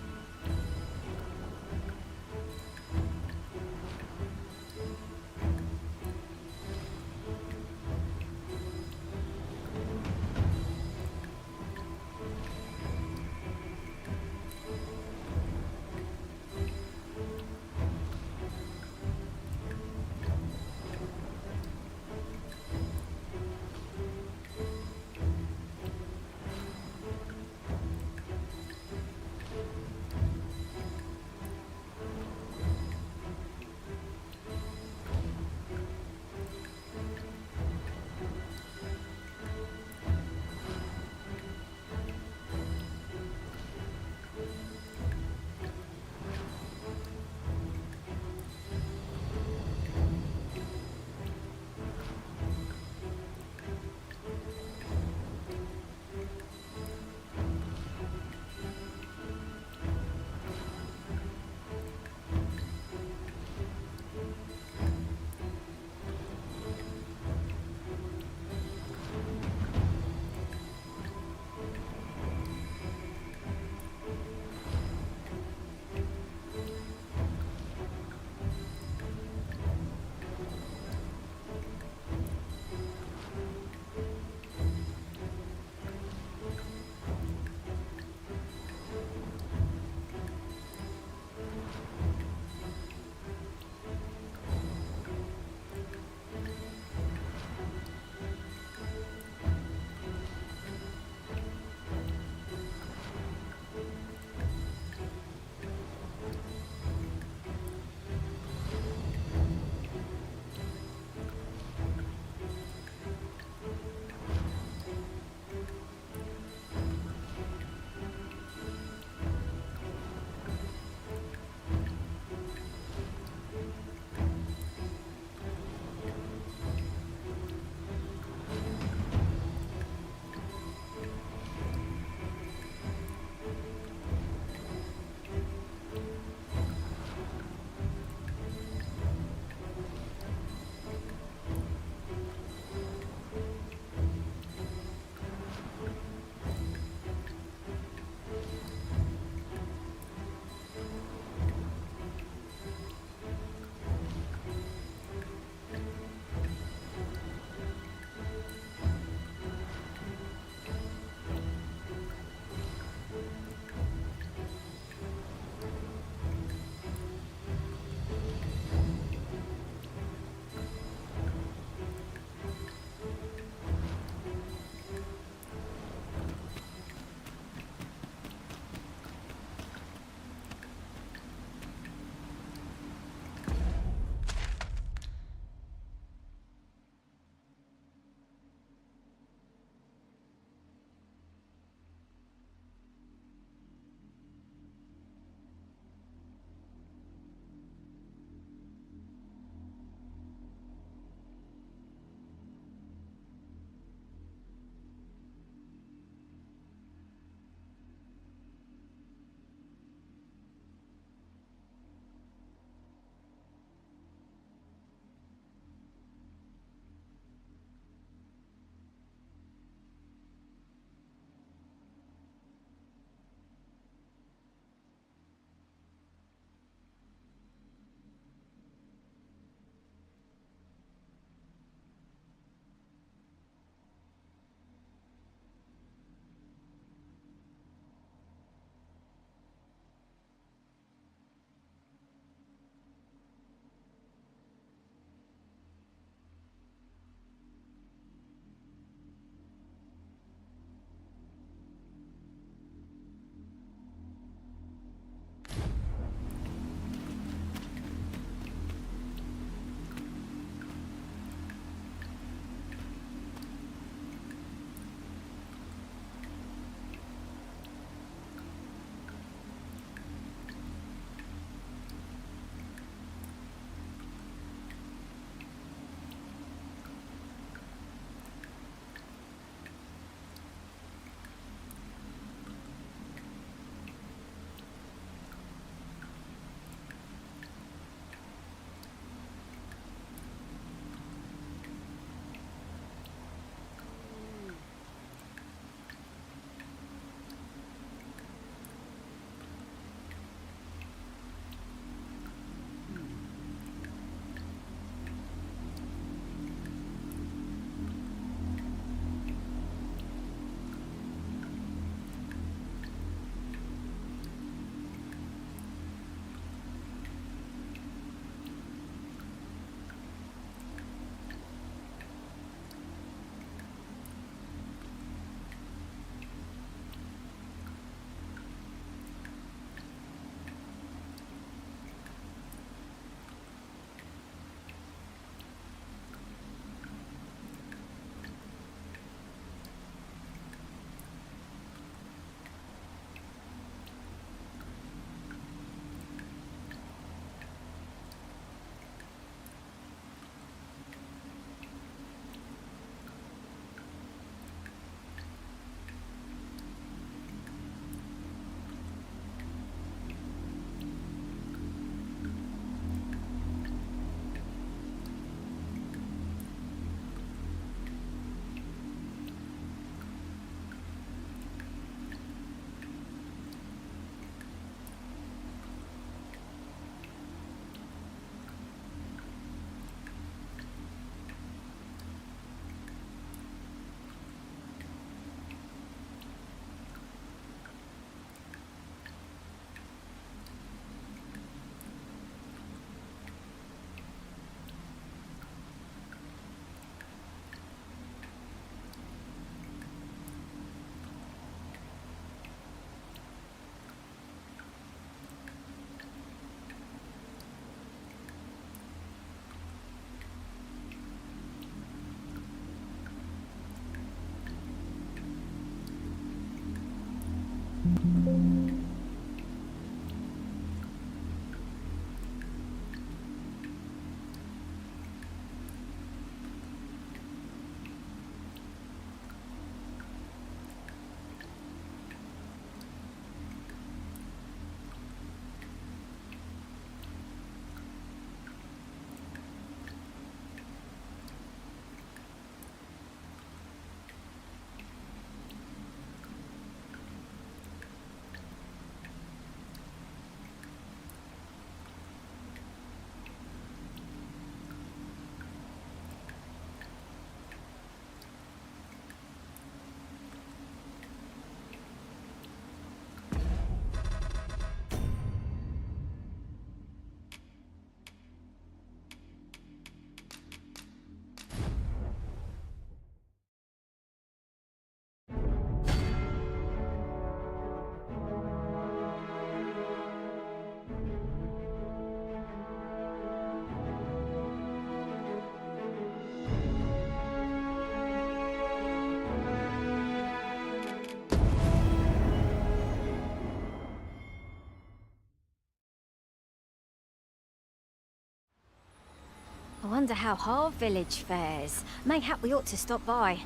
I wonder how Harve Village fares. Mayhap we ought to stop by.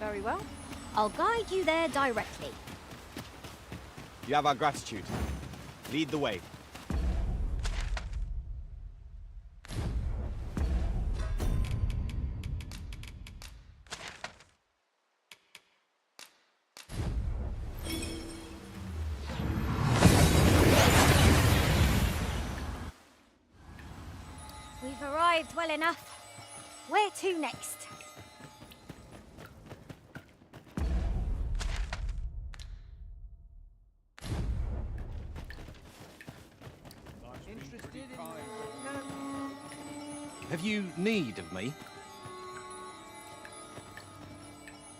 Very well. I'll guide you there directly. You have our gratitude. Lead the way. We've arrived well enough. Where to next? Have you need of me?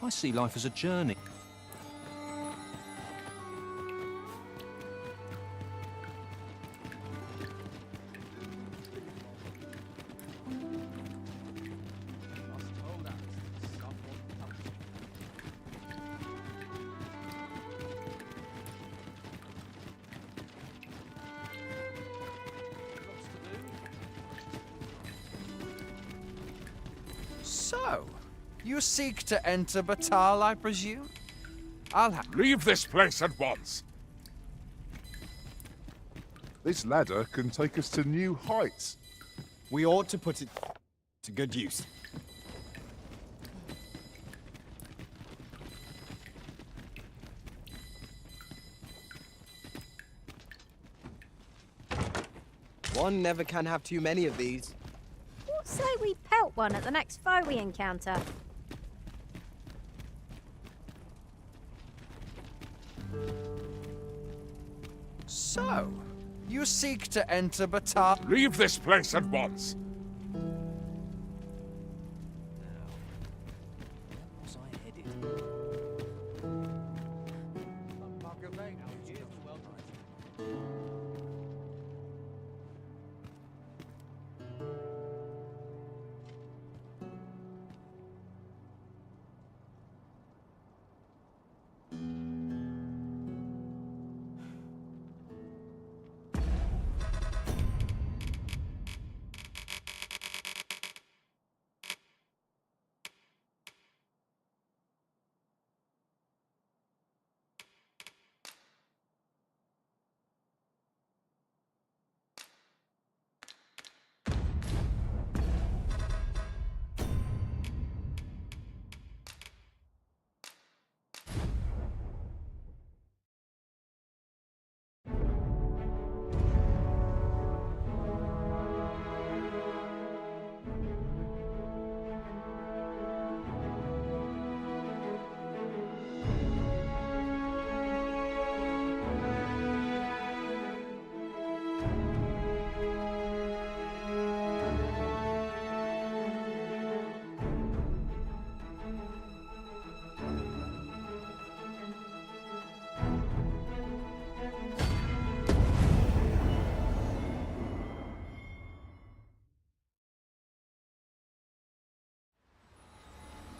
I see life as a journey. So, you seek to enter Batal, I presume? I'll have... Leave this place at once! This ladder can take us to new heights. We ought to put it to good use. One never can have too many of these. What say we pelt one at the next foe we encounter? So, you seek to enter Batal... Leave this place at once! Was I headed?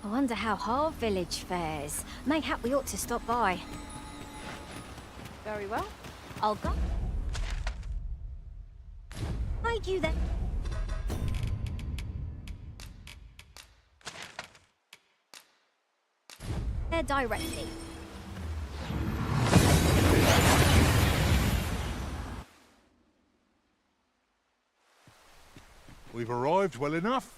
I wonder how Harve Village fares. Mayhap we ought to stop by. Very well. I'll go. Guide you there. There directly. We've arrived well enough.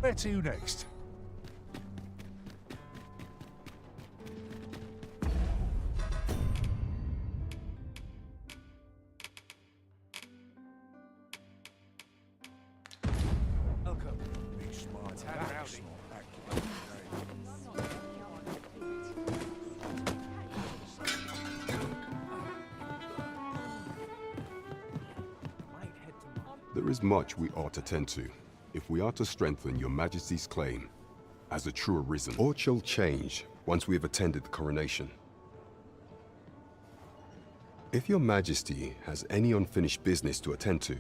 Where to next? Welcome. It's my That's back's rowdy. not accurate. There is much we ought to tend to, if we are to strengthen your Majesty's claim as a true Arisen. Or shall change once we have attended the coronation. If your majesty has any unfinished business to attend to,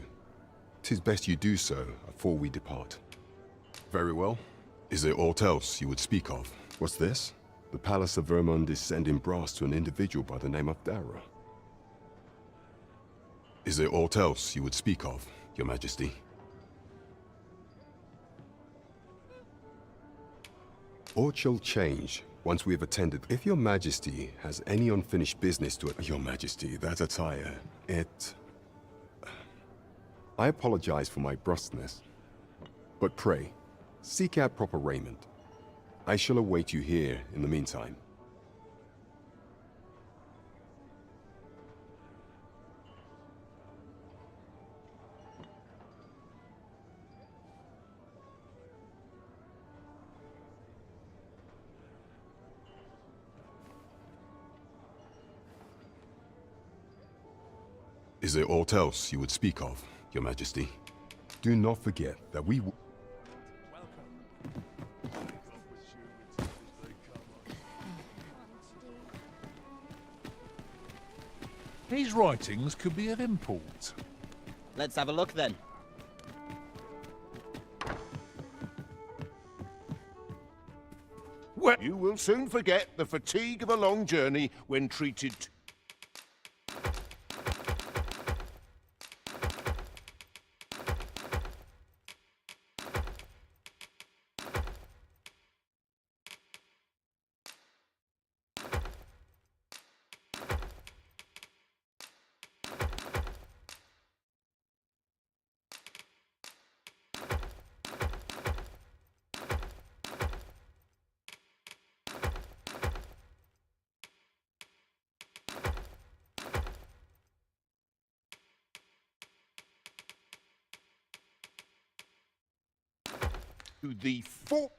'tis best you do so afore we depart. Very well. Is there aught else you would speak of? What's this? The Palace of Vermund is sending brass to an individual by the name of Dara. Is there aught else you would speak of, your majesty? Aught shall change once we have attended. If your majesty has any unfinished business to... Your majesty, that attire, it... I apologize for my brusqueness, but pray, seek out proper raiment. I shall await you here in the meantime. Is there aught else you would speak of, your majesty? Do not forget that we... These writings could be of import. Let's have a look then. Well, you will soon forget the fatigue of a long journey when treated... to the fort.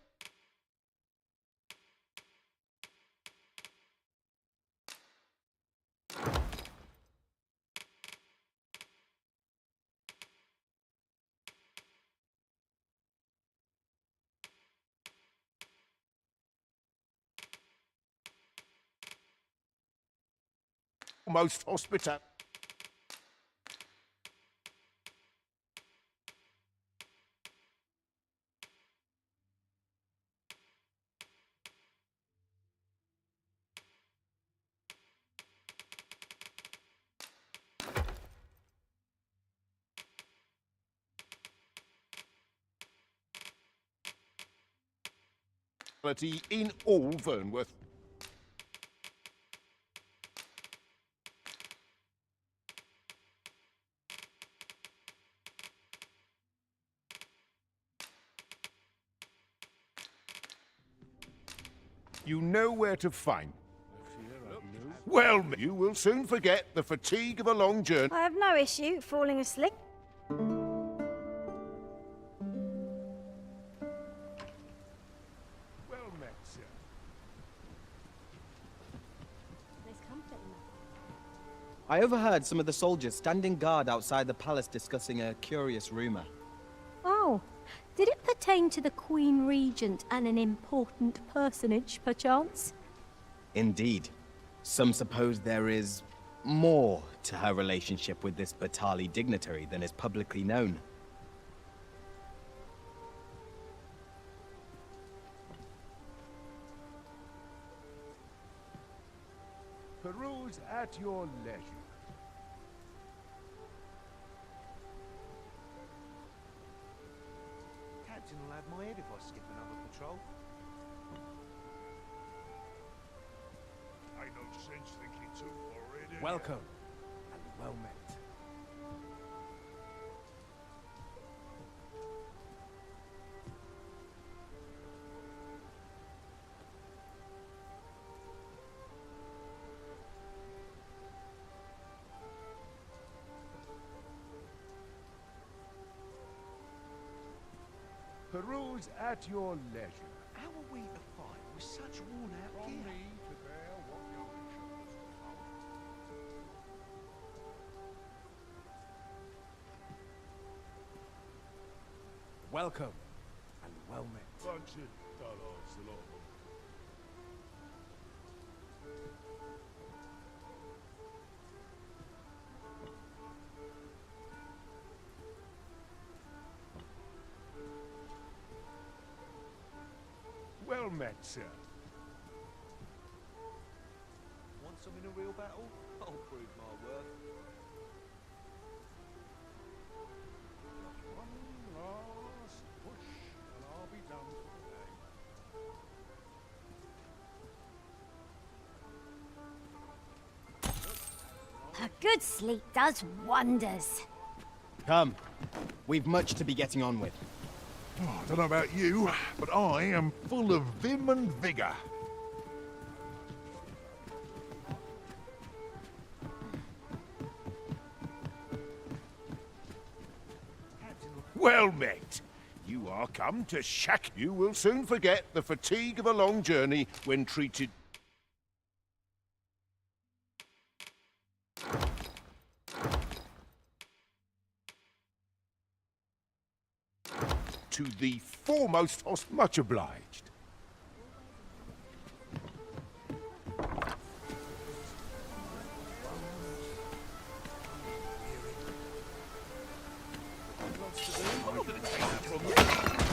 Most hospital. In all Vernworth. You know where to find. Well, you will soon forget the fatigue of a long journey. I have no issue falling asleep. I overheard some of the soldiers standing guard outside the palace discussing a curious rumor. Oh, did it pertain to the Queen Regent and an important personage, perchance? Indeed. Some suppose there is more to her relationship with this Batali dignitary than is publicly known. Peruse at your leisure. Captain will have my head if I skip another patrol. Ain't no sense thinking too far ahead. Welcome, and well met. Peruse at your leisure. How are we to fight with such worn-out gear? Welcome, and well met. Bunch of dullards, a lot of them. met, sir. Want some in a real battle? I'll prove my worth. Just one last push, and I'll be done for the day. A good sleep does wonders. Come. We've much to be getting on with. Oh, I don't know about you, but I am full of vim and vigour. Well met. You are come to shack. You will soon forget the fatigue of a long journey when treated... to the foremost host. Much obliged.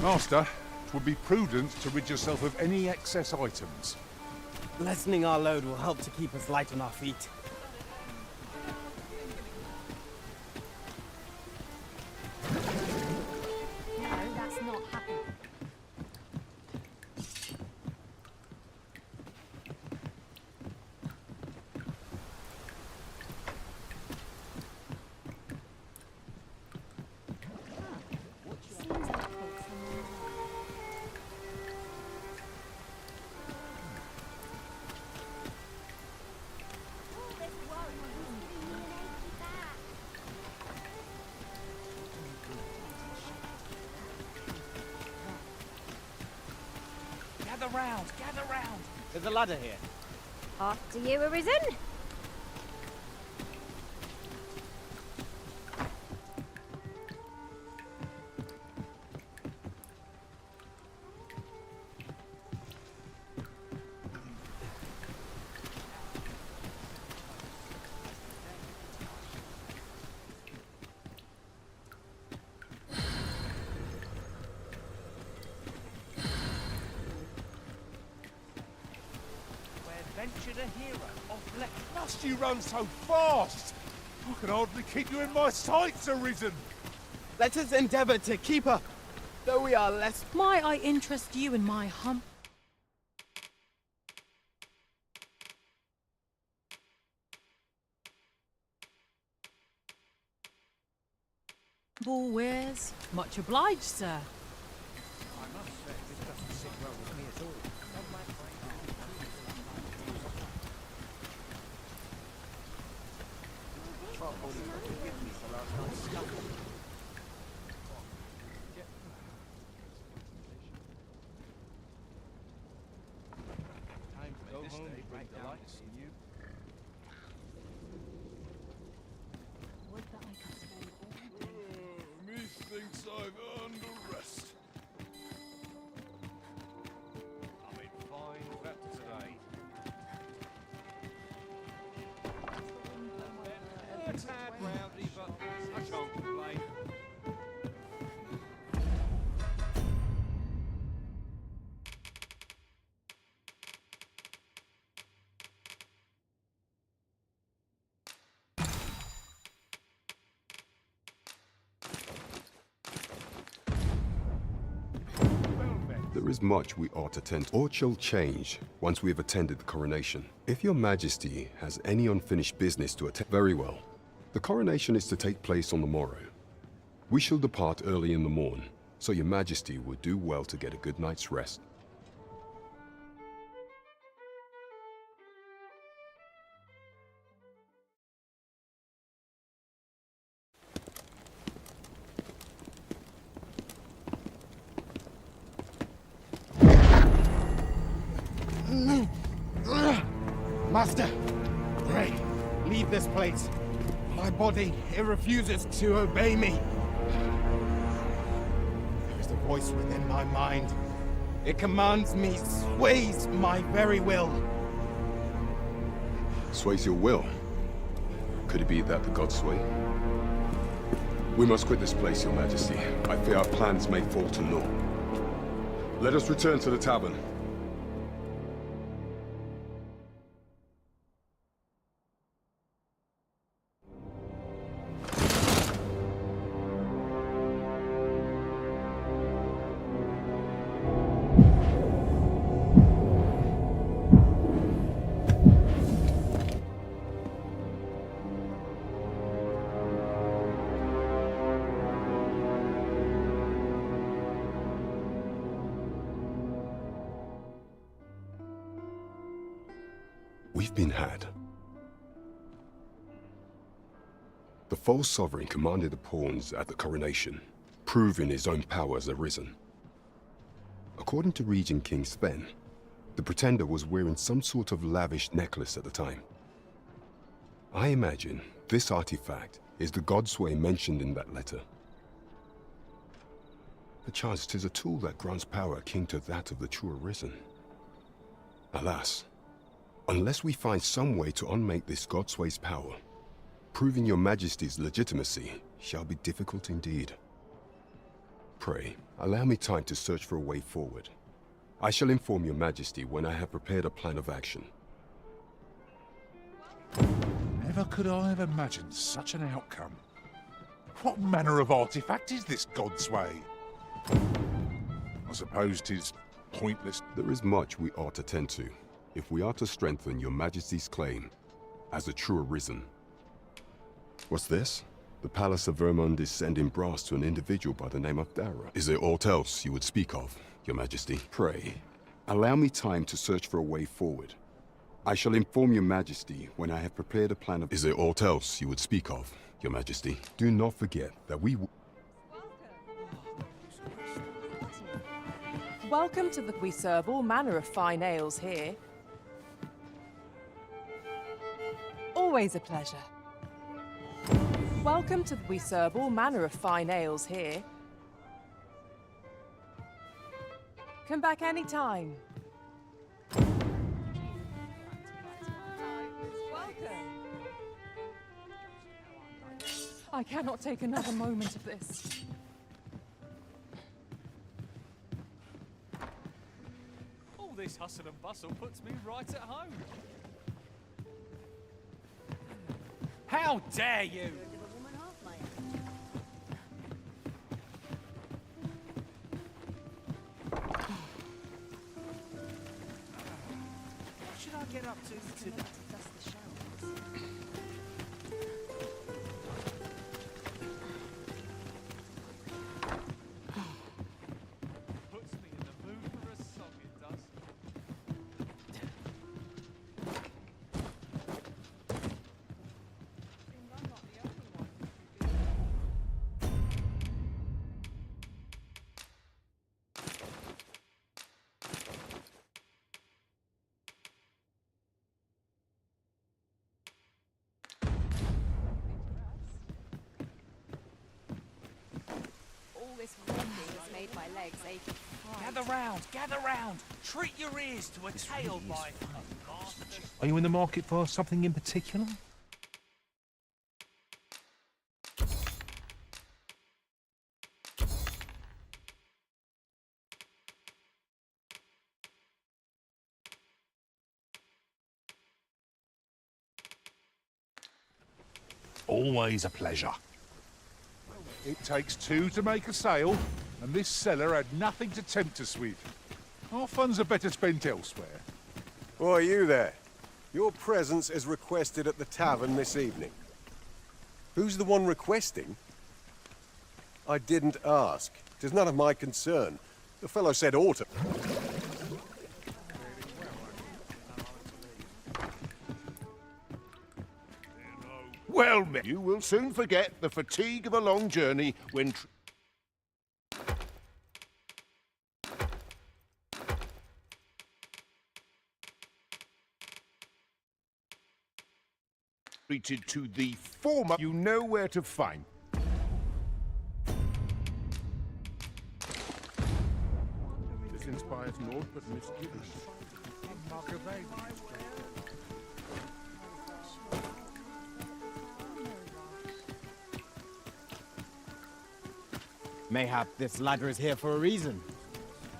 Master, it would be prudent to rid yourself of any excess items. Lessening our load will help to keep us light on our feet. No, that's not happening. Gather round, gather round. There's a ladder here. After you, Arisen. Ventured a hero off left. Must you run so fast? I can hardly keep you in my sights, Arisen. Let us endeavour to keep up, though we are less... Might I interest you in my humble wares? Much obliged, sir. I must say, this doesn't sit well with me at all. Forgive me for last night's scuffle. Time to go home and break down to see you. Would that I could spend all day. Methinks I've earned a rest. I'm in fine weather today. A tad rowdy, but I can't complain. There is much we ought to attend, or shall change once we have attended the coronation. If your majesty has any unfinished business to attend, very well. The coronation is to take place on the morrow. We shall depart early in the morn, so your majesty would do well to get a good night's rest. Master! Pray, leave this place. My body, it refuses to obey me. There is a voice within my mind. It commands me, sways my very will. Sways your will? Could it be that the gods sway? We must quit this place, your majesty. I fear our plans may fall to naught. Let us return to the tavern. We've been had. The false sovereign commanded the pawns at the coronation, proving his own power has arisen. According to Regent King Sven, the pretender was wearing some sort of lavish necklace at the time. I imagine this artifact is the Godsway mentioned in that letter. Perchance 'tis a tool that grants power akin to that of the true Arisen. Alas, unless we find some way to unmake this Godsway's power, proving your Majesty's legitimacy shall be difficult indeed. Pray, allow me time to search for a way forward. I shall inform your Majesty when I have prepared a plan of action. Never could I have imagined such an outcome. What manner of artifact is this Godsway? I suppose 'tis pointless. There is much we ought to tend to, if we are to strengthen your Majesty's claim as a true Arisen. What's this? The Palace of Vermund is sending brass to an individual by the name of Dara. Is there aught else you would speak of, your Majesty? Pray, allow me time to search for a way forward. I shall inform your Majesty when I have prepared a plan of... Is there aught else you would speak of, your Majesty? Do not forget that Welcome to the... We serve all manner of fine ales here. Always a pleasure. Welcome to... We serve all manner of fine ales here. Come back anytime. I cannot take another moment of this. All this hustle and bustle puts me right at home. How dare you! What should I get up to today? Puts me in the mood for a song, it does. All this walking has made my legs ache. Gather round! Treat your ears to a tale by... Are you in the market for something in particular? Always a pleasure. It takes two to make a sale, and this cellar had nothing to tempt us with. Our funds are better spent elsewhere. Why, you there? Your presence is requested at the tavern this evening. Who's the one requesting? I didn't ask. 'Tis none of my concern. The fellow said autumn. Well, you will soon forget the fatigue of a long journey when... treated to the former, you know where to find. This inspires naught but misgivings. Mayhap this ladder is here for a reason.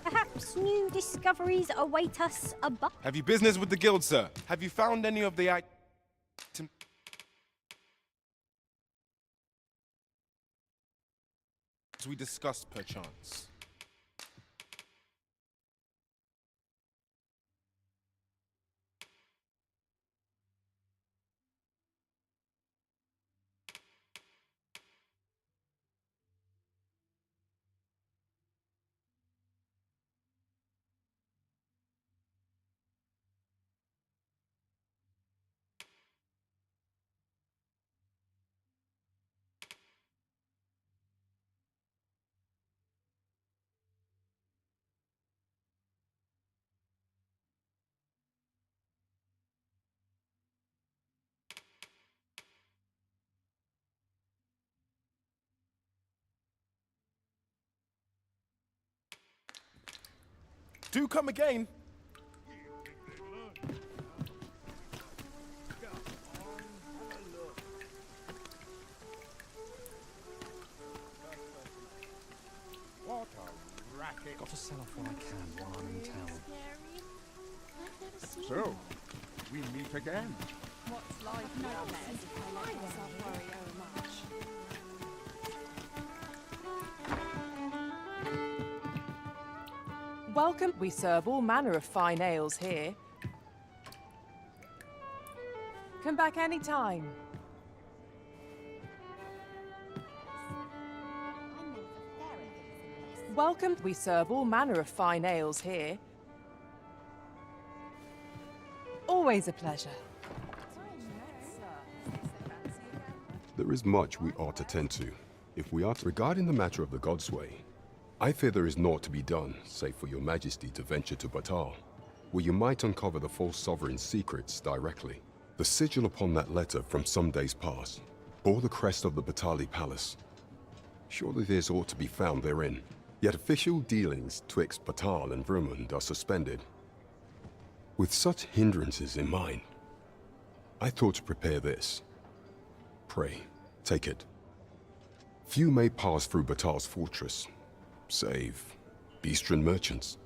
Perhaps new discoveries await us above. Have you business with the guild, sir? Have you found any of the items we discussed, perchance? Do come again. What a racket. Got to sell off what I can while I'm in town. So, we meet again. What's life now, Let's not worry over much. Welcome. We serve all manner of fine ales here. Come back any time. Welcome. We serve all manner of fine ales here. Always a pleasure. There is much we ought to tend to. If we are to regarding the matter of the Godsway, I fear there is naught to be done, save for your majesty to venture to Batal, where you might uncover the false sovereign's secrets directly. The sigil upon that letter from some days past bore the crest of the Batali Palace. Surely this ought to be found therein. Yet official dealings twixt Batal and Vermund are suspended. With such hindrances in mind, I thought to prepare this. Pray, take it. Few may pass through Batal's fortress, save Beastren merchants.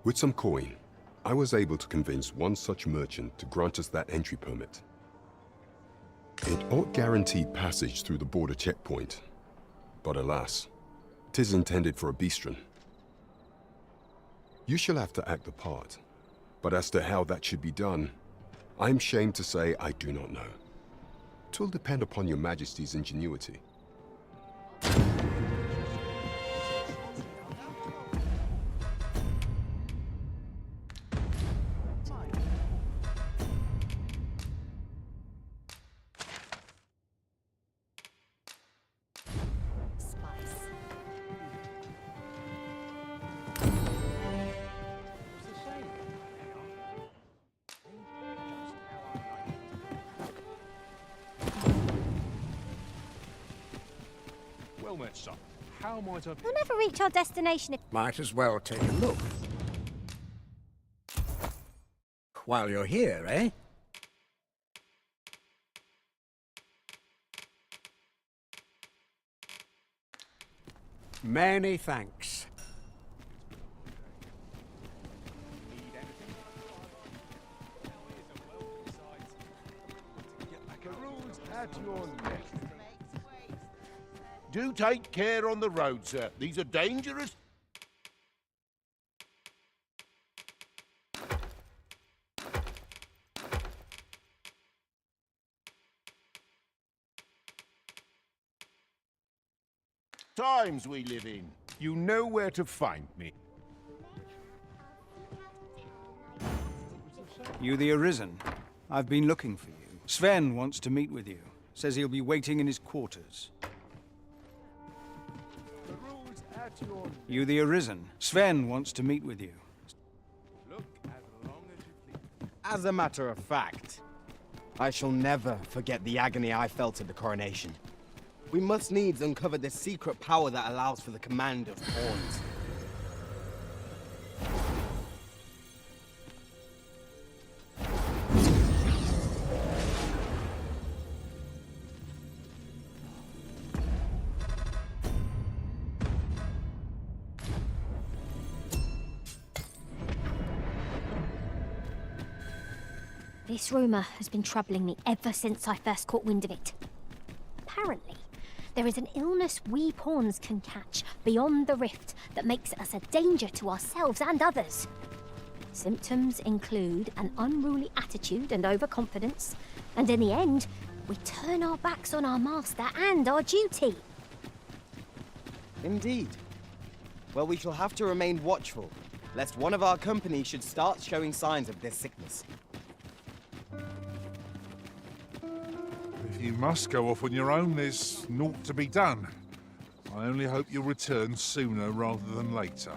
With some coin, I was able to convince one such merchant to grant us that entry permit. It ought guaranteed passage through the border checkpoint, but alas, 'tis intended for a Beastren. You shall have to act the part, but as to how that should be done, I'm shamed to say I do not know. 'Twill depend upon your majesty's ingenuity. Well met, son. How might I... We'll never reach our destination if... Might as well take a look. While you're here, eh? Many thanks. The rules at your neck. Do take care on the road, sir. These are dangerous. Times we live in. You know where to find me. You the Arisen? I've been looking for you. Sven wants to meet with you. Says he'll be waiting in his quarters. You the Arisen? Sven wants to meet with you. Look as long as you please. As a matter of fact, I shall never forget the agony I felt at the coronation. We must needs uncover the secret power that allows for the command of pawns. This rumour has been troubling me ever since I first caught wind of it. Apparently, there is an illness we pawns can catch beyond the rift that makes us a danger to ourselves and others. Symptoms include an unruly attitude and overconfidence, and in the end, we turn our backs on our master and our duty. Indeed. Well, we shall have to remain watchful, lest one of our company should start showing signs of this sickness. If you must go off on your own, there's naught to be done. I only hope you'll return sooner rather than later.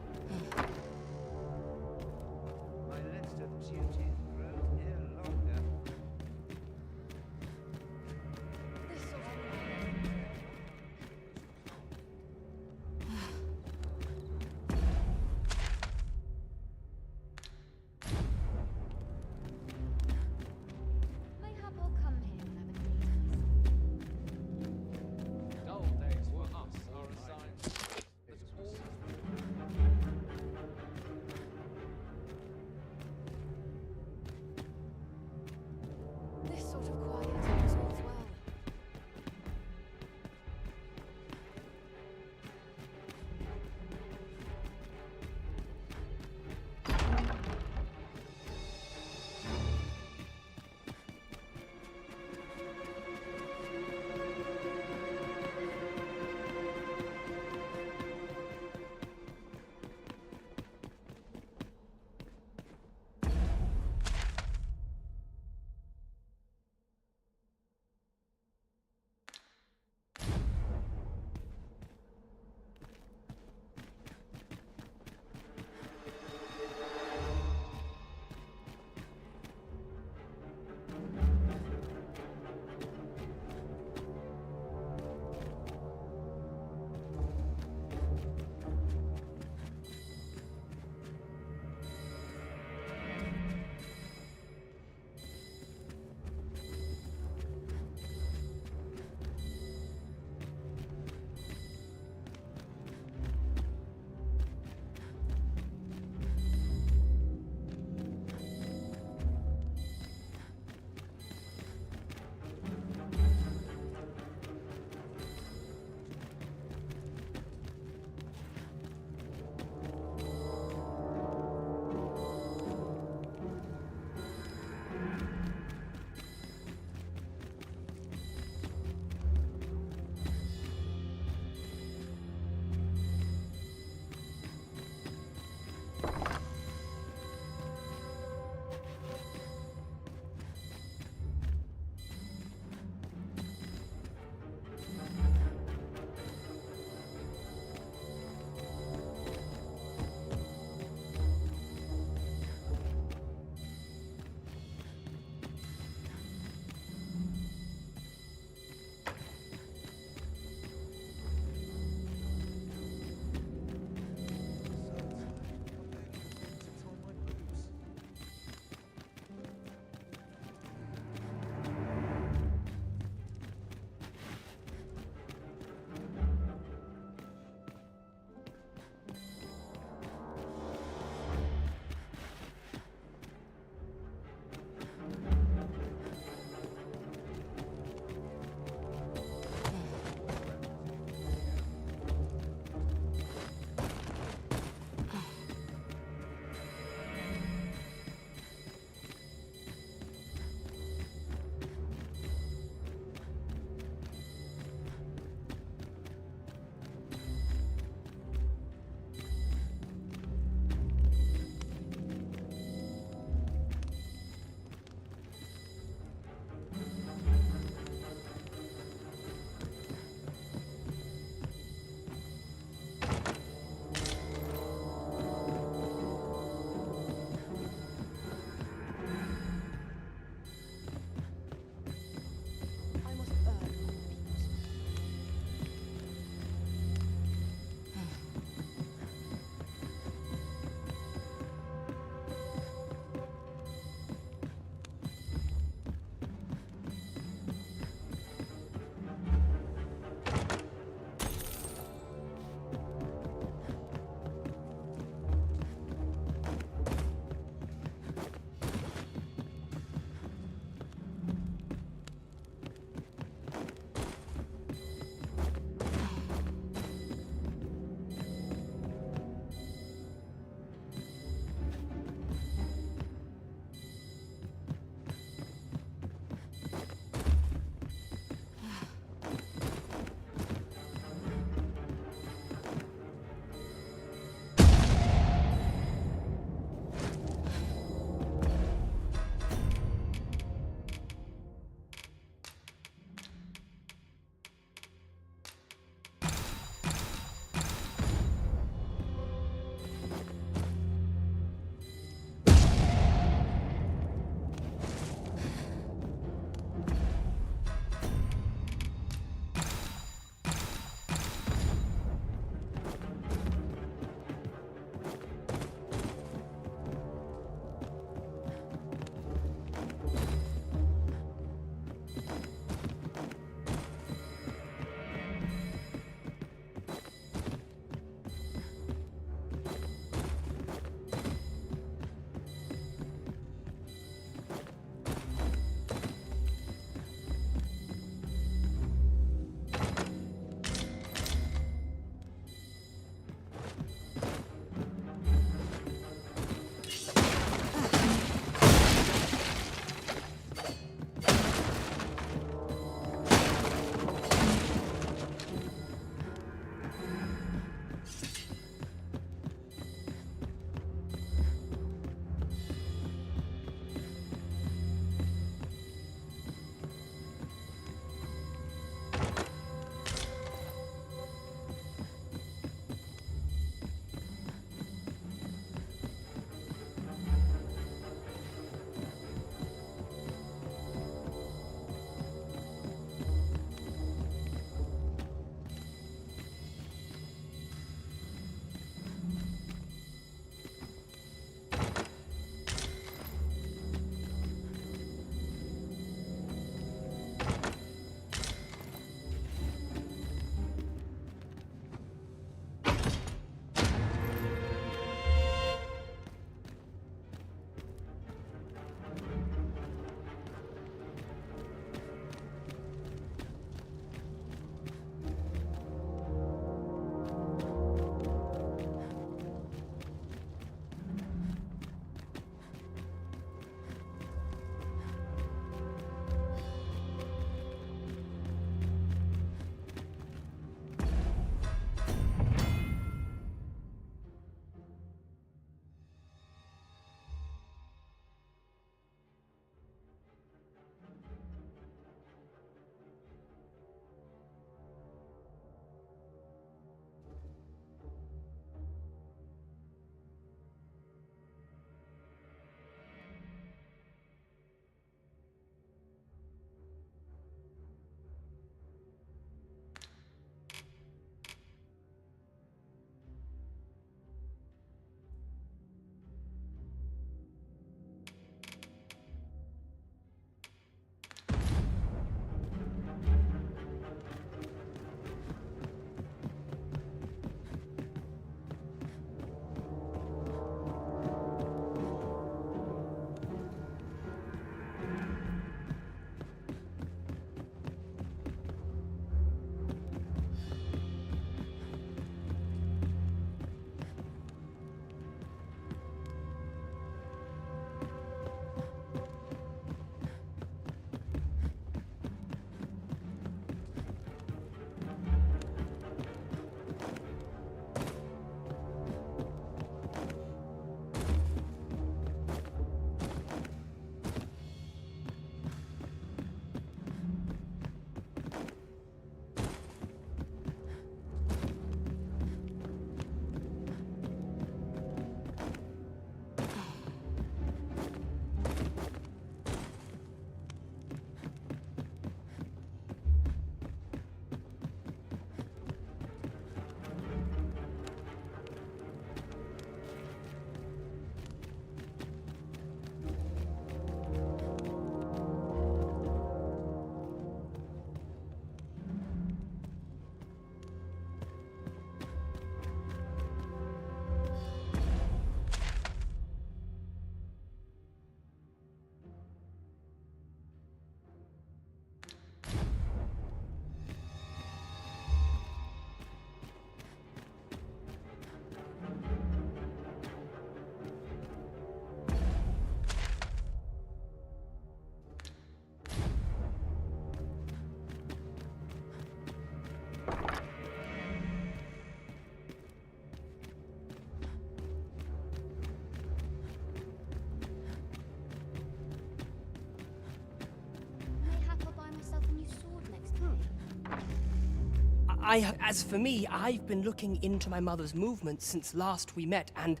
As for me, I've been looking into my mother's movements since last we met, and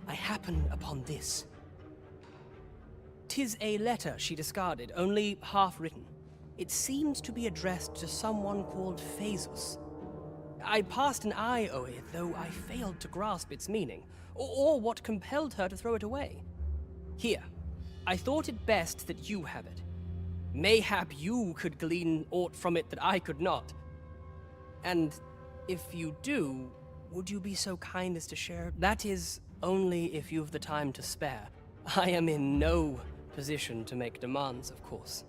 I happen upon this. 'Tis a letter she discarded, only half written. It seems to be addressed to someone called Phasus. I passed an eye o'er it, though I failed to grasp its meaning, or what compelled her to throw it away. Here, I thought it best that you have it. Mayhap you could glean aught from it that I could not. And if you do, would you be so kind as to share? That is, only if you've the time to spare. I am in no position to make demands, of course.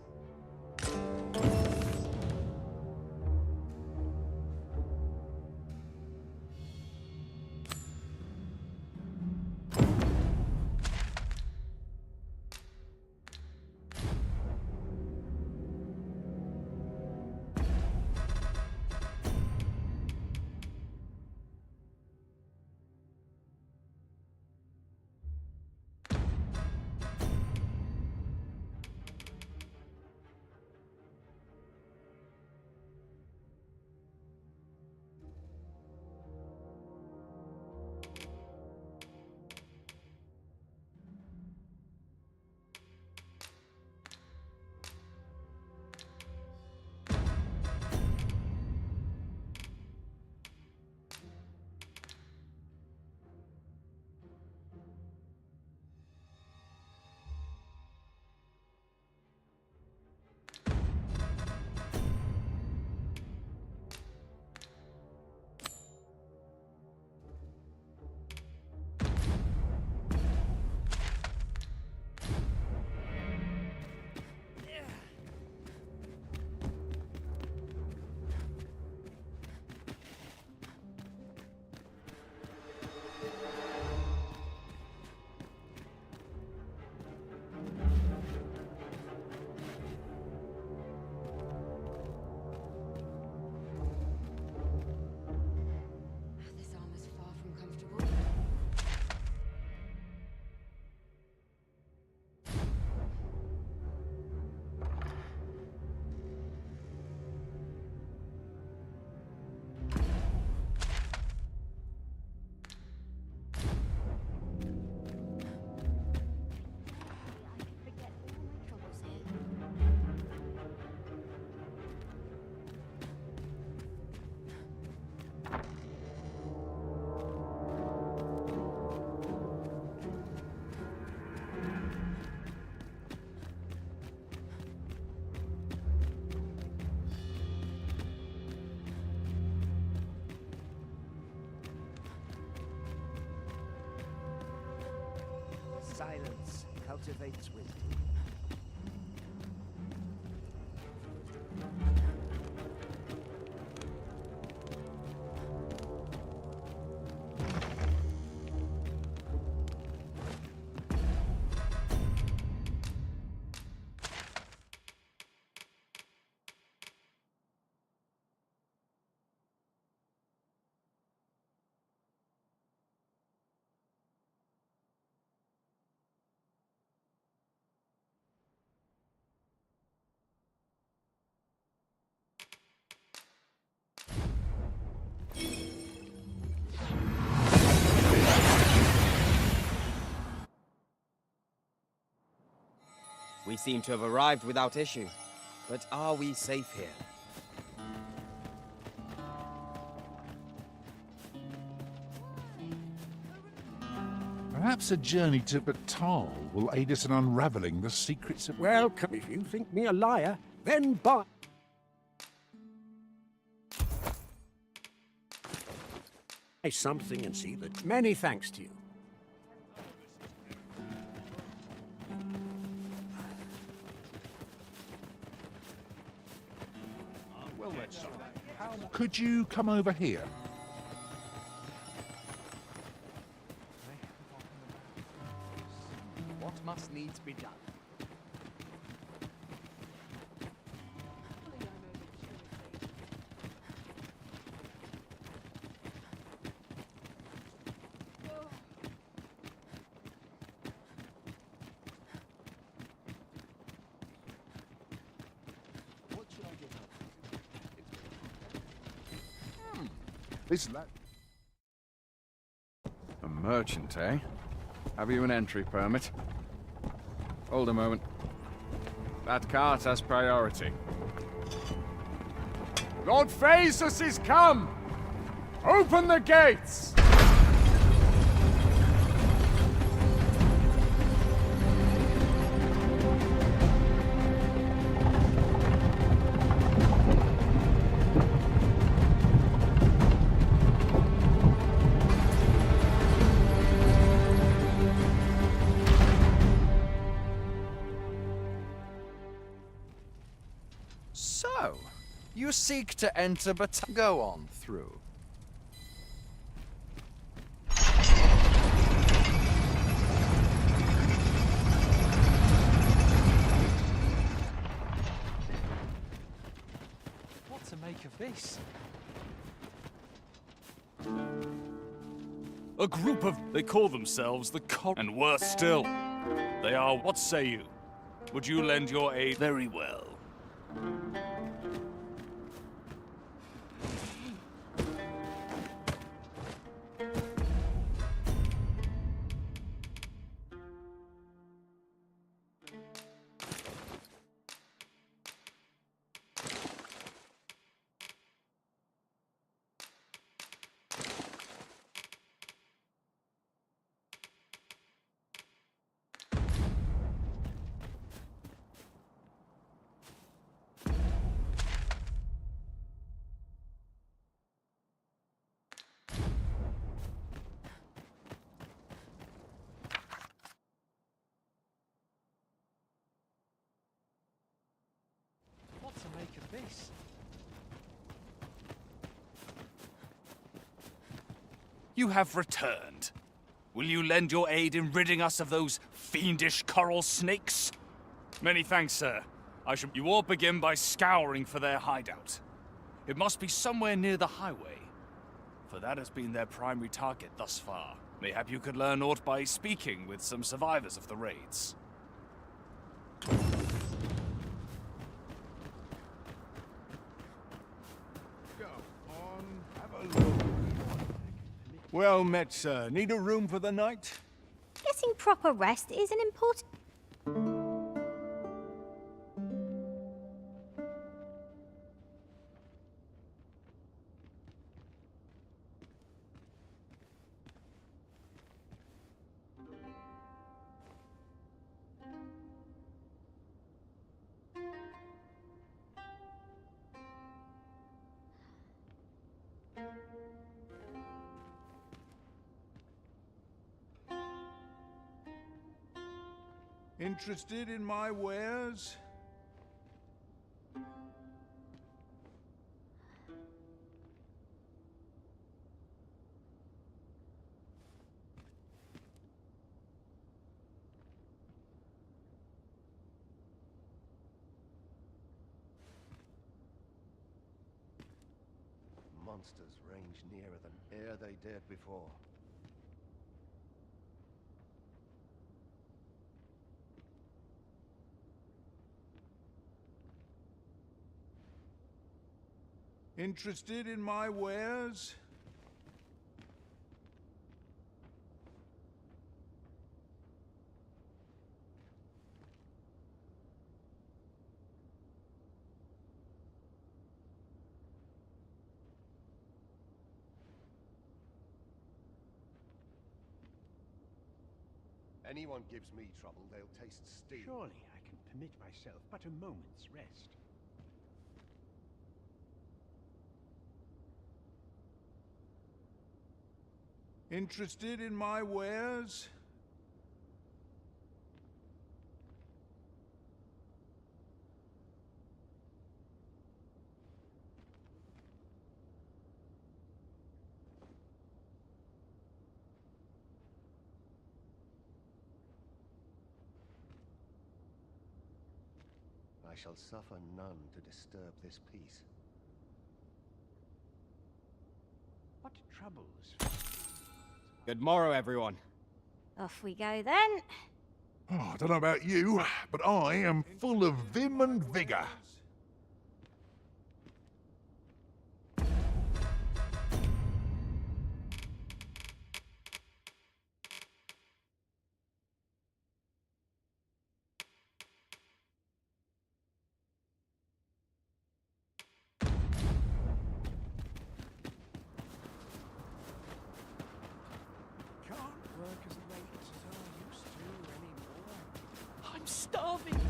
Silence cultivates wisdom. We seem to have arrived without issue. But are we safe here? Perhaps a journey to Batal will aid us in unraveling the secrets of... Well, if you think me a liar, then buy something and see that. Many thanks to you. Could you come over here? What must needs be done? What should I get up? This lad... A merchant, eh? Have you an entry permit? Hold a moment. That cart has priority. Lord Phaesus is come! Open the gates! So, you seek to enter, but go on through. What to make of this? A group of... They call themselves the And worse still, they are... What say you? Would you lend your aid? Very well. What to make of this? You have returned. Will you lend your aid in ridding us of those fiendish coral snakes? Many thanks, sir. You all begin by scouring for their hideout. It must be somewhere near the highway, for that has been their primary target thus far. Mayhap you could learn aught by speaking with some survivors of the raids. Well met, sir. Need a room for the night? Getting proper rest is an important... Interested in my wares? Monsters range nearer than e'er they dared before. Interested in my wares? Anyone gives me trouble, they'll taste steel. Surely I can permit myself but a moment's rest. Interested in my wares? I shall suffer none to disturb this peace. What troubles? Good morrow, everyone. Off we go then. Oh, I don't know about you, but I am full of vim and vigour. starving.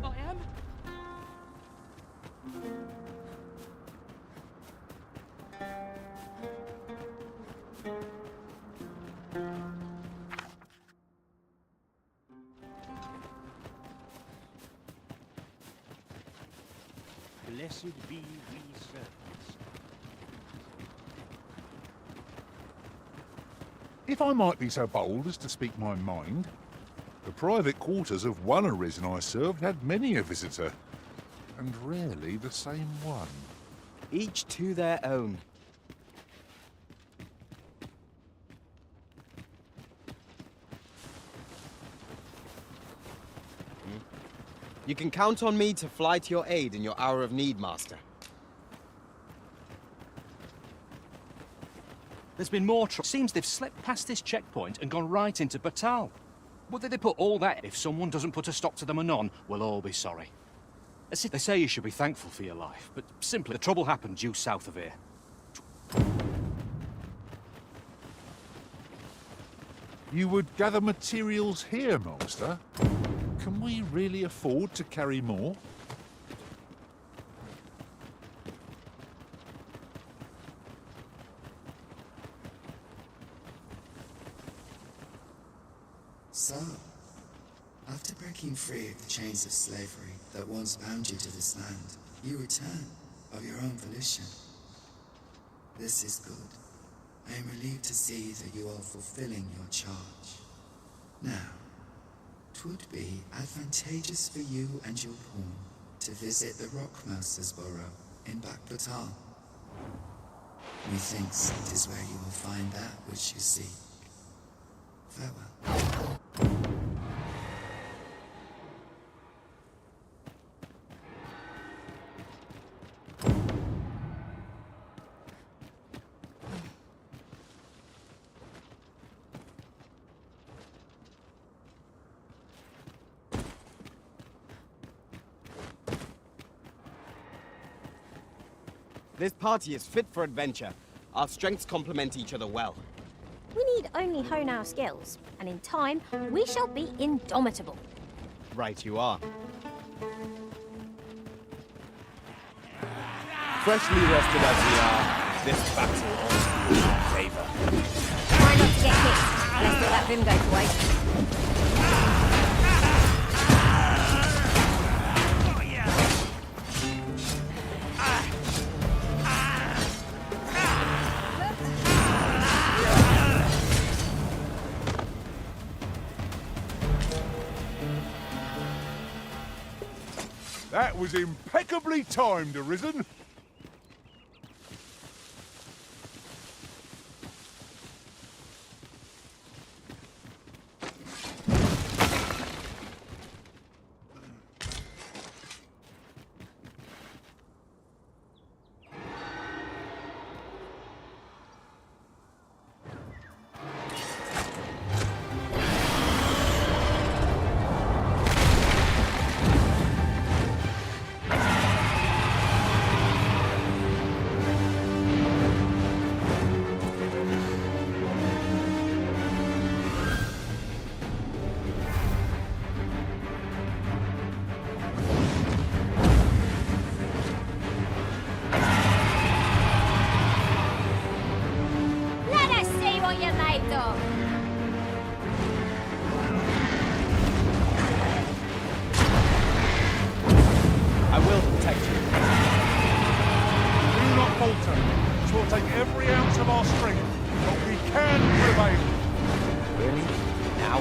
I am. Blessed be we servants. If I might be so bold as to speak my mind, the private quarters of one Arisen I served had many a visitor, and rarely the same one. Each to their own. You can count on me to fly to your aid in your hour of need, Master. There's been more trouble. Seems they've slipped past this checkpoint and gone right into Batal. Whether they put all that, if someone doesn't put a stop to them anon, we'll all be sorry. They say you should be thankful for your life, but simply the trouble happened due south of here. You would gather materials here, Master? Can we really afford to carry more? So, after breaking free of the chains of slavery that once bound you to this land, you return of your own volition. This is good. I am relieved to see that you are fulfilling your charge. Now, 'twould be advantageous for you and your pawn to visit the Rockmouser's burrow in Backbatal. Methinks it is where you will find that which you seek. Farewell. This party is fit for adventure. Our strengths complement each other well. We need only hone our skills, and in time, we shall be indomitable. Right you are. Freshly rested as we are, this battle ought in our favor. Try not to get hit. Let's let that Vim go to waste. That was impeccably timed, Arisen. I will protect you. Do not falter. It will take every ounce of our strength, but we can prevail. Really? Now?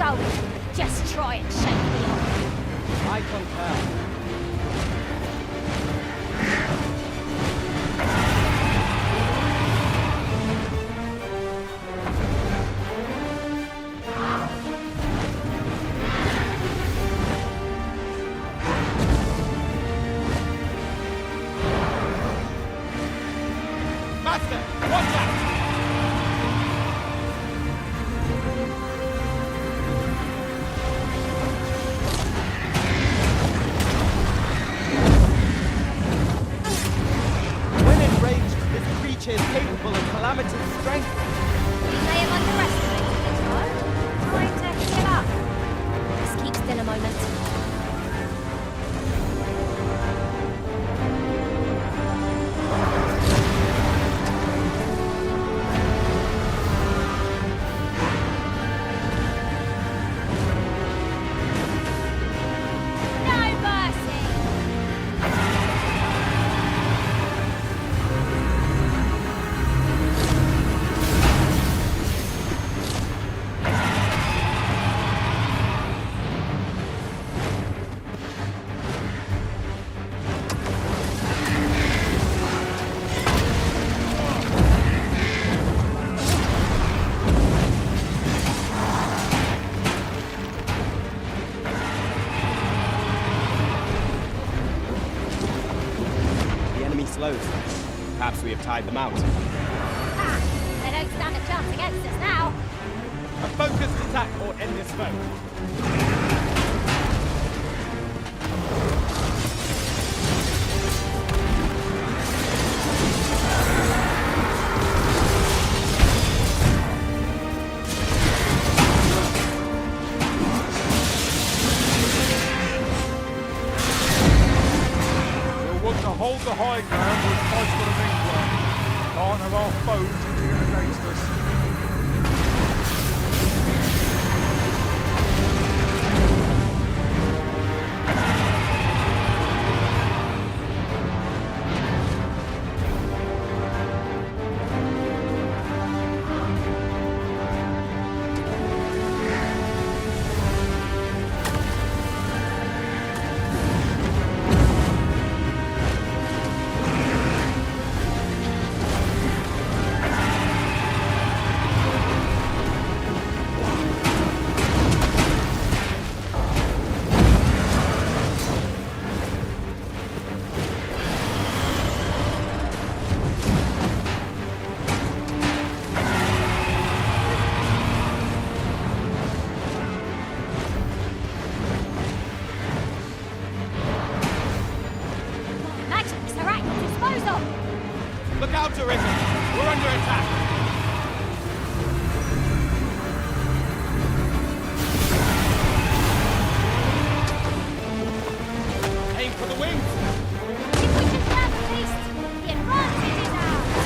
Crowley, just try and shake me off. I concur. Master, watch out! When enraged, this creature is capable of calamitous strength. You may have underestimated it, though. Time to heal up. Just keep still a moment. No mercy! The enemy slows. Perhaps we have tied them out. Ha! They don't stand a chance against us now. A focused attack or end this foe. We'll want to hold the high ground with fight for the big one. Can't have our foes turn against us. Magic's are at your disposal. Look out, Arisen! We're under attack! Aim for the wings! If we can grab the beast, the advantage is ours.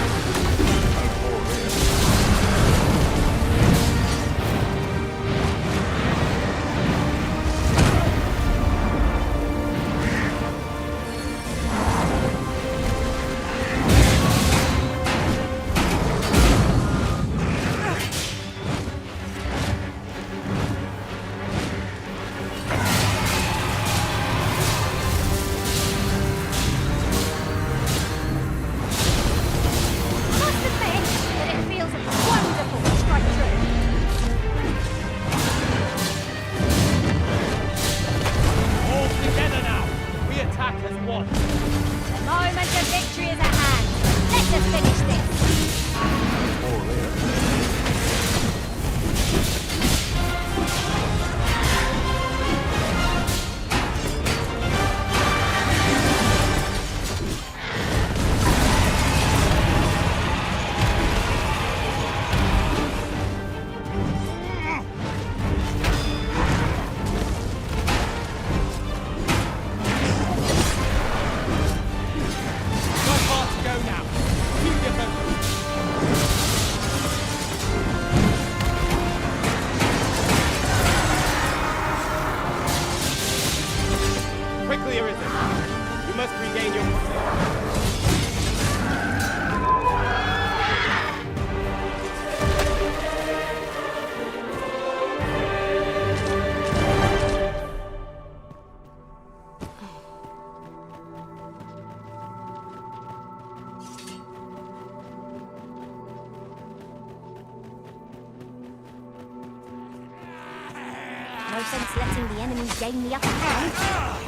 no sense letting the enemy gain the upper hand.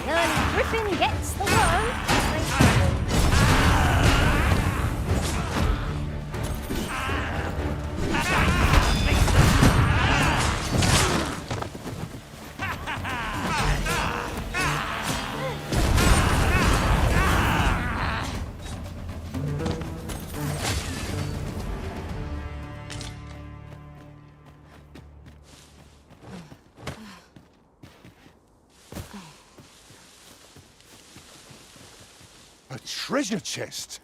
The early griffin gets the worm. A treasure chest!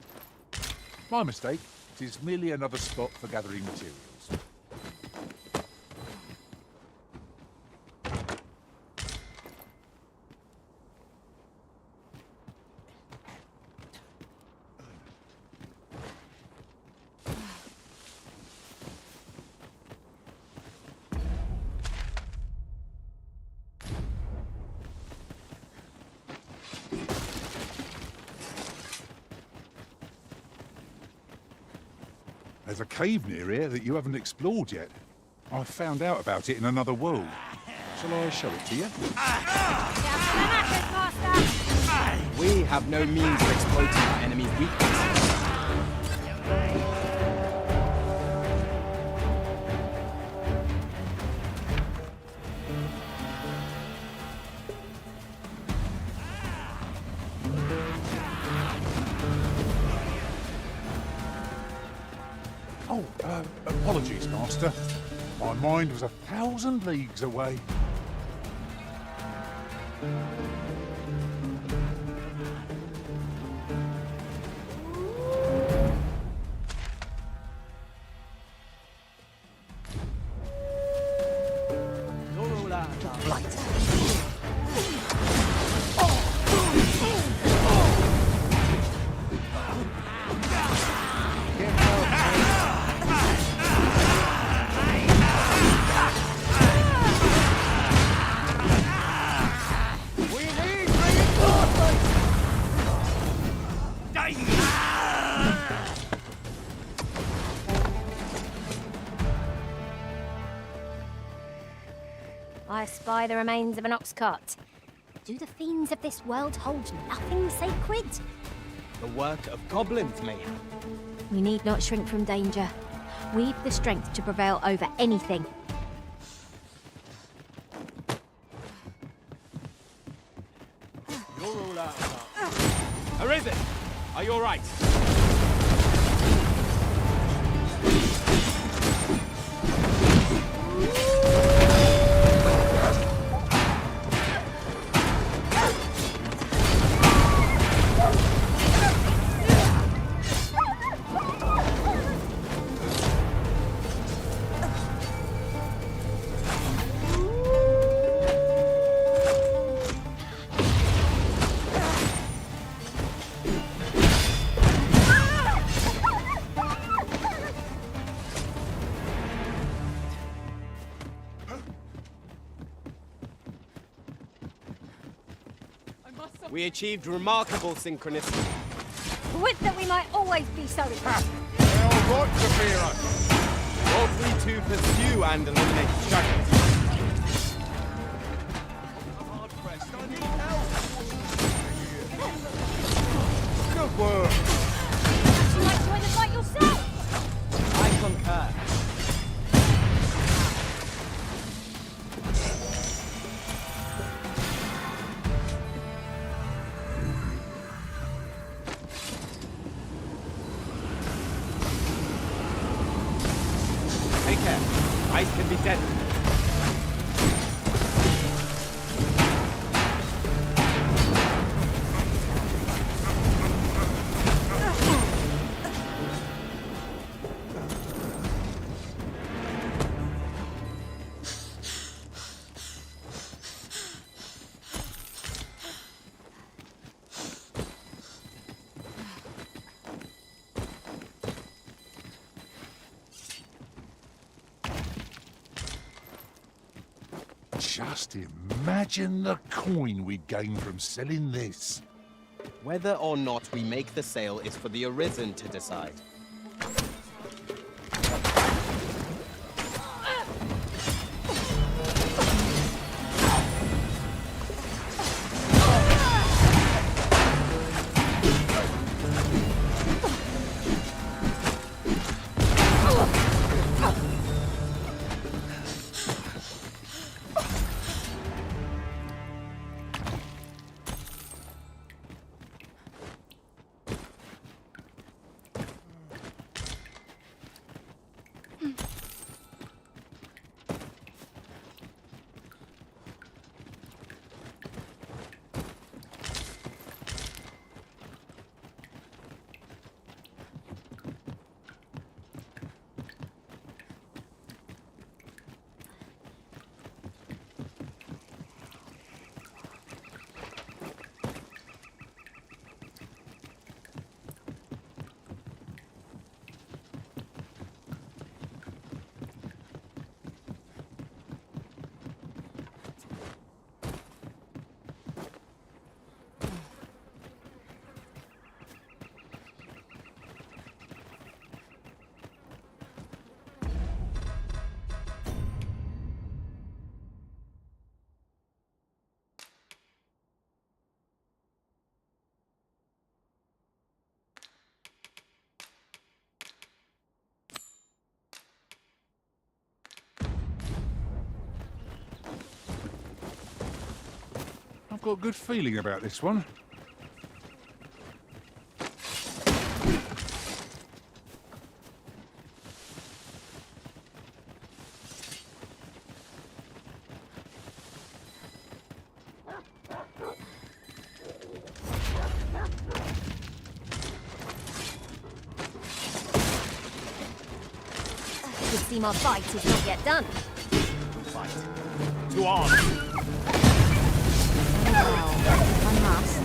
My mistake. It is merely another spot for gathering materials. There's a cave near here that you haven't explored yet. I found out about it in another world. Shall I show it to you? We have no means of exploiting our enemy's weakness. Oh, apologies, Master. My mind was 1,000 leagues away. I spy the remains of an ox cart. Do the fiends of this world hold nothing sacred? The work of goblins, mayhap. We need not shrink from danger. We've the strength to prevail over anything. You're all out of luck. Arisen! Are you alright? We achieved remarkable synchronicity. Would that we might always be so. They're all right to fear us. Ought we to pursue and eliminate stragglers? Good work. You might join the fight yourself. I concur. Take care. Ice can be deadly. Just imagine the coin we'd gain from selling this. Whether or not we make the sale is for the Arisen to decide. I've got a good feeling about this one. You see, my fight is not yet done. To arms! I must.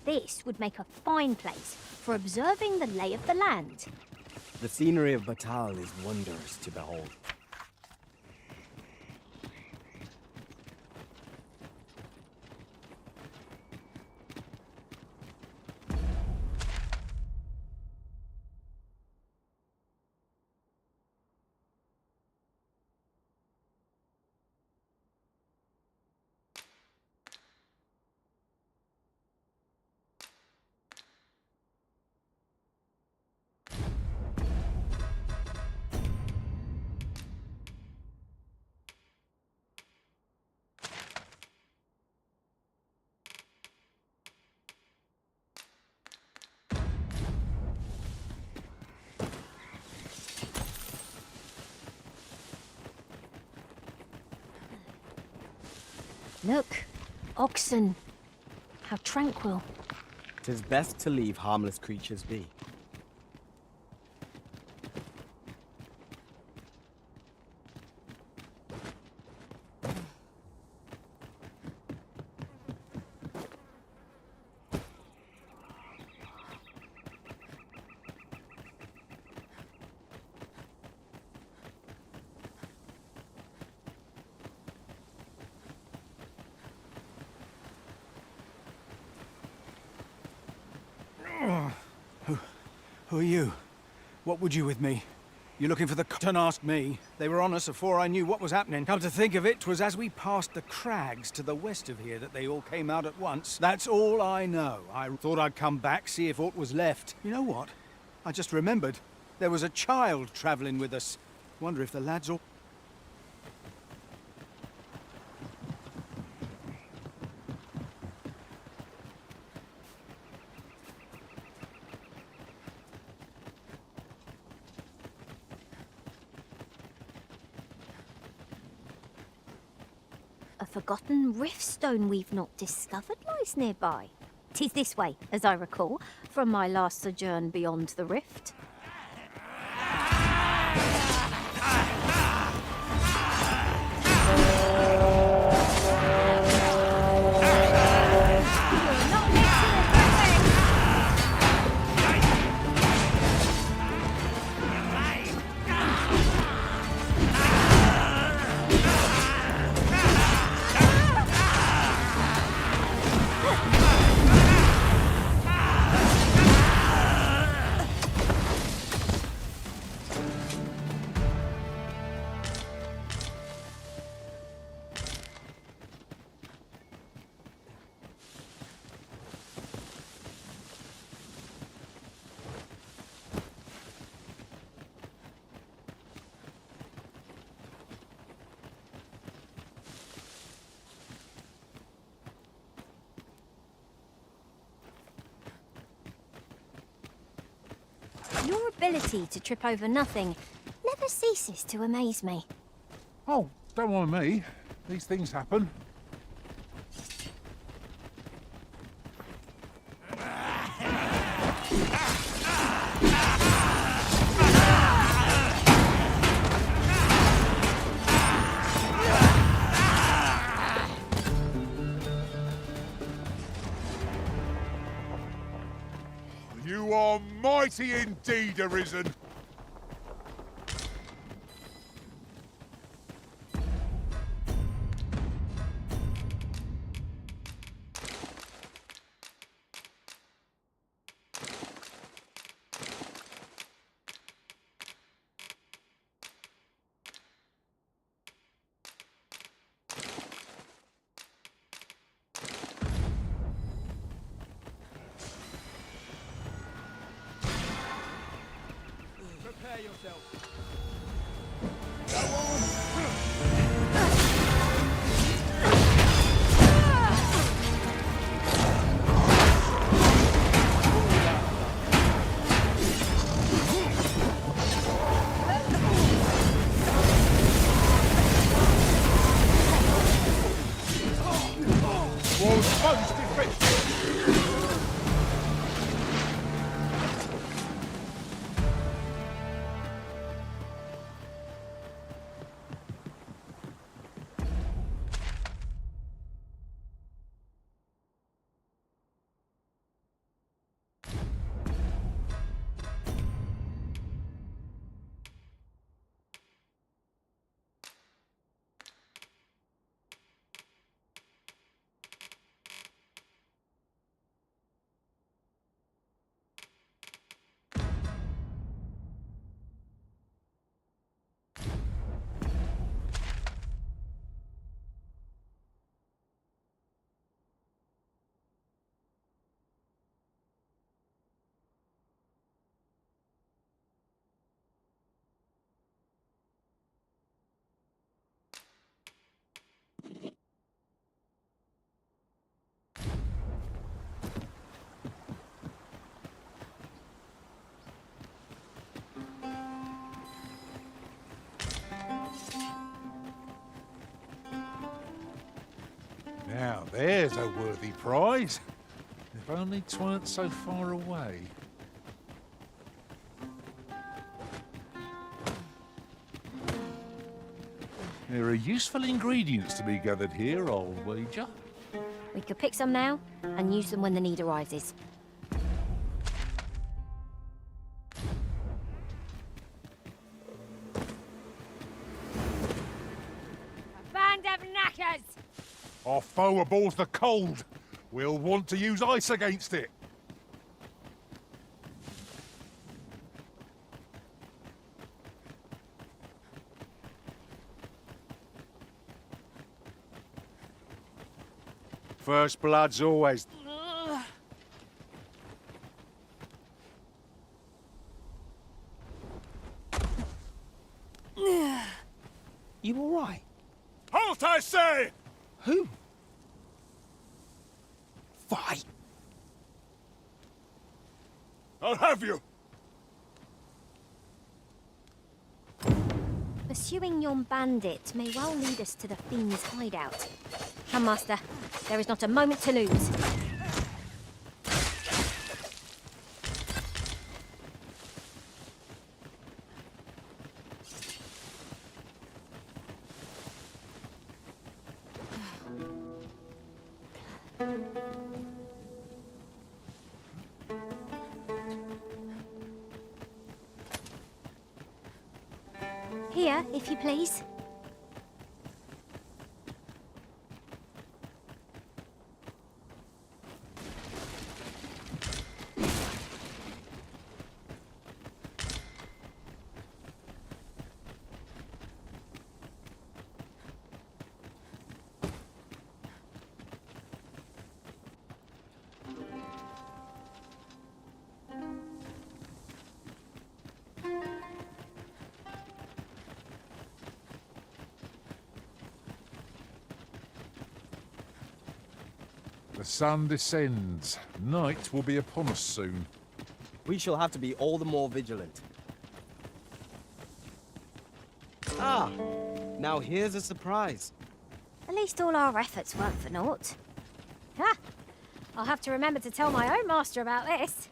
This would make a fine place for observing the lay of the land. The scenery of Batal is wondrous to behold. Look, oxen. How tranquil. 'Tis best to leave harmless creatures be. Who are you? What would you with me? You looking for the Don't ask me. They were on us before I knew what was happening. Come to think of it, 'twas as we passed the crags to the west of here that they all came out at once. That's all I know. I thought I'd come back, see if aught was left. You know what? I just remembered. There was a child travelling with us. Wonder if the lads all... A forgotten riftstone we've not discovered lies nearby. 'Tis this way, as I recall, from my last sojourn beyond the rift. Your ability to trip over nothing never ceases to amaze me. Oh, don't mind me. These things happen. You are mighty indeed, Arisen. prepare yourself. Now there's a worthy prize. If only 'tweren't so far away. There are useful ingredients to be gathered here, I'll wager. We could pick some now and use them when the need arises. A band of knackers! Our foe abhors the cold. We'll want to use ice against it. First blood's always... You all right? Halt, I say! Who? Fight! I'll have you! Pursuing yon bandit may well lead us to the Fiend's hideout. Come, Master. There is not a moment to lose. Here, if you please. The sun descends. Night will be upon us soon. We shall have to be all the more vigilant. Ah! Now here's a surprise. At least all our efforts weren't for naught. Ha! I'll have to remember to tell my own master about this.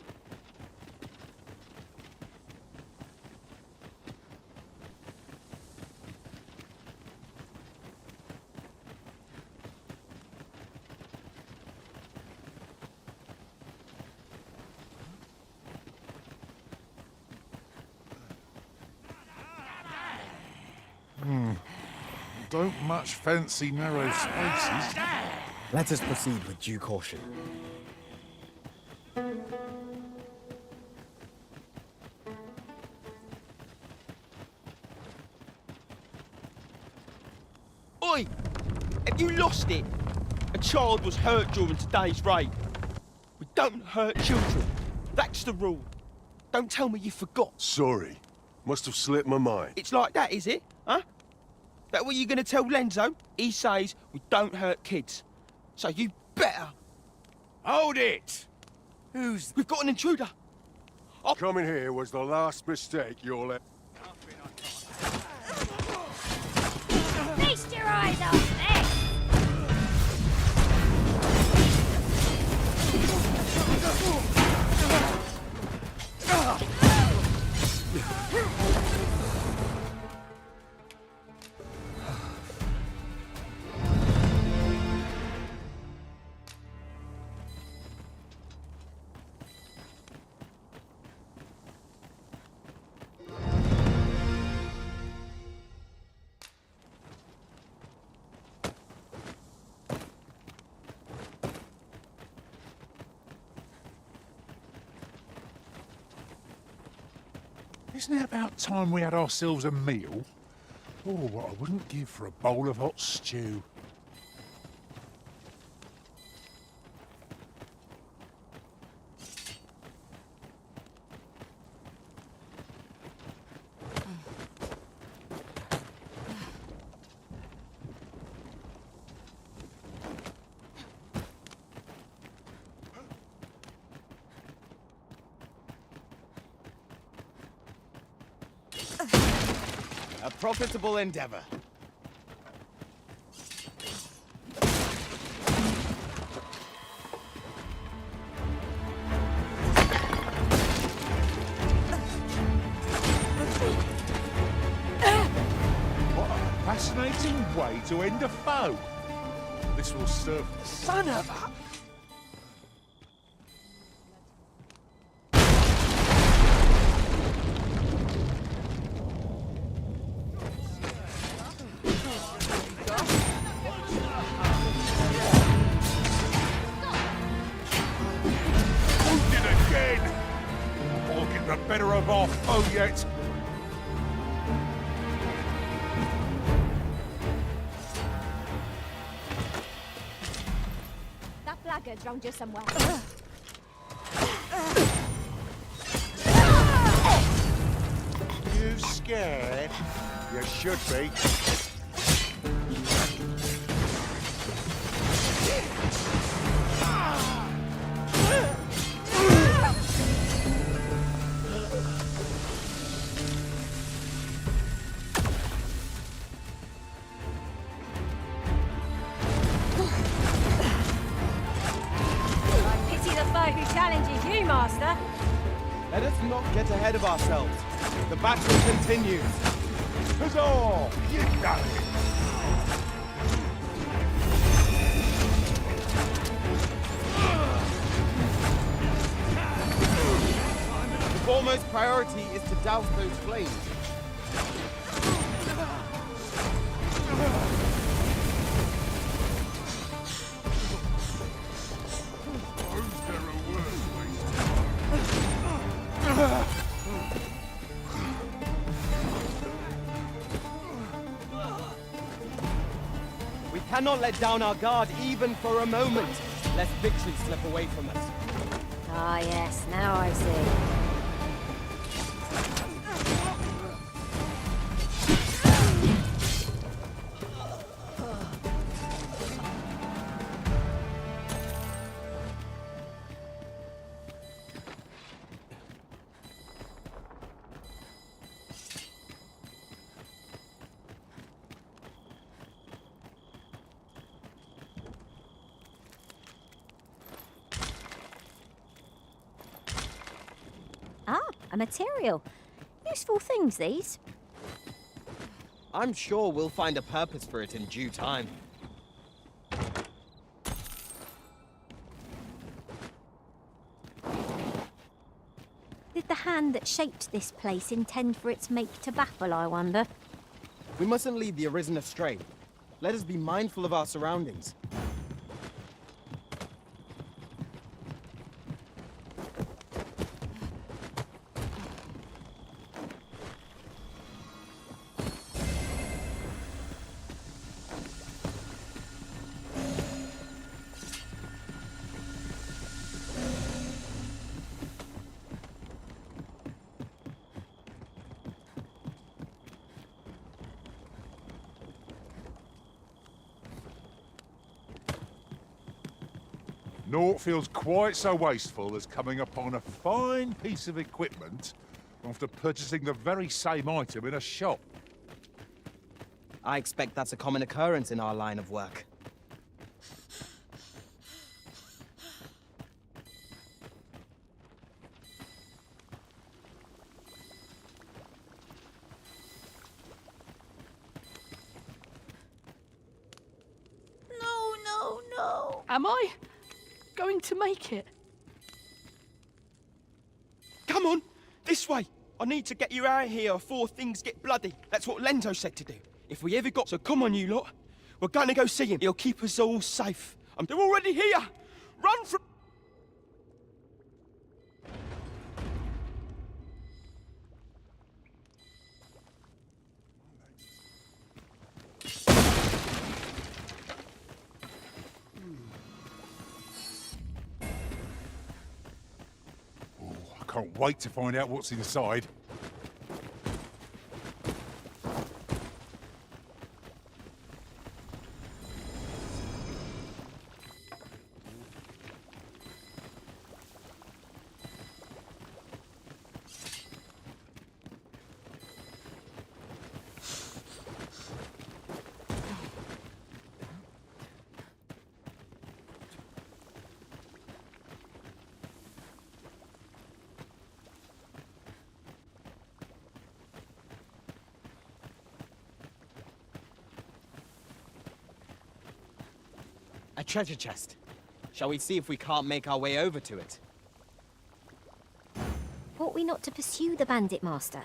Don't much fancy narrow spaces. Let us proceed with due caution. Oi! Have you lost it? A child was hurt during today's raid. We don't hurt children. That's the rule. Don't tell me you forgot. Sorry. Must have slipped my mind. It's like that, is it? Huh? That what you gonna tell Lenzo? He says we don't hurt kids. So you better... Hold it! We've got an intruder. Coming here was the last mistake you'll let... Feast your eyes on this! Isn't it about time we had ourselves a meal? Oh, what I wouldn't give for a bowl of hot stew. A profitable endeavor. What a fascinating way to end a foe. This will serve... Son of a... better of our foe yet. That blackguard's round here somewhere. You scared? You should be. Master. Let us not get ahead of ourselves. The battle continues. Huzzah! You got it! The foremost priority is to douse those flames. We cannot let down our guard even for a moment, lest victory slip away from us. Ah, yes, now I see. Ah, a material. Useful things, these. I'm sure we'll find a purpose for it in due time. Did the hand that shaped this place intend for its make to baffle, I wonder? We mustn't lead the Arisen astray. Let us be mindful of our surroundings. Naught feels quite so wasteful as coming upon a fine piece of equipment after purchasing the very same item in a shop. I expect that's a common occurrence in our line of work. No. Am I going to make it? Come on, this way. I need to get you out of here before things get bloody. That's what Lenzo said to do. If we ever got... So come on, you lot. We're going to go see him. He'll keep us all safe. They're already here. Run from... I can't wait to find out what's inside. A treasure chest. Shall we see if we can't make our way over to it? Ought we not to pursue the bandit master?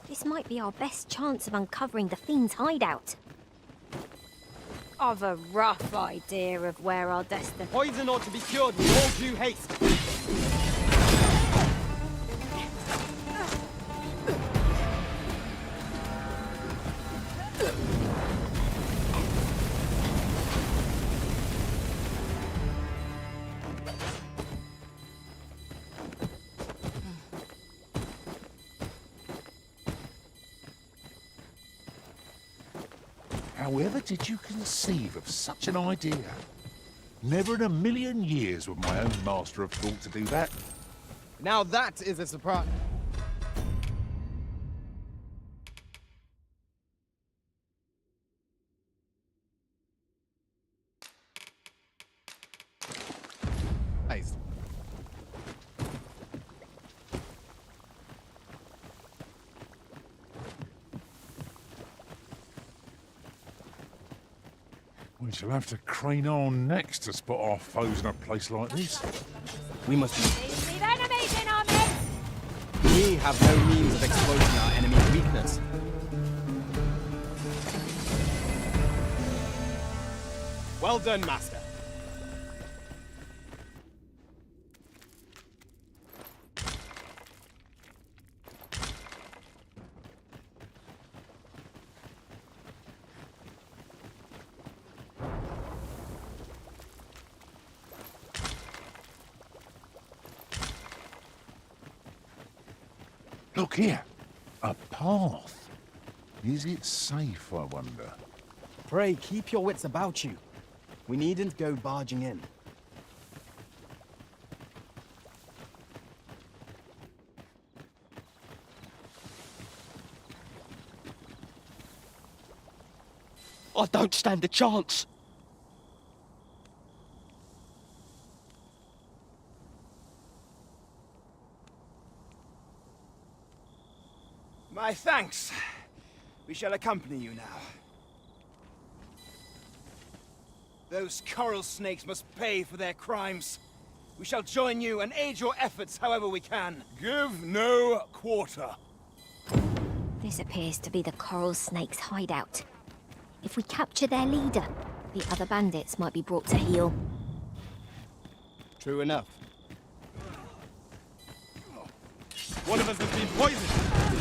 This might be our best chance of uncovering the fiend's hideout. I've a rough idea of where our destiny... Poison ought to be cured with all due haste. However did you conceive of such an idea? Never in a million years would my own master have thought to do that. Now that is a surprise. Nice. We shall have to crane our necks to spot our foes in a place like this. We must be... We've enemies in our midst! We have no means of exploiting our enemy's weakness. Well done, Master. Look here. A path. Is it safe, I wonder? Pray, keep your wits about you. We needn't go barging in. I don't stand a chance. My thanks. We shall accompany you now. Those coral snakes must pay for their crimes. We shall join you and aid your efforts however we can. Give no quarter. This appears to be the coral snake's hideout. If we capture their leader, the other bandits might be brought to heel. True enough. One of us has been poisoned.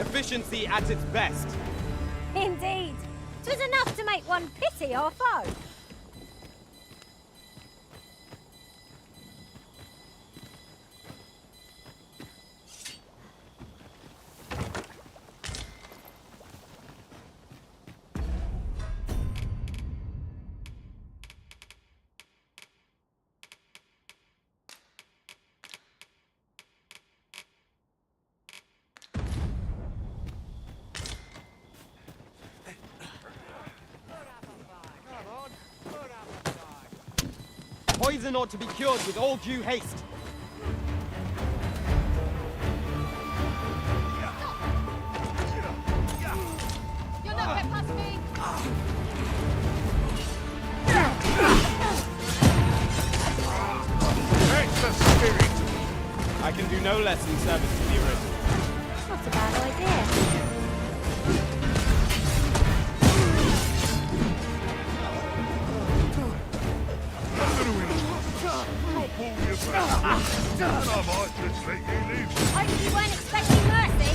Efficiency at its best. Indeed. 'Twas enough to make one pity our foe. Poison ought to be cured with all due haste. You'll not get past me! That's the spirit! I can do no less in service to the original. Not a bad idea. I might just let you live. Hope you weren't expecting mercy.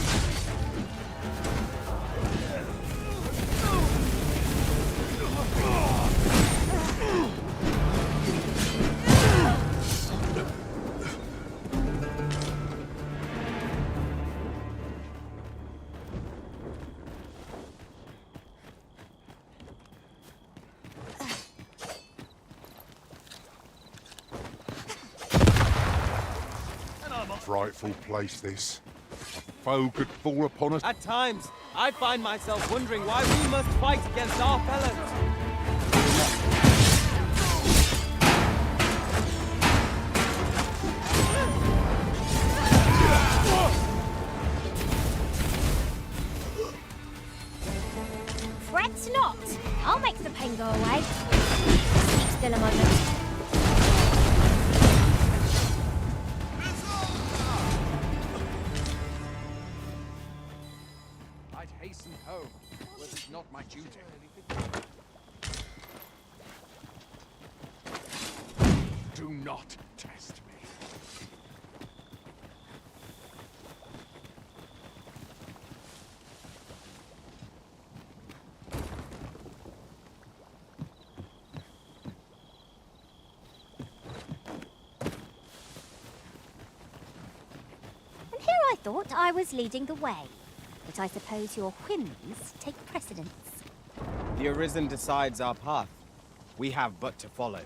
Frightful place, this. A foe could fall upon us. At times, I find myself wondering why we must fight against our fellows. Fret not. I'll make the pain go away. Keep still a moment. I'd hasten home, were this not my duty. Do not test me. And here I thought I was leading the way. But I suppose your whims take precedence. The Arisen decides our path. We have but to follow.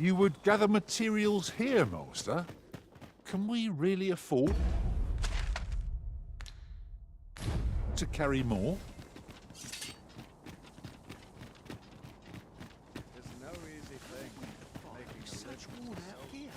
You would gather materials here, Master? Can we really afford to carry more? There's no easy thing making a such worn out here.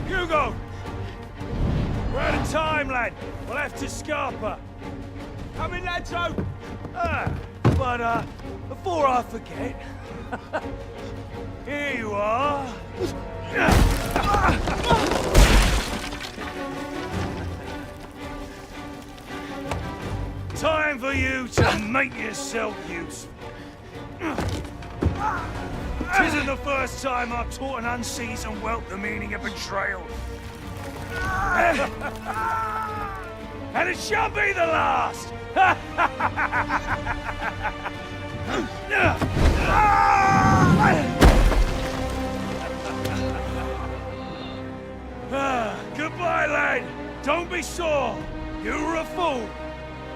Hugo! We're out of time, lad. We'll have to scarper. Come in, Landro! Ah, But, before I forget, here you are. Time for you to make yourself useful. Tisn't the first time I've taught an unseasoned whelp the meaning of betrayal. And it shall be the last! Goodbye, lad. Don't be sore. You were a fool,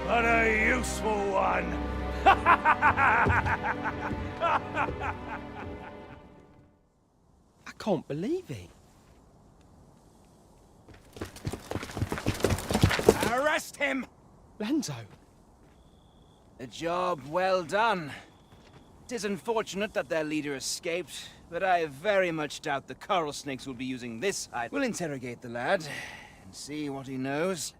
but a useful one. I can't believe it. Arrest him! Lanzo. A job well done. 'Tis unfortunate that their leader escaped, but I very much doubt the coral snakes will be using this hide. We'll interrogate the lad and see what he knows.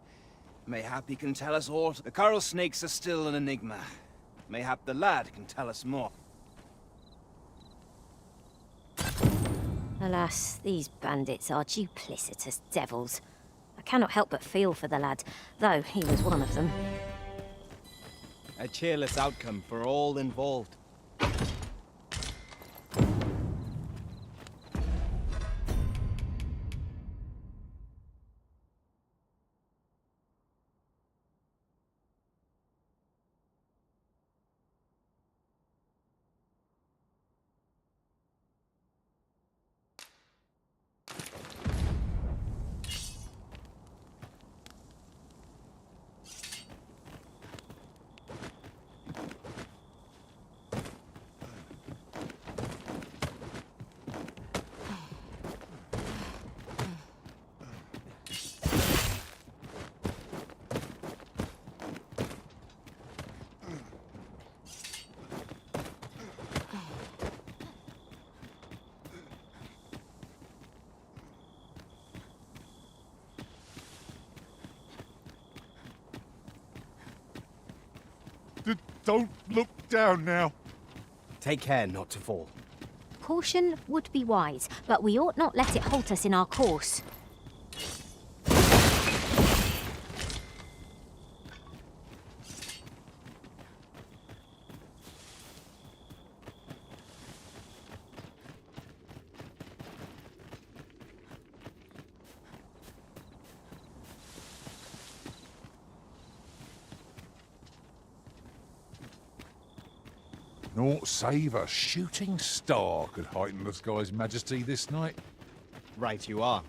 Mayhap he can tell us all. The coral snakes are still an enigma. Mayhap the lad can tell us more. Alas, these bandits are duplicitous devils. I cannot help but feel for the lad, though he was one of them. A cheerless outcome for all involved. Don't look down now. Take care not to fall. Caution would be wise, but we ought not let it halt us in our course. Naught save a shooting star could heighten the sky's majesty this night. Right you are.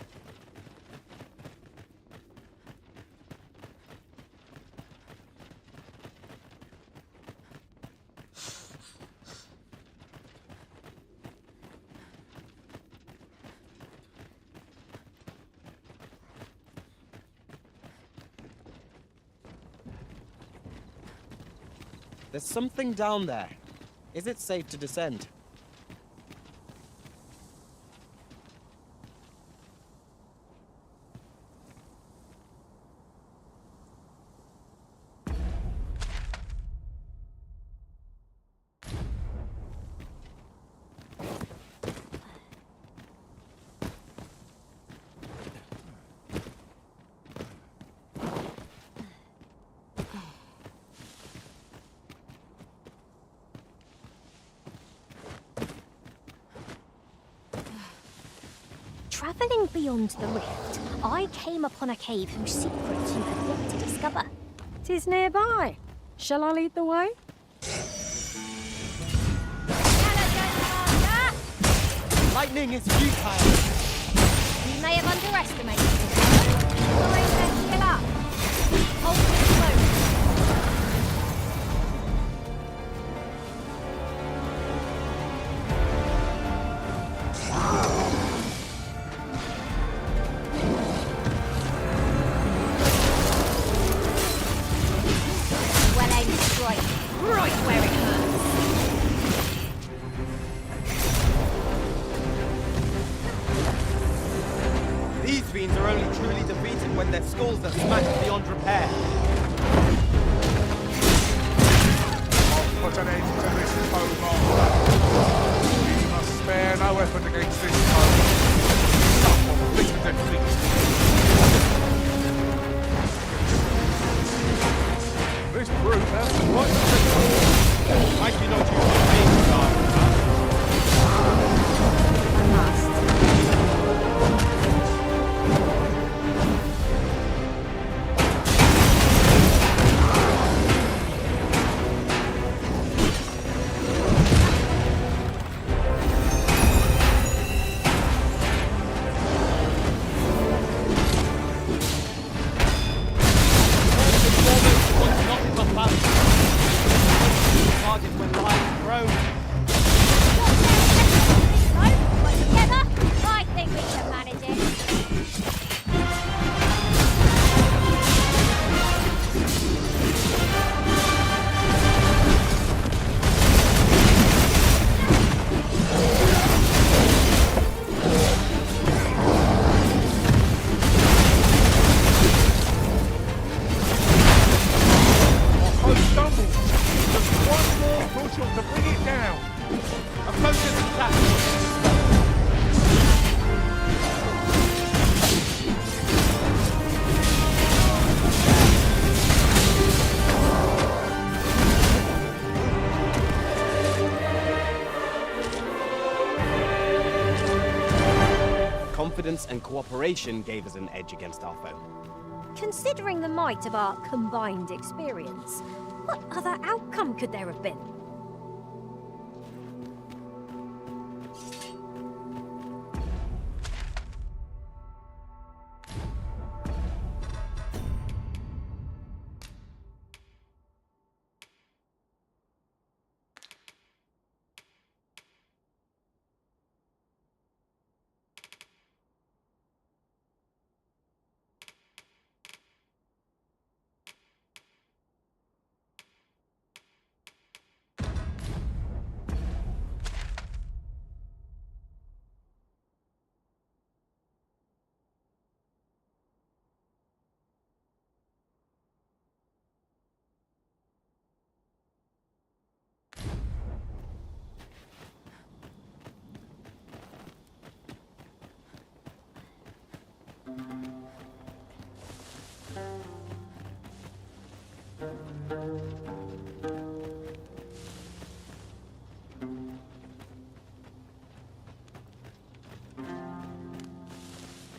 There's something down there. Is it safe to descend? Travelling beyond the rift, I came upon a cave whose secrets you have yet to discover. 'Tis nearby. Shall I lead the way? Lightning is futile. You may have underestimated it. Time to heal up. Hold it close. Well aimed strike. Right where it hurts. These fiends are only truly defeated when their skulls are smashed beyond repair. I'll put an confidence and cooperation gave us an edge against our foe. Considering the might of our combined experience, what other outcome could there have been?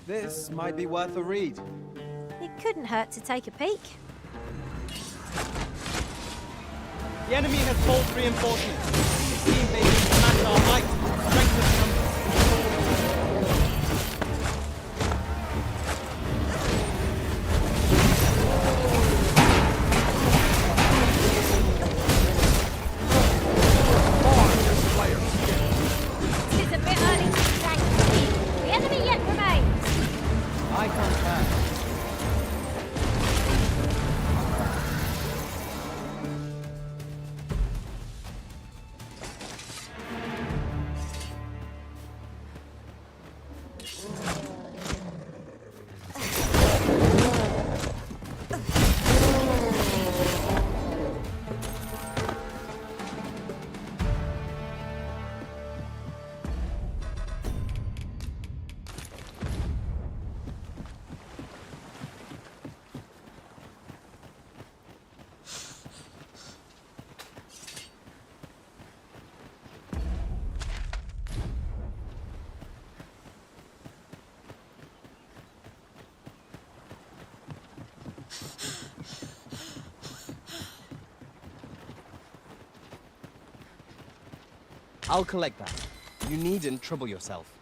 This might be worth a read. It couldn't hurt to take a peek. The enemy has bold reinforcements. It seems they need to match our might, strength of numbers. It's a bit early to thank you. The enemy yet remains. I concur. I'll collect that. You needn't trouble yourself.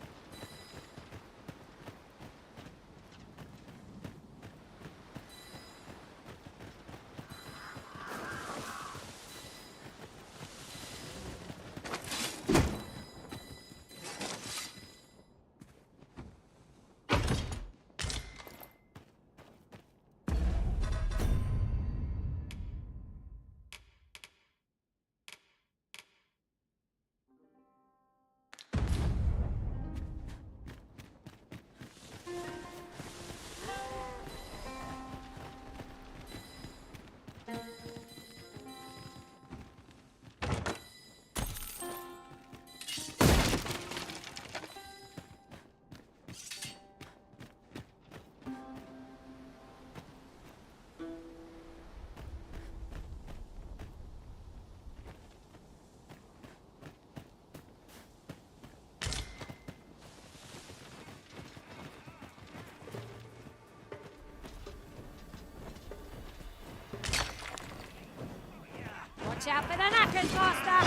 Watch out for the knackers, master!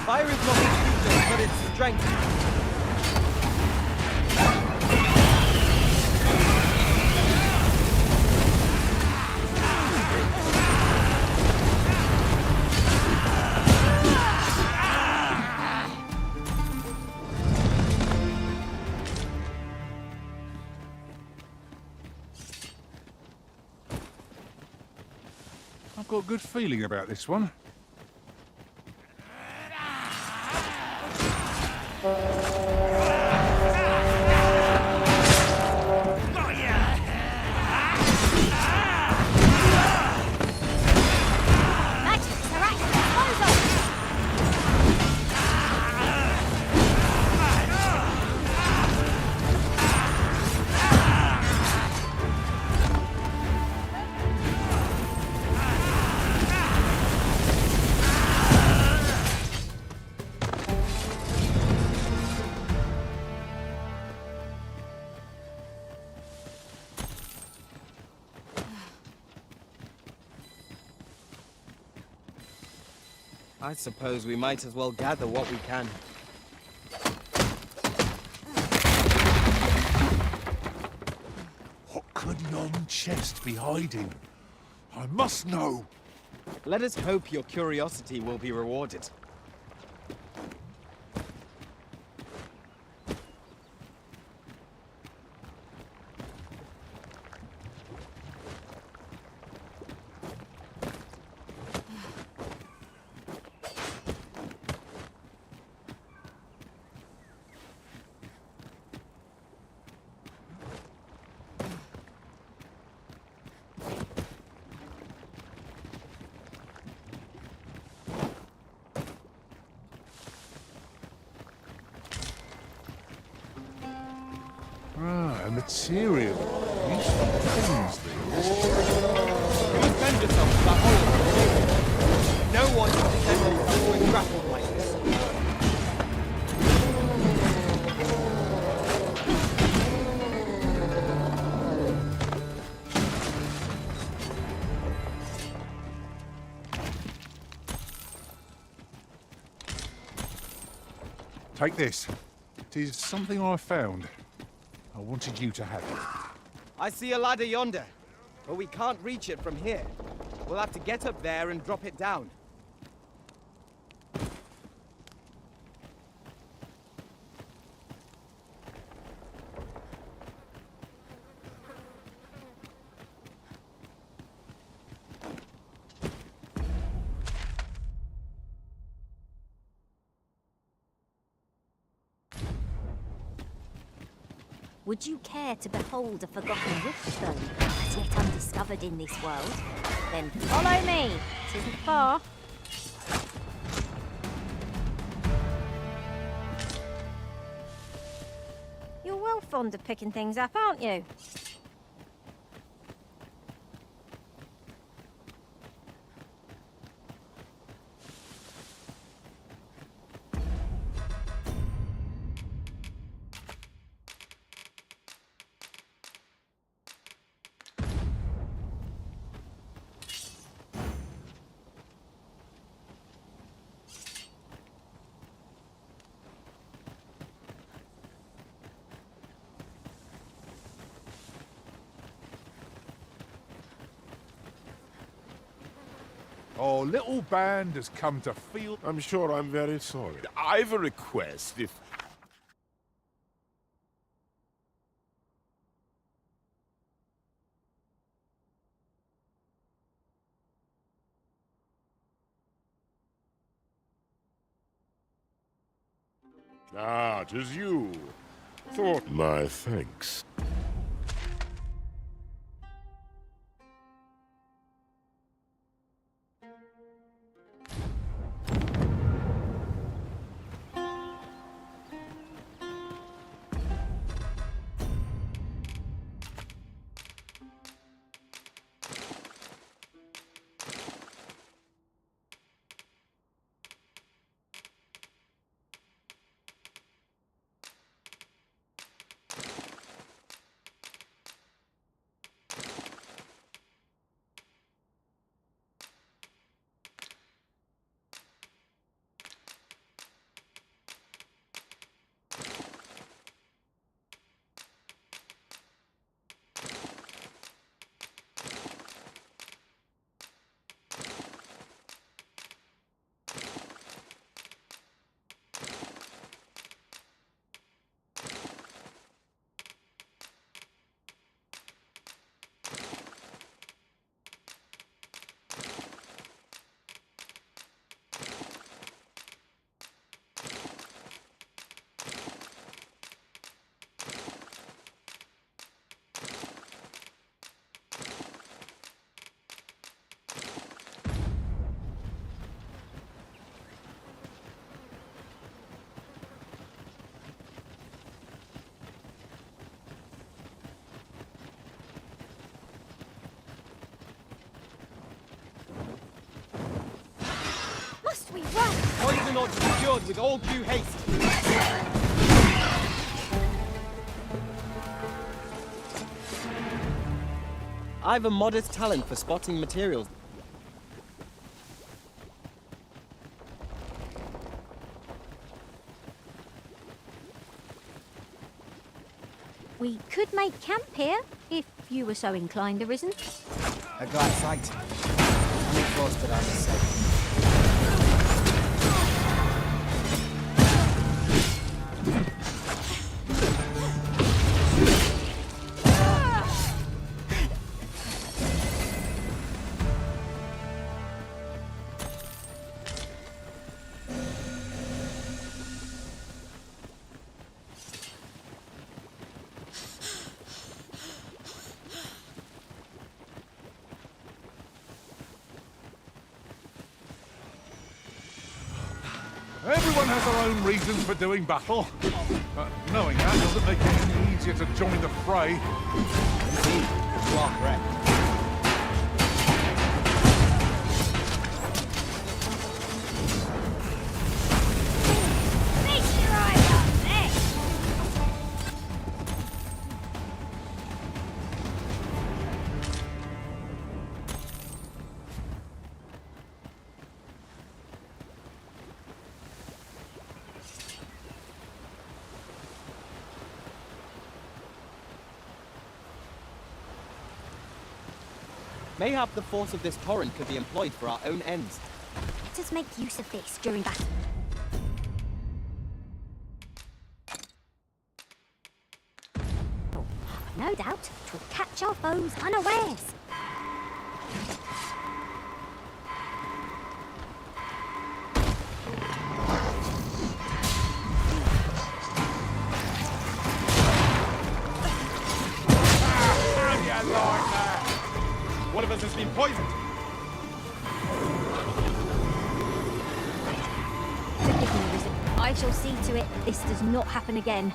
Fire is not its weakness, but its strength. I've got a good feeling about this one. I suppose we might as well gather what we can. What could yon chest be hiding? I must know. Let us hope your curiosity will be rewarded. Ah, material. Useful things, these. You defend yourself with that hole. No one can defend themselves when grappled like this. Take this. It is something I found. I wanted you to have it. I see a ladder yonder, but we can't reach it from here. We'll have to get up there and drop it down. Would you care to behold a forgotten rift stone, as yet undiscovered in this world? Then follow me. It isn't far. You're well fond of picking things up, aren't you? Our little band has come to feel... I'm sure I'm very sorry. I've a request, if... Ah, 'tis you. Thought my thanks. Must we run? Poison ought to be cured with all due haste. I've a modest talent for spotting materials. We could make camp here, if you were so inclined, Arisen. A glad sight. I'm exhausted, I must say. Everyone has their own reasons for doing battle. But knowing that doesn't make it any easier to join the fray. Indeed, you are correct. Feast your eyes on this! Mayhap the force of this torrent could be employed for our own ends. Let us make use of this during battle. No doubt, 'twill catch our foes unawares. One of us has been poisoned. Forgive me, Arisen. I shall see to it this does not happen again.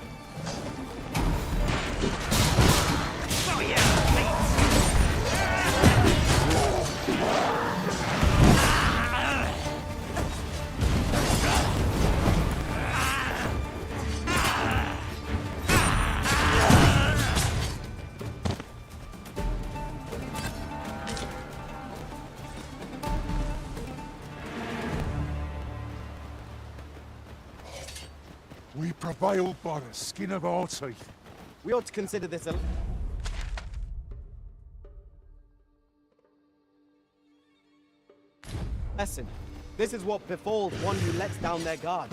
We prevailed by the skin of our teeth. We ought to consider this a... lesson. This is what befalls one who lets down their guard.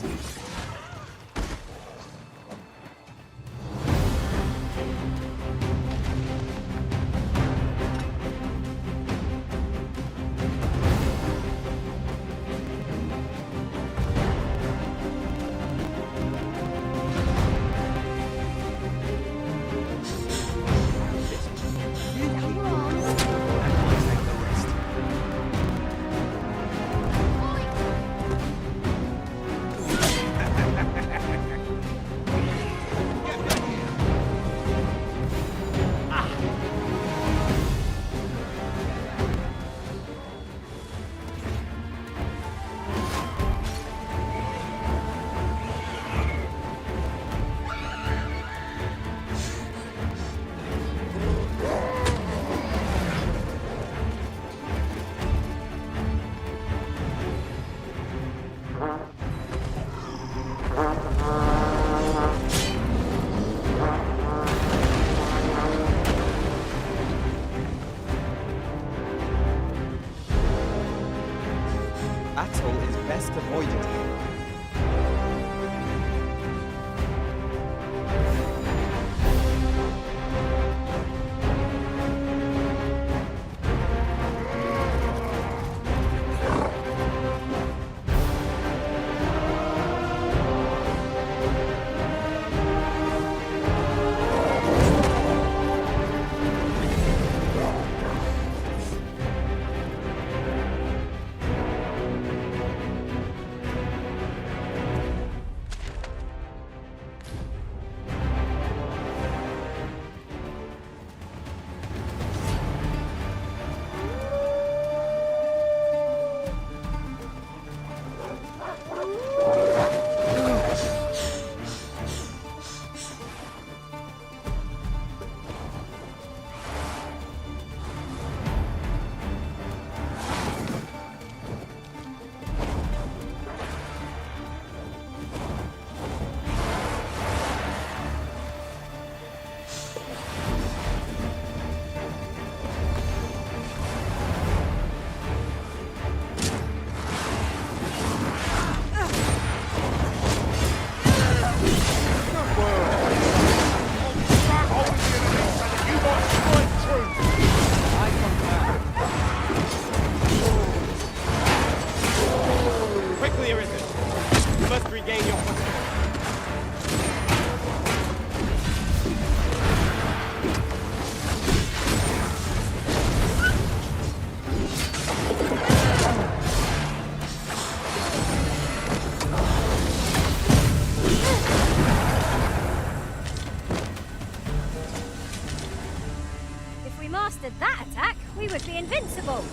If we mastered that attack, we would be invincible.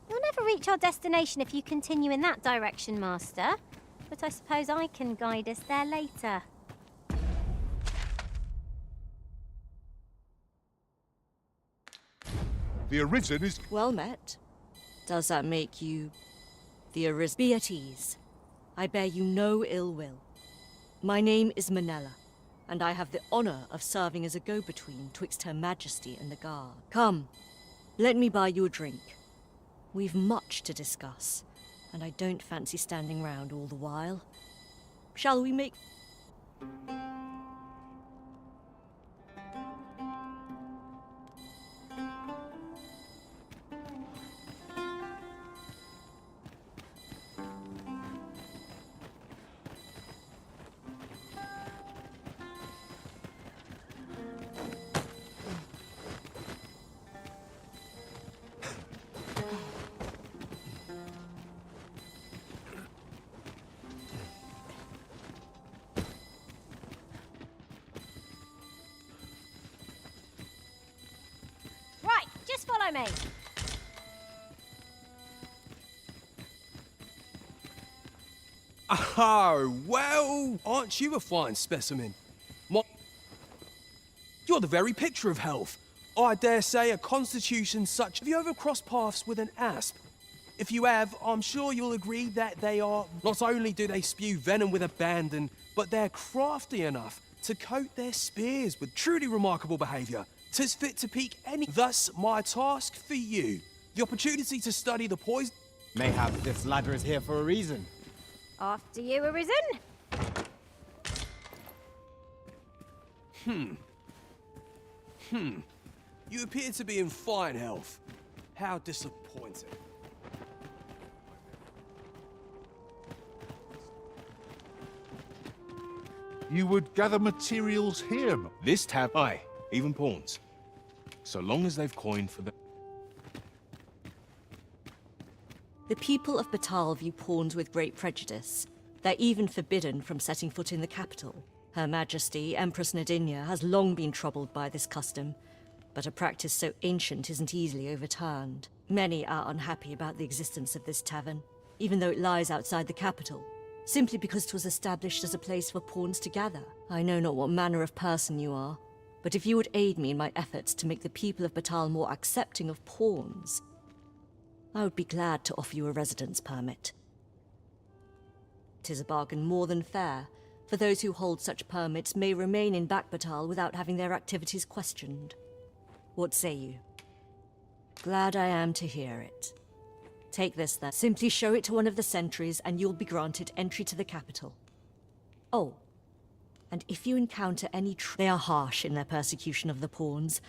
You'll never reach our destination if you continue in that direction, Master. But I suppose I can guide us there later. The Arisen is... Well met. Does that make you the Arisen? Be at ease. I bear you no ill will. My name is Manella, and I have the honor of serving as a go-between twixt Her Majesty and the Guard. Come, let me buy you a drink. We've much to discuss, and I don't fancy standing round all the while. Shall we make... Right, just follow me. Oh, well, aren't you a fine specimen? You're the very picture of health. I dare say a constitution such... Have you ever crossed paths with an asp? If you have, I'm sure you'll agree that they are... Not only do they spew venom with abandon, but they're crafty enough to coat their spears with truly remarkable behaviour. 'Tis fit to pique any... Thus, my task for you, the opportunity to study the poison... Mayhap this ladder is here for a reason. After you, Arisen. You appear to be in fine health. How disappointing. You would gather materials here. This tab, aye, even pawns. So long as they've coined for the... The people of Batal view pawns with great prejudice. They're even forbidden from setting foot in the capital. Her Majesty, Empress Nadinia, has long been troubled by this custom, but a practice so ancient isn't easily overturned. Many are unhappy about the existence of this tavern, even though it lies outside the capital, simply because it was established as a place for pawns to gather. I know not what manner of person you are, but if you would aid me in my efforts to make the people of Batal more accepting of pawns, I would be glad to offer you a residence permit. 'Tis a bargain more than fair, for those who hold such permits may remain in Batal without having their activities questioned. What say you? Glad I am to hear it. Take this then. Simply show it to one of the sentries and you'll be granted entry to the capital. Oh, and if you encounter any they are harsh in their persecution of the pawns,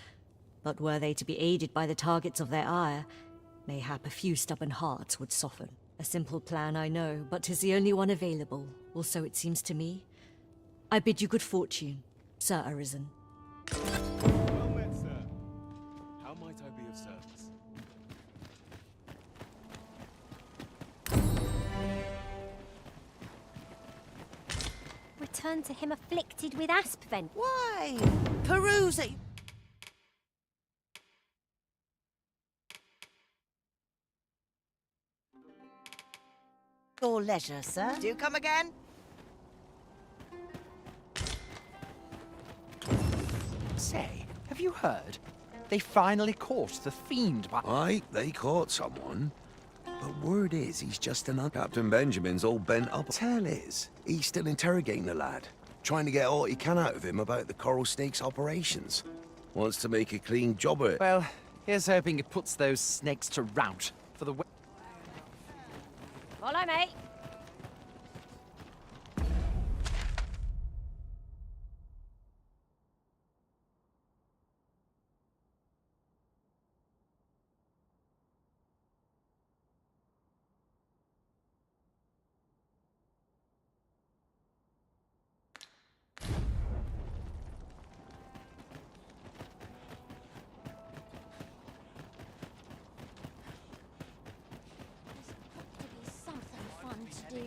but were they to be aided by the targets of their ire, mayhap a few stubborn hearts would soften. A simple plan, I know, but 'tis the only one available, or so it seems to me. I bid you good fortune, Sir Arisen. Well met, sir. How might I be of service? Return to him afflicted with asp vent. Why? Peruse it. Your leisure, sir. Do you come again? Say, have you heard? They finally caught the fiend by... Aye, they caught someone. But word is he's just an... Captain Benjamin's all bent up. Tell is, he's still interrogating the lad, trying to get all he can out of him about the Coral Snake's operations. Wants to make a clean job of it. Well, here's hoping it puts those snakes to rout for the... Follow me. Something fun to do.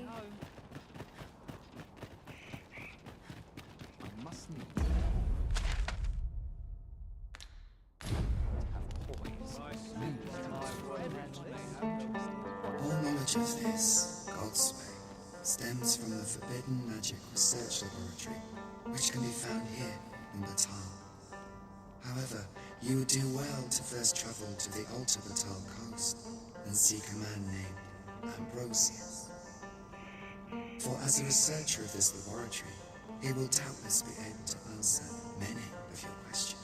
I must need All knowledge of this, God's way, stems from the Forbidden Magic Research Laboratory, which can be found here in Batal. However, you would do well to first travel to the Alta Batal coast and seek a man named Ambrosius. For as a researcher of this laboratory, he will doubtless be able to answer many of your questions.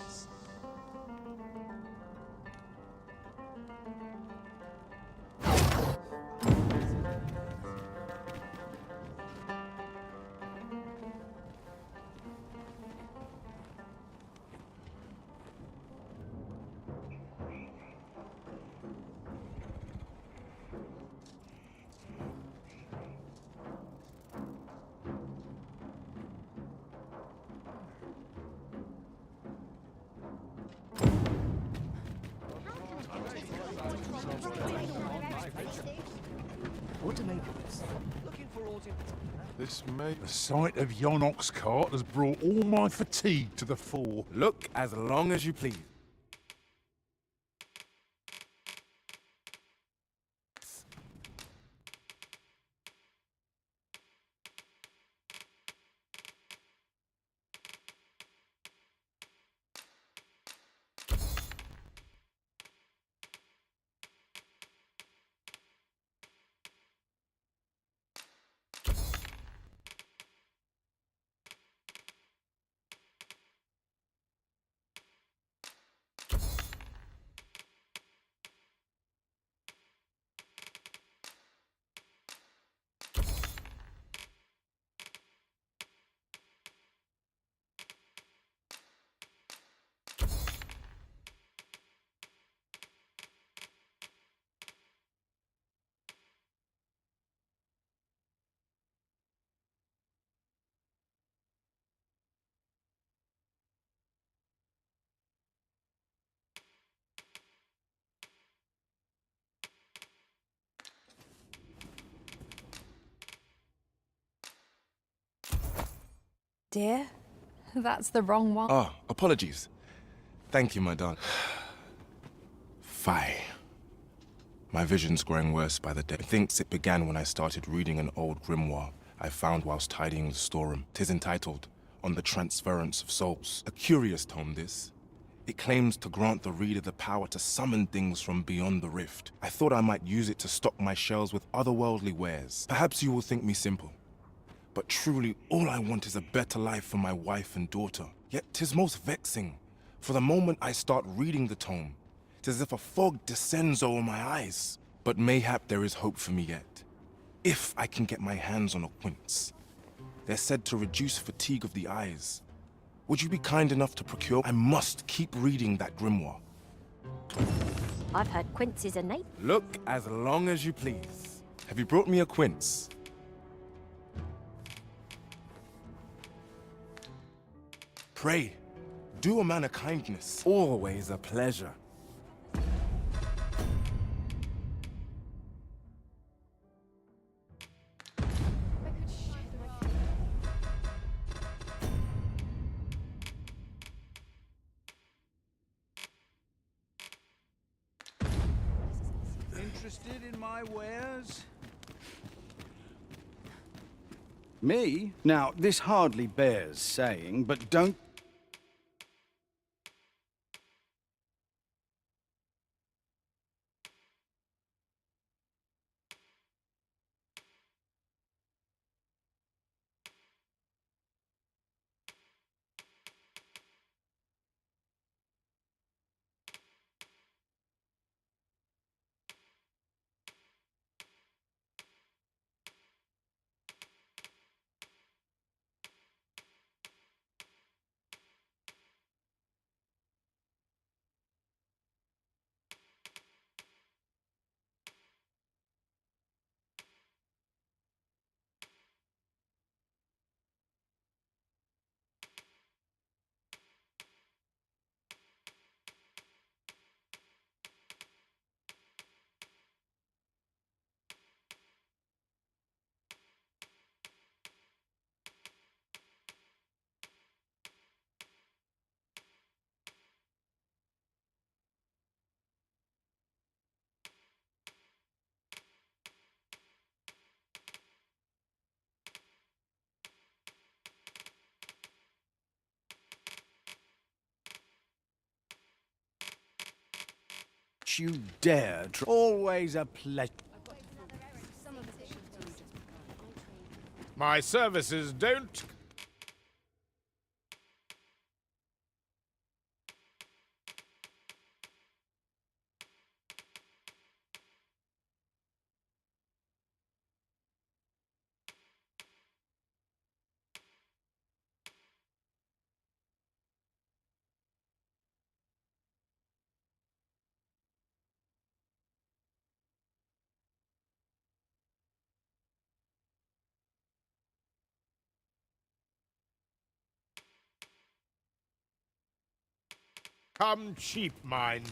What to make of this? This may... The sight of yon ox cart has brought all my fatigue to the fore. Look as long as you please. Dear, that's the wrong one. Oh, apologies. Thank you, my darling. Fie. My vision's growing worse by the day. Methinks it began when I started reading an old grimoire I found whilst tidying the storeroom. 'Tis entitled, On the Transference of Souls. A curious tome, this. It claims to grant the reader the power to summon things from beyond the rift. I thought I might use it to stock my shelves with otherworldly wares. Perhaps you will think me simple. But truly, all I want is a better life for my wife and daughter. Yet 'tis most vexing. For the moment I start reading the tome, 'tis as if a fog descends over my eyes. But mayhap there is hope for me yet. If I can get my hands on a quince. They're said to reduce fatigue of the eyes. Would you be kind enough to procure? I must keep reading that grimoire. I've heard quinces are nape. Look as long as you please. Have you brought me a quince? Pray, do a man a kindness. Always a pleasure. Interested in my wares? Me? Now, this hardly bears saying, but don't... Don't you dare. Always a pleasure. My services don't... Come cheap, mind.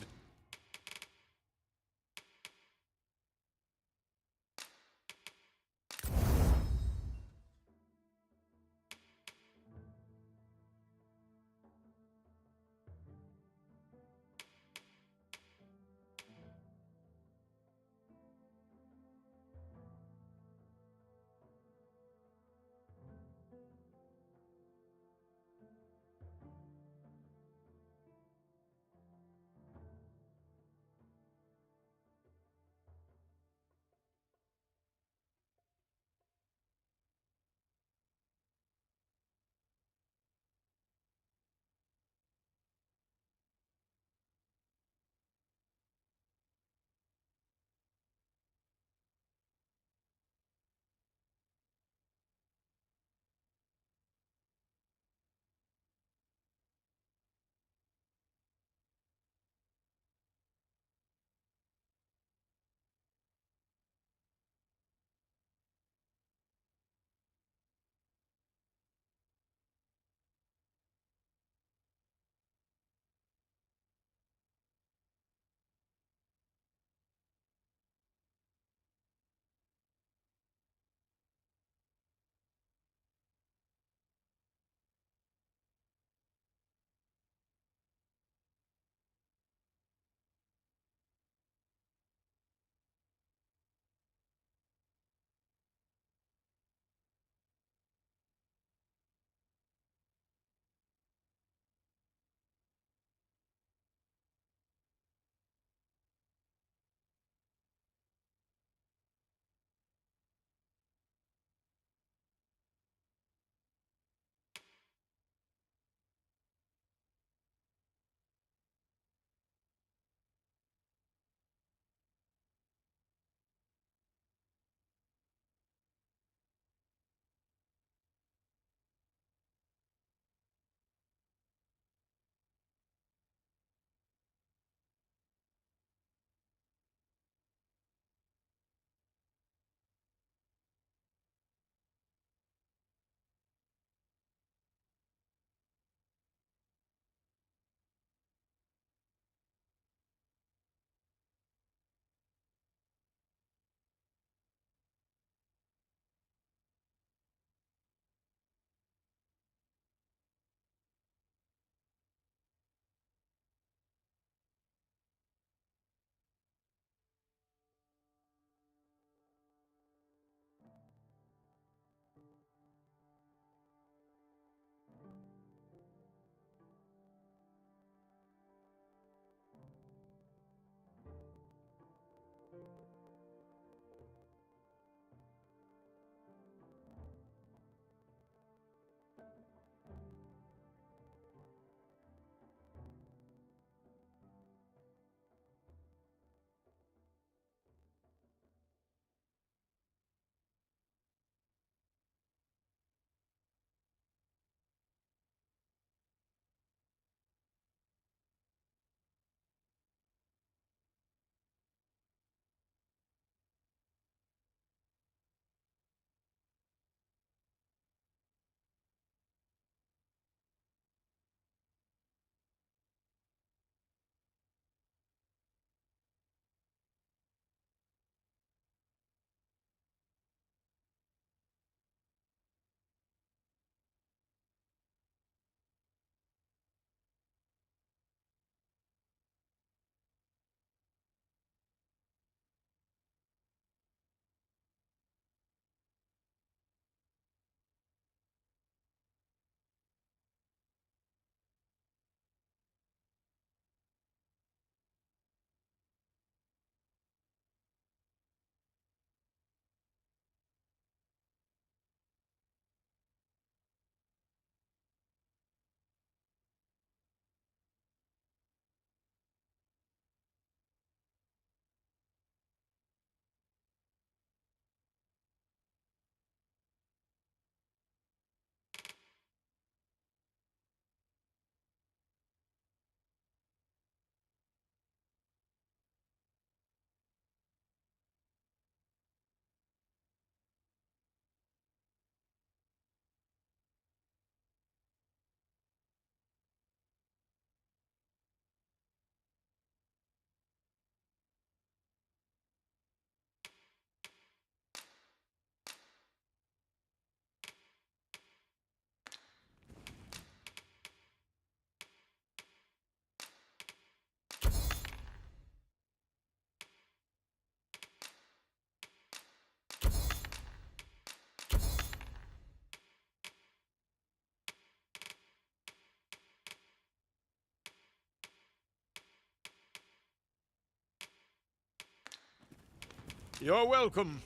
You're welcome.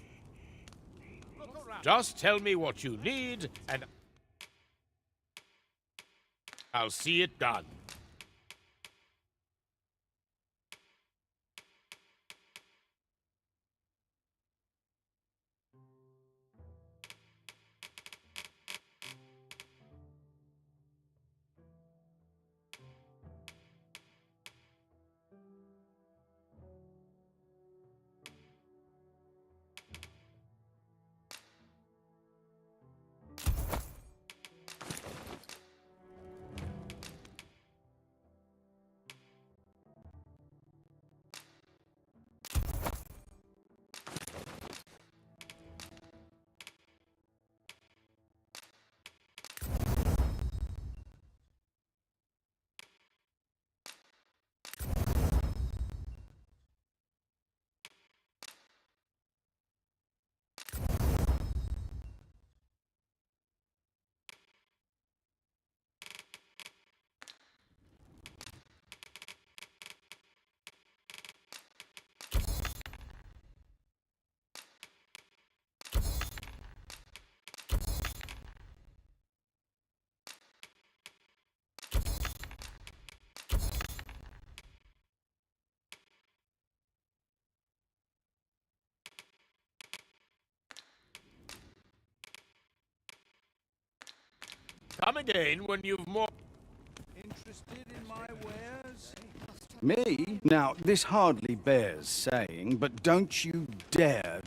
Just tell me what you need, and I'll see it done. Come again when you've more... Interested in my wares? Me? Now, this hardly bears saying, but don't you dare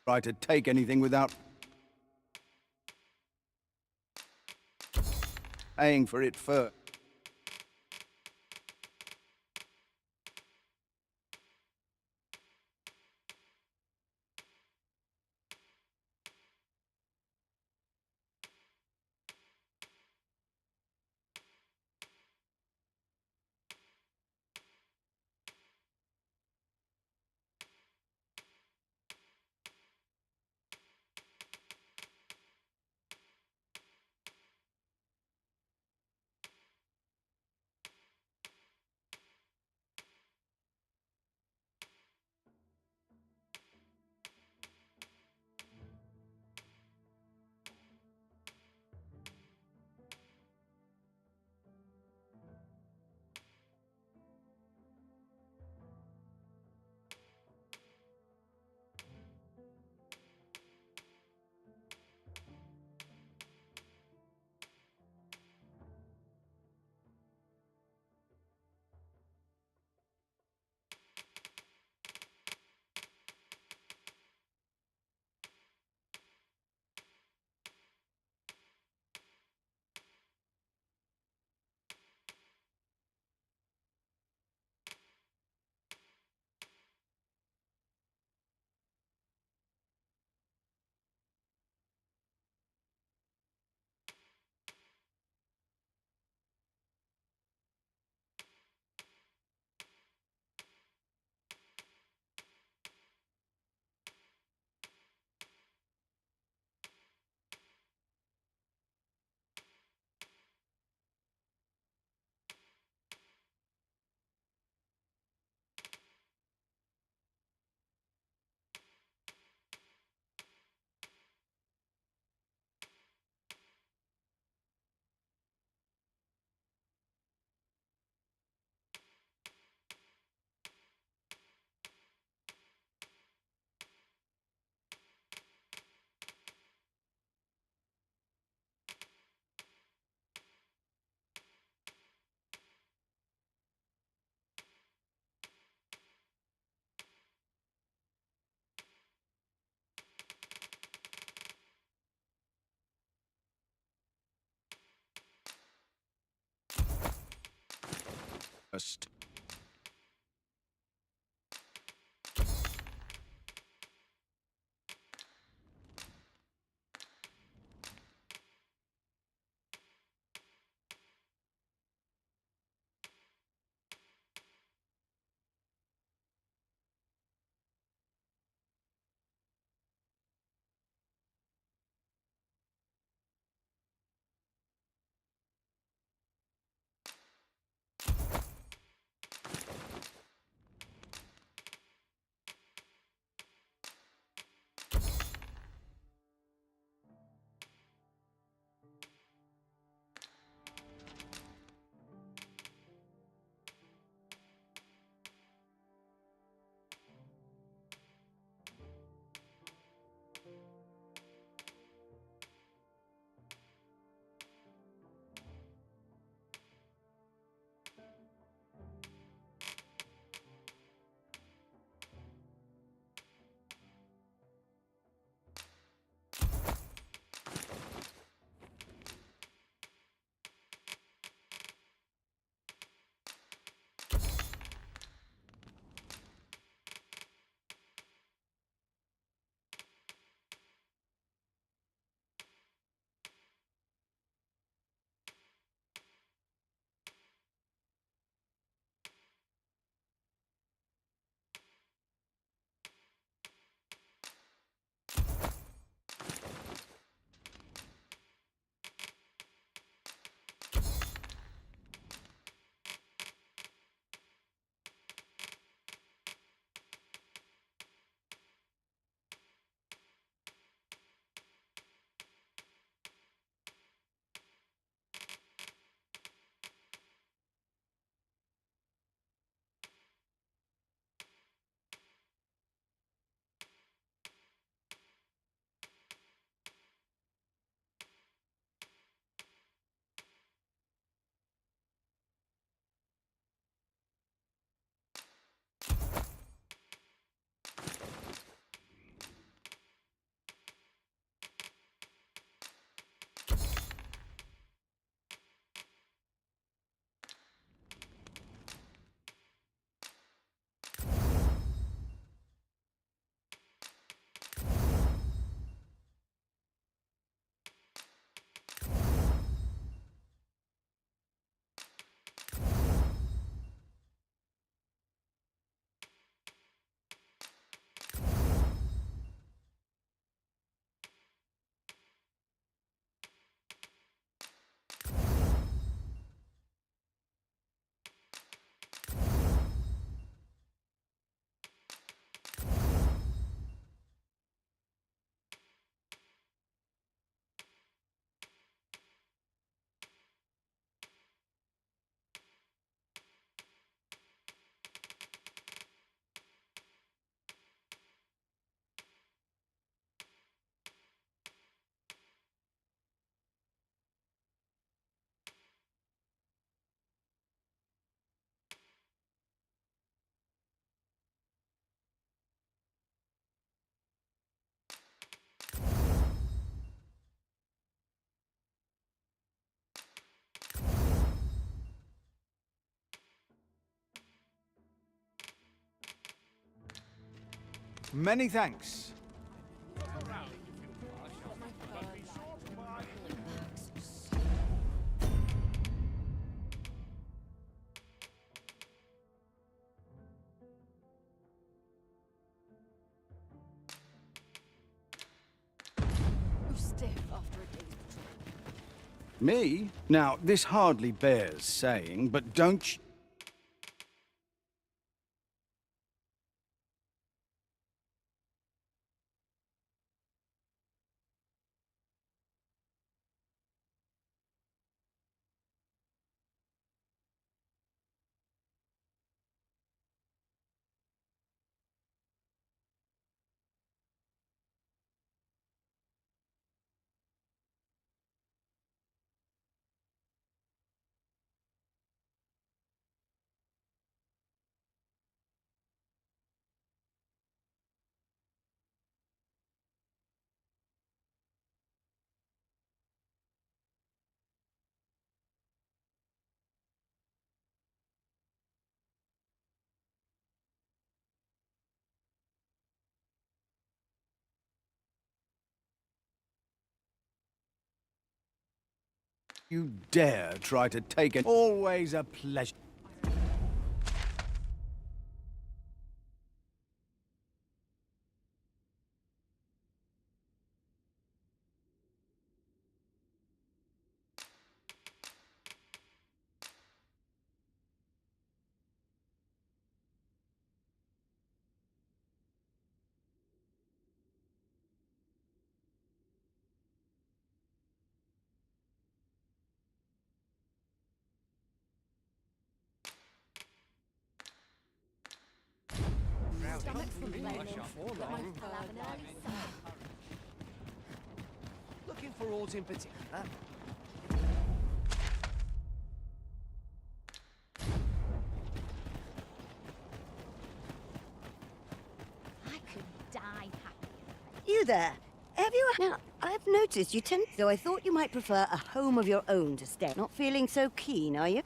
try to take anything without paying for it first? first. Many thanks. Stiff after a day's Me? Now, this hardly bears saying, but don't You dare try to take it. Always a pleasure. Looking for aught in particular? I could die happy. You there? Have you... Now, I've noticed you tend... So I thought you might prefer a home of your own to stay. Not feeling so keen, are you?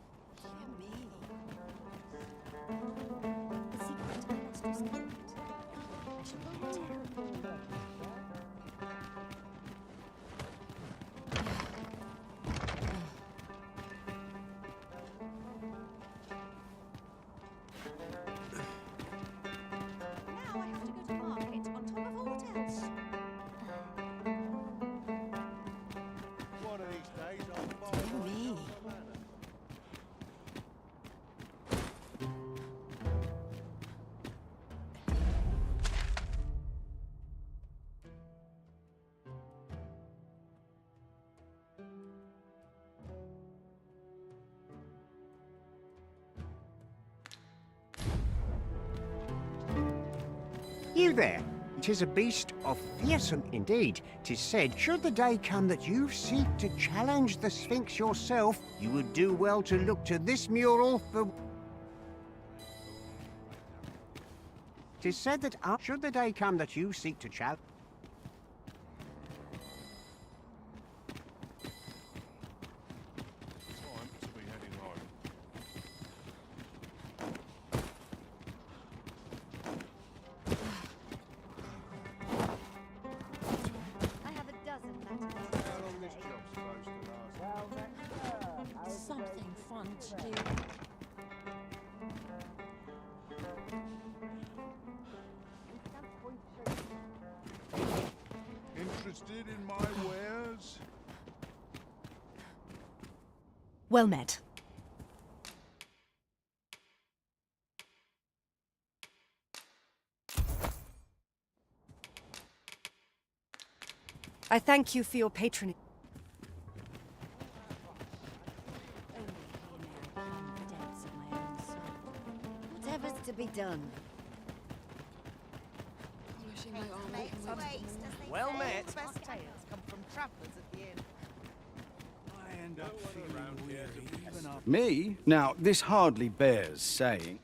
You there. 'Tis a beast of fearsome indeed. 'Tis said, should the day come that you seek to challenge the Sphinx yourself, you would do well to look to this mural for... 'Tis said that should the day come that you seek to challenge... Time to be heading home. I have a dozen matters. How long this job's supposed to last? Something fun to do. Interested in my wares? Well met. I thank you for your patronage. Whatever's to be done. Well met. Best tales come from travellers at the inn. I end up feeling weary even after... Me? Now, this hardly bears saying.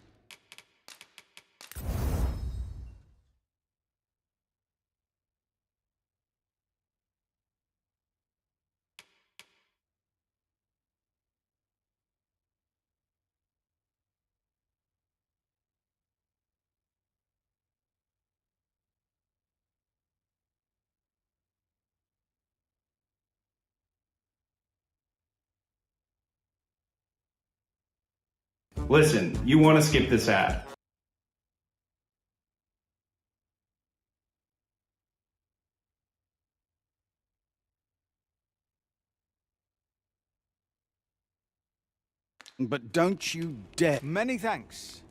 Listen, you want to skip this ad. But don't you dare. Many thanks.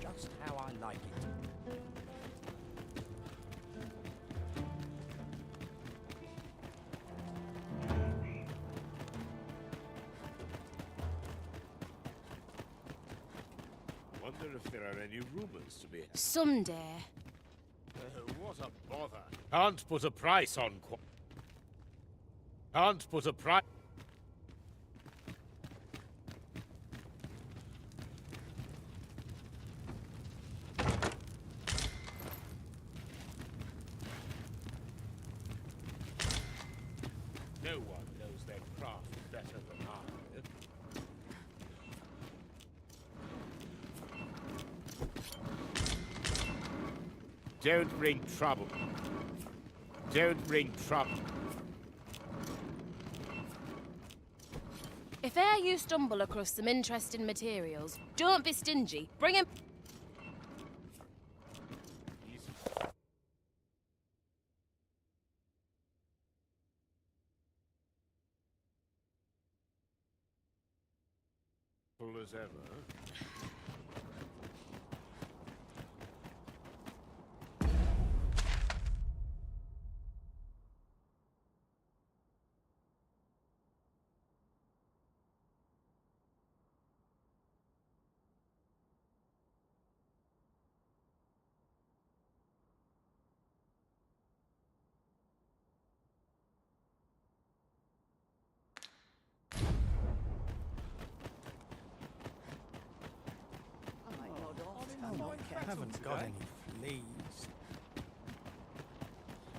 Just how I like it. Wonder if there are any rumors to be... Someday. What a bother. Can't put a price on... Can't put a price... No one knows their craft better than I. Don't bring trouble. Don't bring trouble. If e'er you stumble across some interesting materials, don't be stingy. Bring 'em. Full as ever. Haven't got any fleas.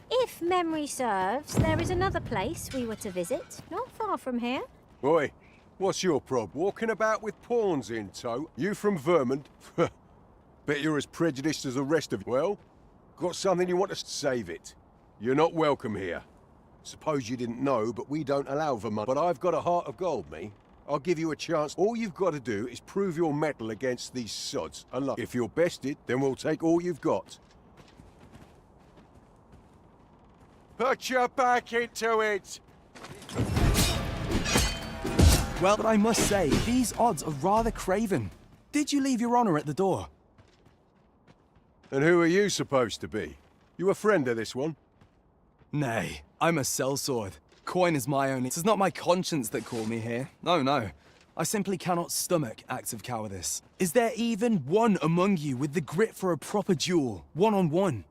If memory serves, there is another place we were to visit, not far from here. Oi, what's your prob? Walking about with pawns in tow? You from Vermont? Bet you're as prejudiced as the rest of you. Well, got something you want to save it. You're not welcome here. Suppose you didn't know, but we don't allow Vermont. But I've got a heart of gold, me. I'll give you a chance. All you've got to do is prove your mettle against these sods. And look, if you're bested, then we'll take all you've got. Put your back into it! Well, but I must say, these odds are rather craven. Did you leave your honor at the door? And who are you supposed to be? You a friend of this one? Nay, I'm a sellsword. Coin is my only. It is not my conscience that called me here. No, no. I simply cannot stomach acts of cowardice. Is there even one among you with the grit for a proper duel, one-on-one?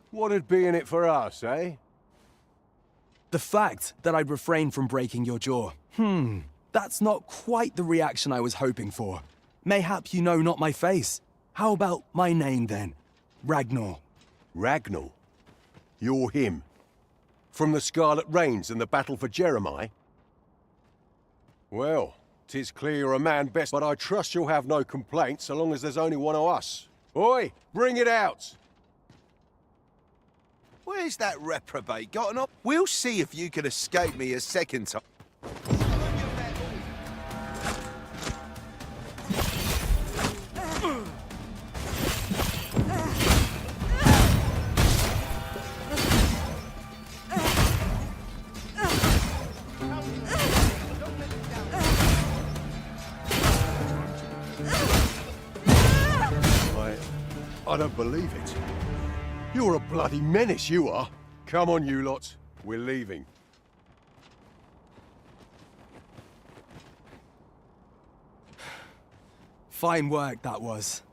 What'd be in it for us, eh? The fact that I'd refrain from breaking your jaw. That's not quite the reaction I was hoping for. Mayhap you know not my face. How about my name, then? Ragnar. Ragnar? You're him? From the Scarlet Rains and the battle for Jeremiah? Well, 'tis clear you're a man best, but I trust you'll have no complaints so long as there's only one of us. Oi, bring it out! Where's that reprobate gotten up? We'll see if you can escape me a second time. I don't believe it. You're a bloody menace, you are. Come on, you lot. We're leaving. Fine work, that was.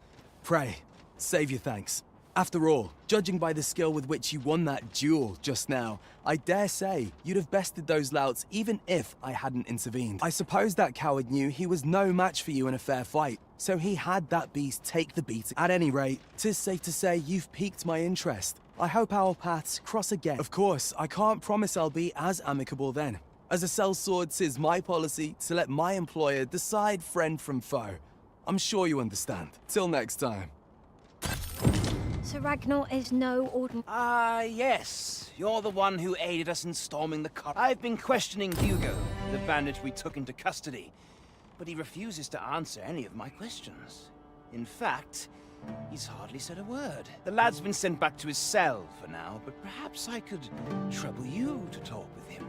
Pray, save your thanks. After all, judging by the skill with which you won that duel just now, I dare say you'd have bested those louts even if I hadn't intervened. I suppose that coward knew he was no match for you in a fair fight, so he had that beast take the beating. At any rate, 'tis safe to say you've piqued my interest. I hope our paths cross again. Of course, I can't promise I'll be as amicable then. As a sellsword, 'tis my policy to let my employer decide friend from foe. I'm sure you understand. Till next time. So Ragnar is no ordinary... Yes. You're the one who aided us in storming the car. I've been questioning Hugo, the bandit we took into custody, but he refuses to answer any of my questions. In fact, he's hardly said a word. The lad's been sent back to his cell for now, but perhaps I could trouble you to talk with him.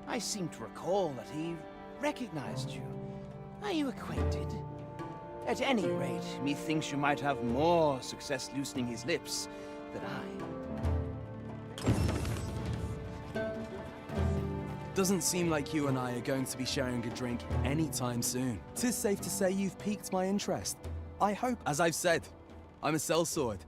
I seem to recall that he recognized you. Are you acquainted? At any rate, methinks you might have more success loosening his lips than I. Doesn't seem like you and I are going to be sharing a drink anytime soon. 'Tis safe to say you've piqued my interest. I hope, as I've said, I'm a sellsword.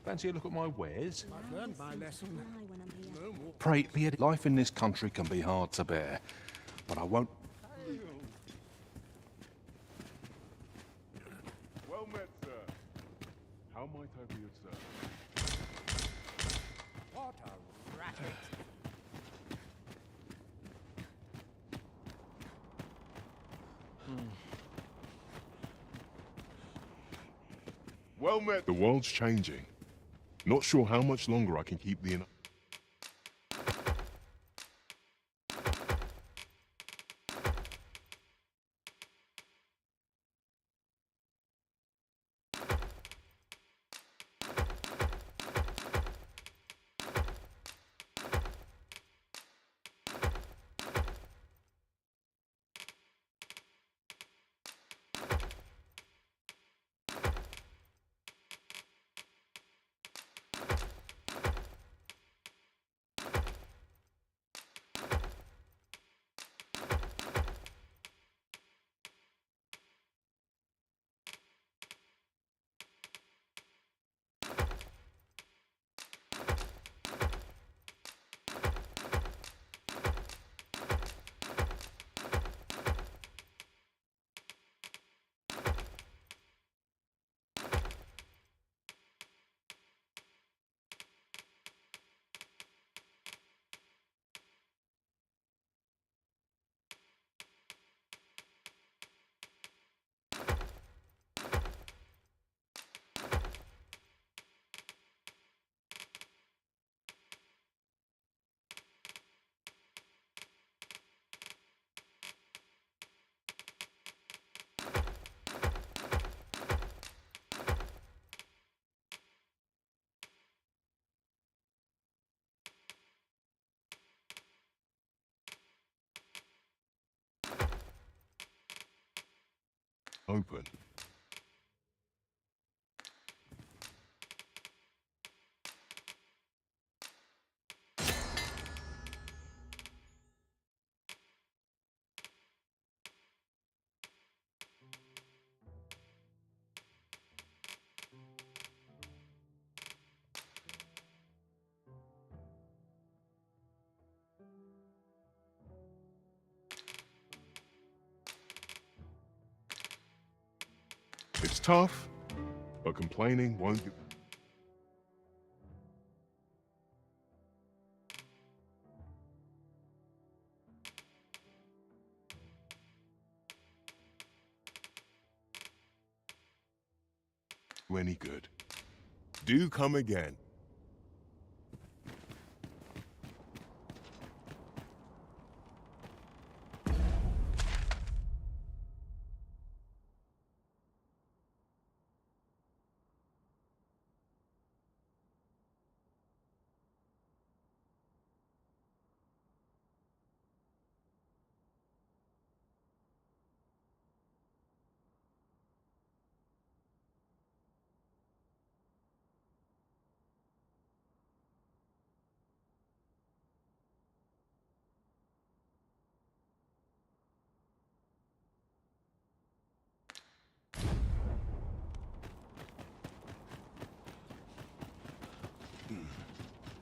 Fancy a look at my wares? I've learned my lesson. Pray be it. Life in this country can be hard to bear, but I won't. Well met, sir. How might I be of service? What a racket! Well met. The world's changing. Not sure how much longer I can keep the... Open. It's tough, but complaining won't get... you any good. Do come again.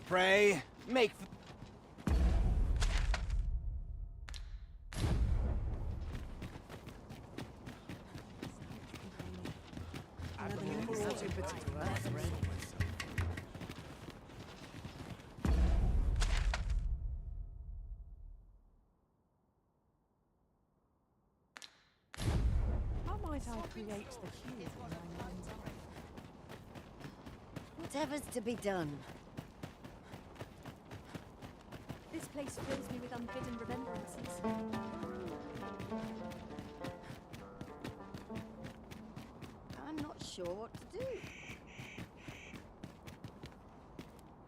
Pray, make... How might I create the cube in my mind's eye? Whatever's to be done. This place fills me with unbidden remembrances. I'm not sure what to do.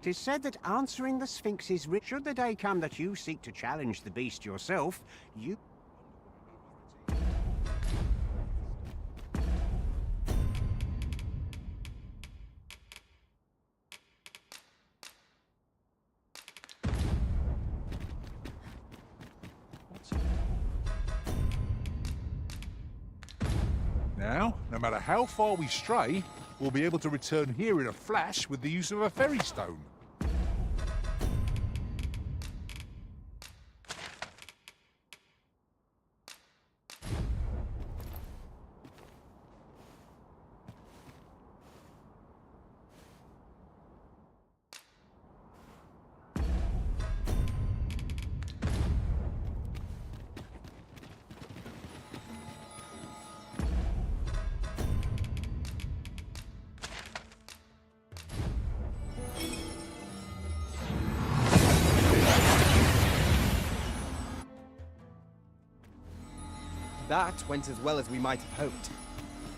'Tis said that answering the Sphinx is rich. Should the day come that you seek to challenge the beast yourself, you... Now, no matter how far we stray, we'll be able to return here in a flash with the use of a ferry stone. That went as well as we might have hoped.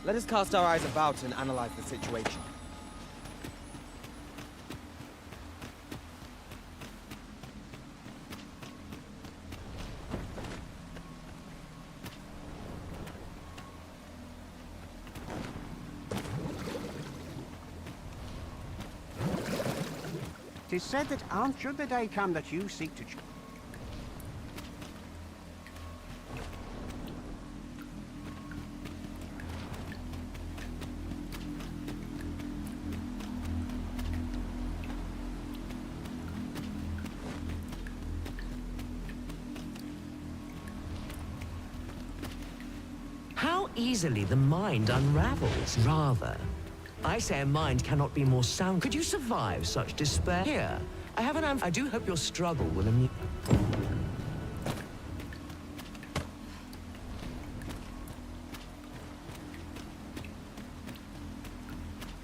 Let us cast our eyes about and analyze the situation. Tis said that should the day come that you seek to... How easily the mind unravels, rather. I say a mind cannot be more sound. Could you survive such despair? Here, I have an I do hope your struggle will amuse...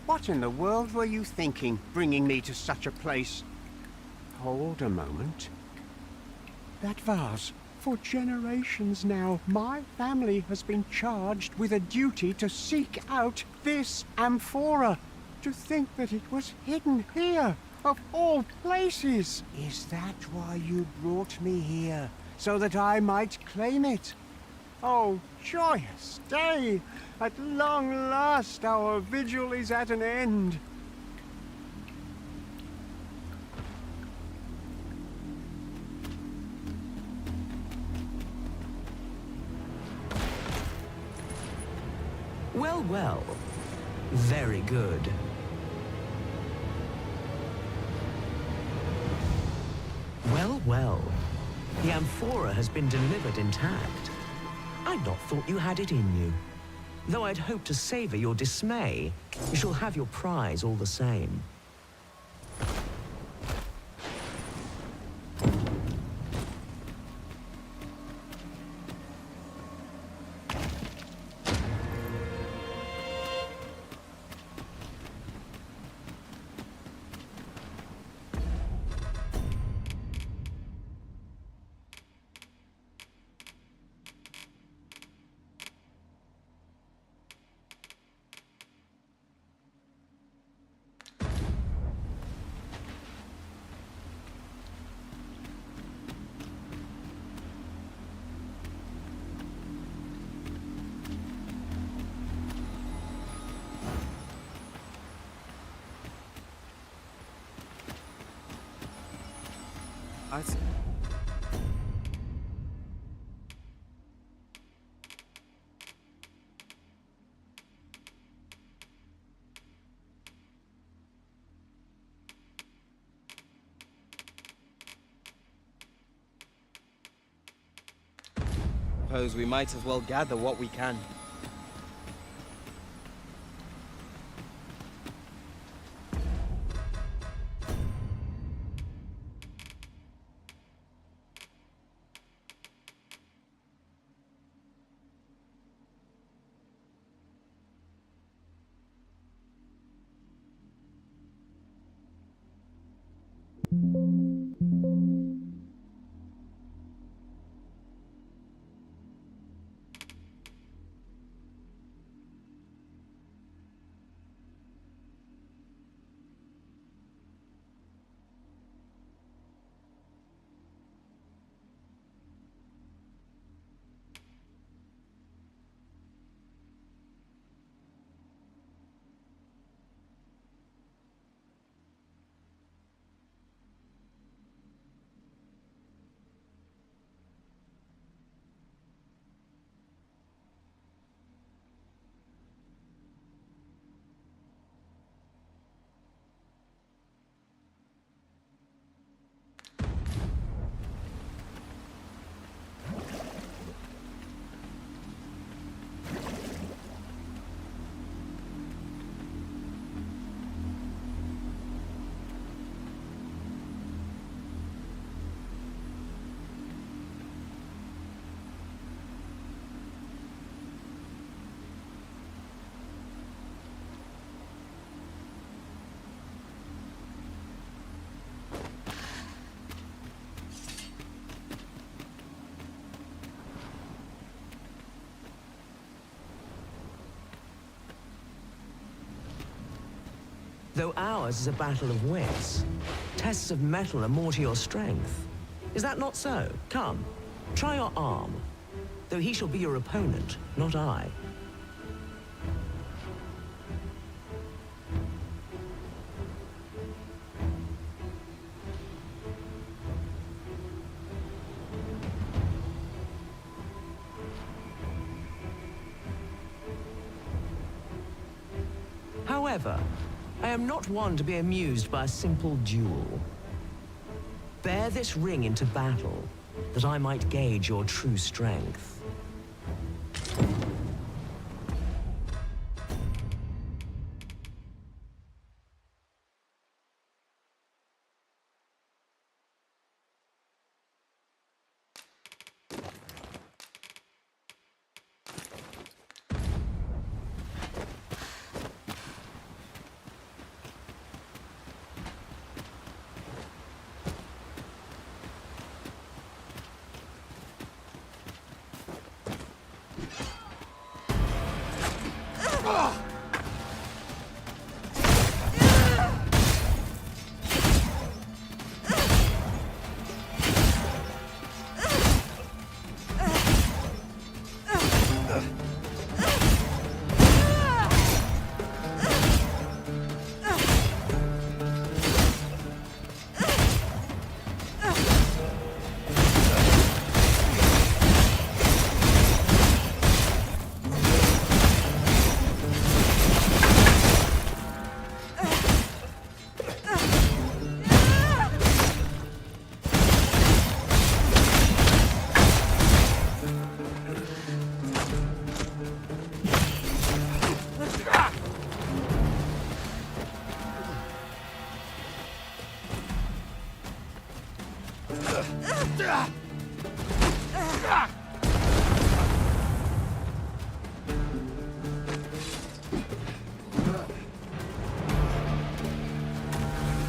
What in the world were you thinking, bringing me to such a place? Hold a moment. That vase. For generations now, my family has been charged with a duty to seek out this amphora. To think that it was hidden here, of all places. Is that why you brought me here? So that I might claim it? Oh, joyous day! At long last, our vigil is at an end. Well, well. Very good. Well, well. The amphora has been delivered intact. I'd not thought you had it in you. Though I'd hoped to savor your dismay, you shall have your prize all the same. Suppose we might as well gather what we can. Though ours is a battle of wits, tests of metal are more to your strength. Is that not so? Come, try your arm. Though he shall be your opponent, not I. However, I am not one to be amused by a simple duel. Bear this ring into battle, that I might gauge your true strength.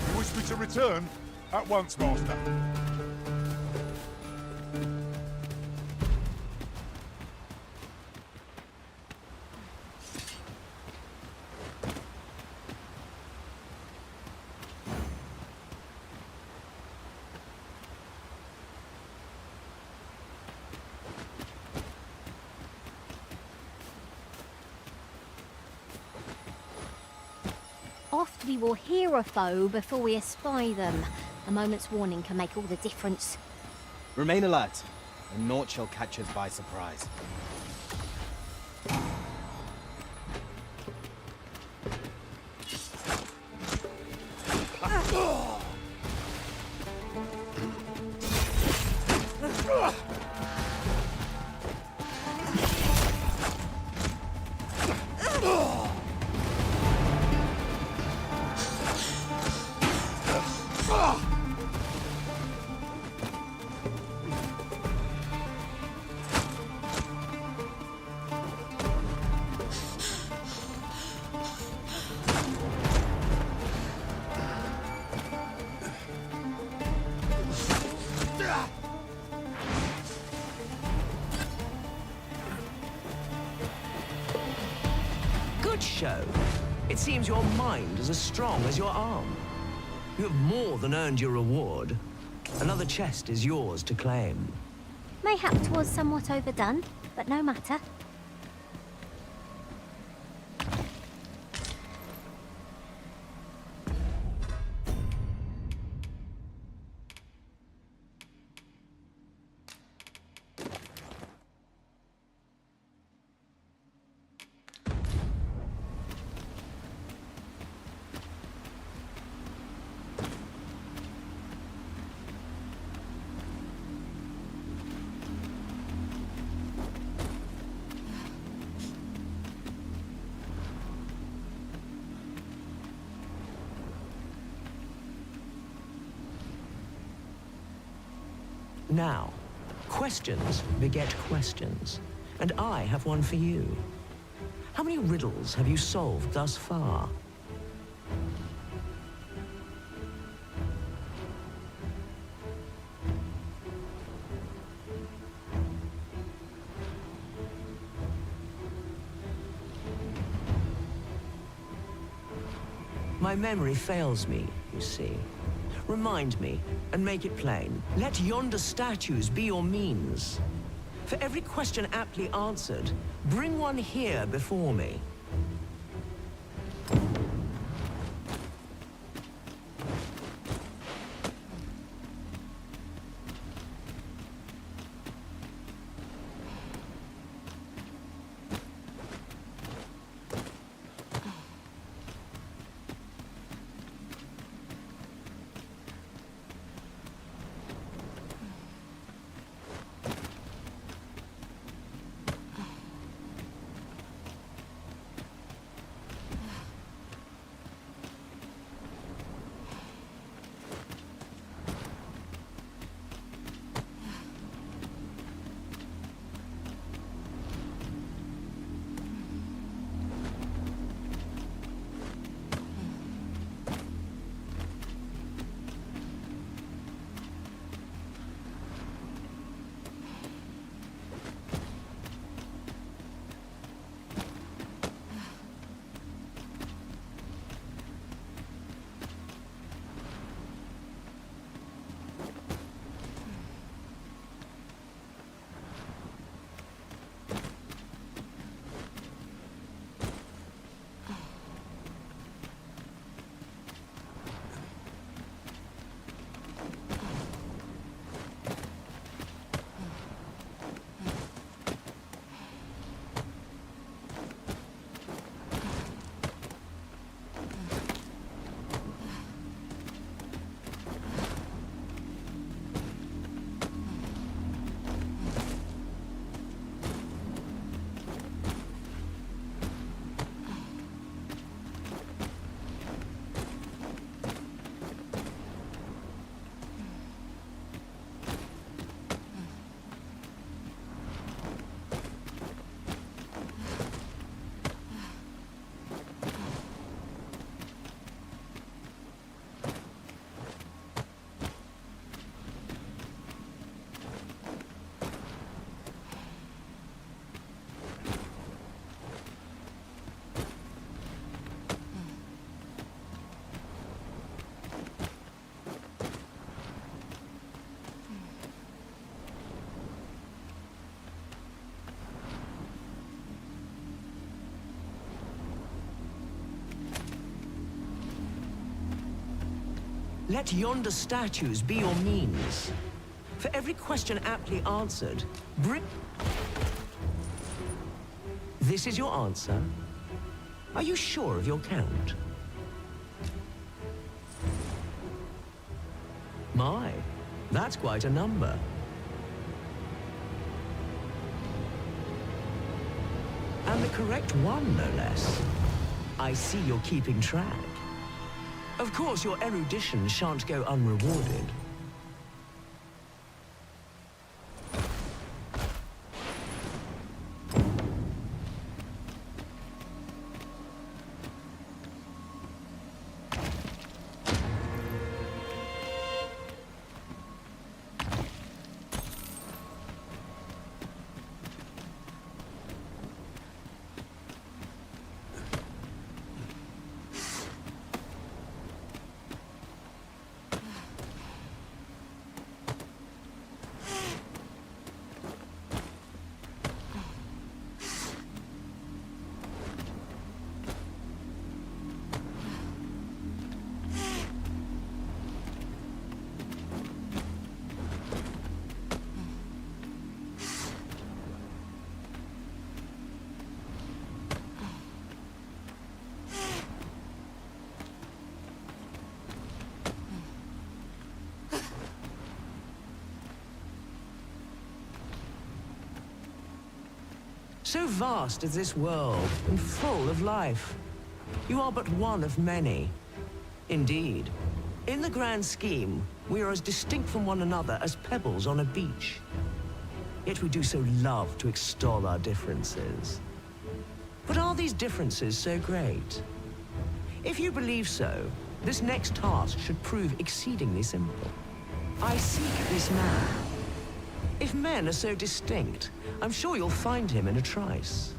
You wish me to return? At once, Master. Oft we will hear a foe before we espy them. A moment's warning can make all the difference. Remain alert, and naught shall catch us by surprise. Good show. It seems your mind is as strong as your arm. You have more than earned your reward. Another chest is yours to claim. Mayhap 'twas somewhat overdone, but no matter. Now, questions beget questions, and I have one for you. How many riddles have you solved thus far? My memory fails me, you see. Remind me, and make it plain. Let yonder statues be your means. For every question aptly answered, bring one here before me. Let yonder statues be your means. For every question aptly answered, bring... This is your answer? Are you sure of your count? My, that's quite a number. And the correct one, no less. I see you're keeping track. Of course, your erudition shan't go unrewarded. So vast is this world, and full of life. You are but one of many. Indeed, in the grand scheme, we are as distinct from one another as pebbles on a beach. Yet we do so love to extol our differences. But are these differences so great? If you believe so, this next task should prove exceedingly simple. I seek this man. If men are so distinct, I'm sure you'll find him in a trice.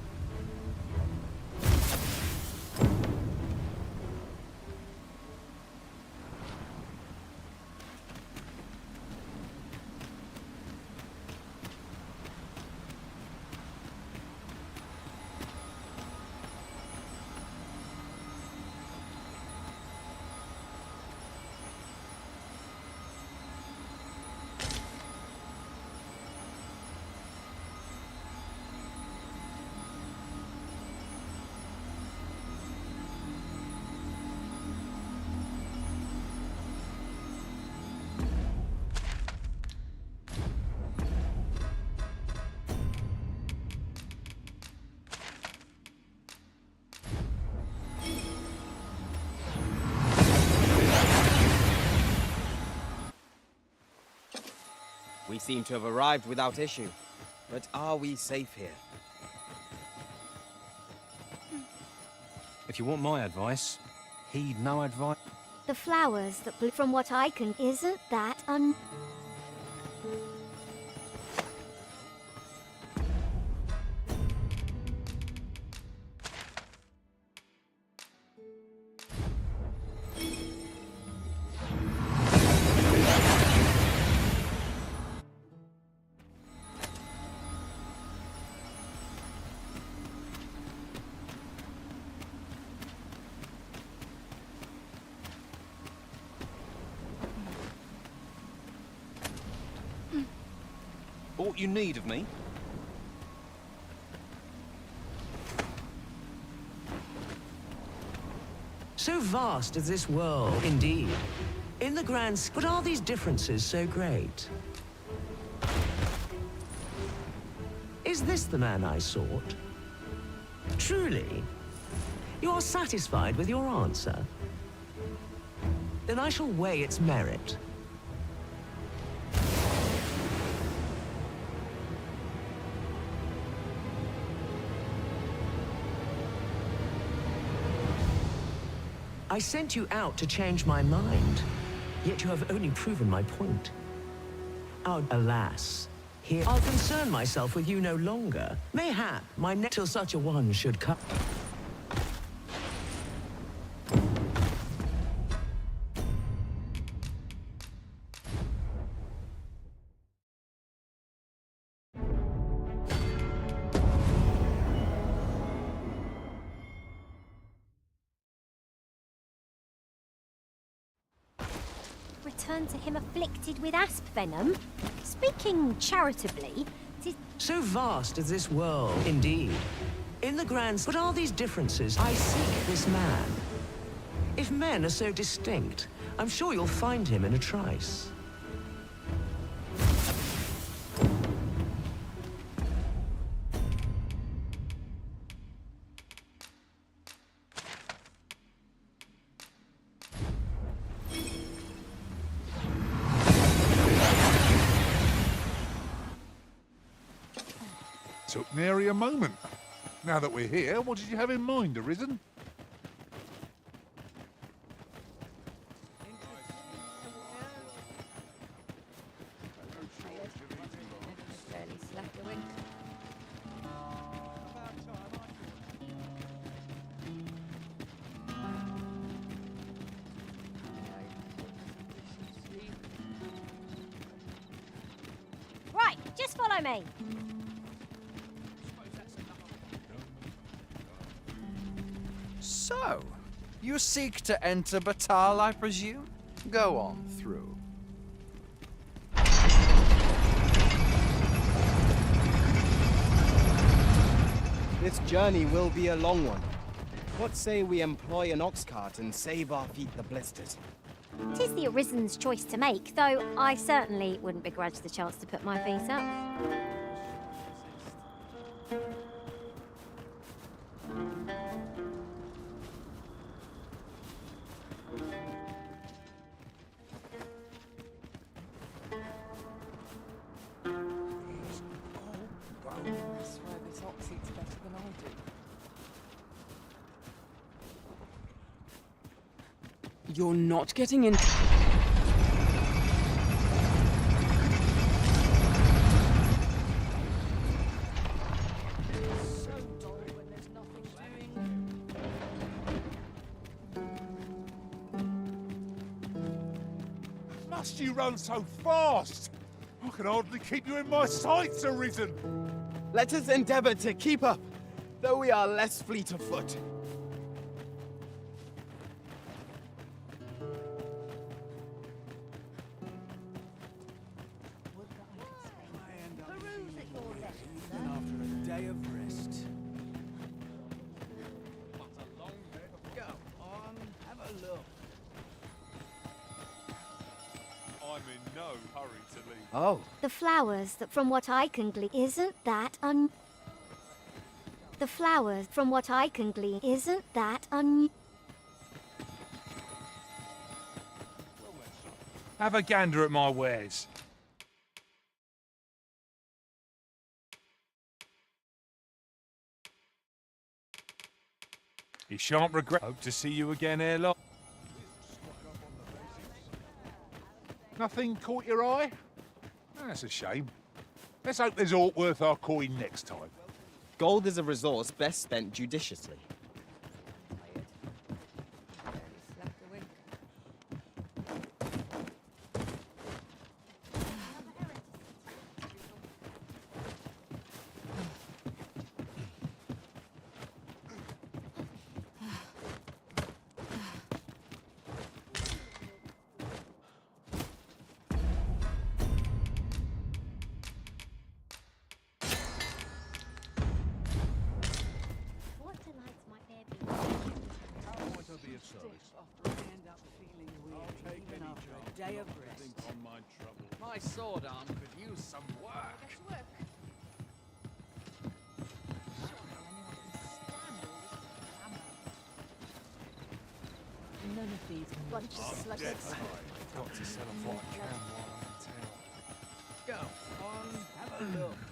We seem to have arrived without issue. But are we safe here? If you want my advice, heed no advice. The flowers that bloom from what I can... Isn't that Aught you need of me? So vast is this world, indeed. In the grand... But are these differences so great? Is this the man I sought? Truly? You are satisfied with your answer? Then I shall weigh its merit. I sent you out to change my mind, yet you have only proven my point. Alas, here I'll concern myself with you no longer. Mayhap my net till such a one should come. return to him afflicted with asp venom? Speaking charitably, 'tis... So vast is this world, indeed. In the grand... But are these differences? I seek this man. If men are so distinct, I'm sure you'll find him in a trice. Took nary a moment. Now that we're here, what did you have in mind, Arisen? Fairly slack going. Right, just follow me. So, you seek to enter Batal, I presume? Go on through. This journey will be a long one. What say we employ an ox cart and save our feet the blisters? 'Tis the Arisen's choice to make, though I certainly wouldn't begrudge the chance to put my feet up. I swear this ox eats better than I do. You're not getting in. Must you run so fast? I can hardly keep you in my sights, Arisen. Let us endeavor to keep up, though we are less fleet of foot. Even after a day of rest. Go on, have a look. I'm in no hurry to leave. Oh. The flowers that from what I can glean... Isn't that The flowers from what I can glean... Isn't that Have a gander at my wares. You shan't regret. Hope to see you again ere long. Nothing caught your eye? That's a shame. Let's hope there's aught worth our coin next time. Gold is a resource best spent judiciously. Day of rest. My sword arm could use some work. None of these bunch of slugs. Got to sell off what I can while I'm in town. Go on, have a look.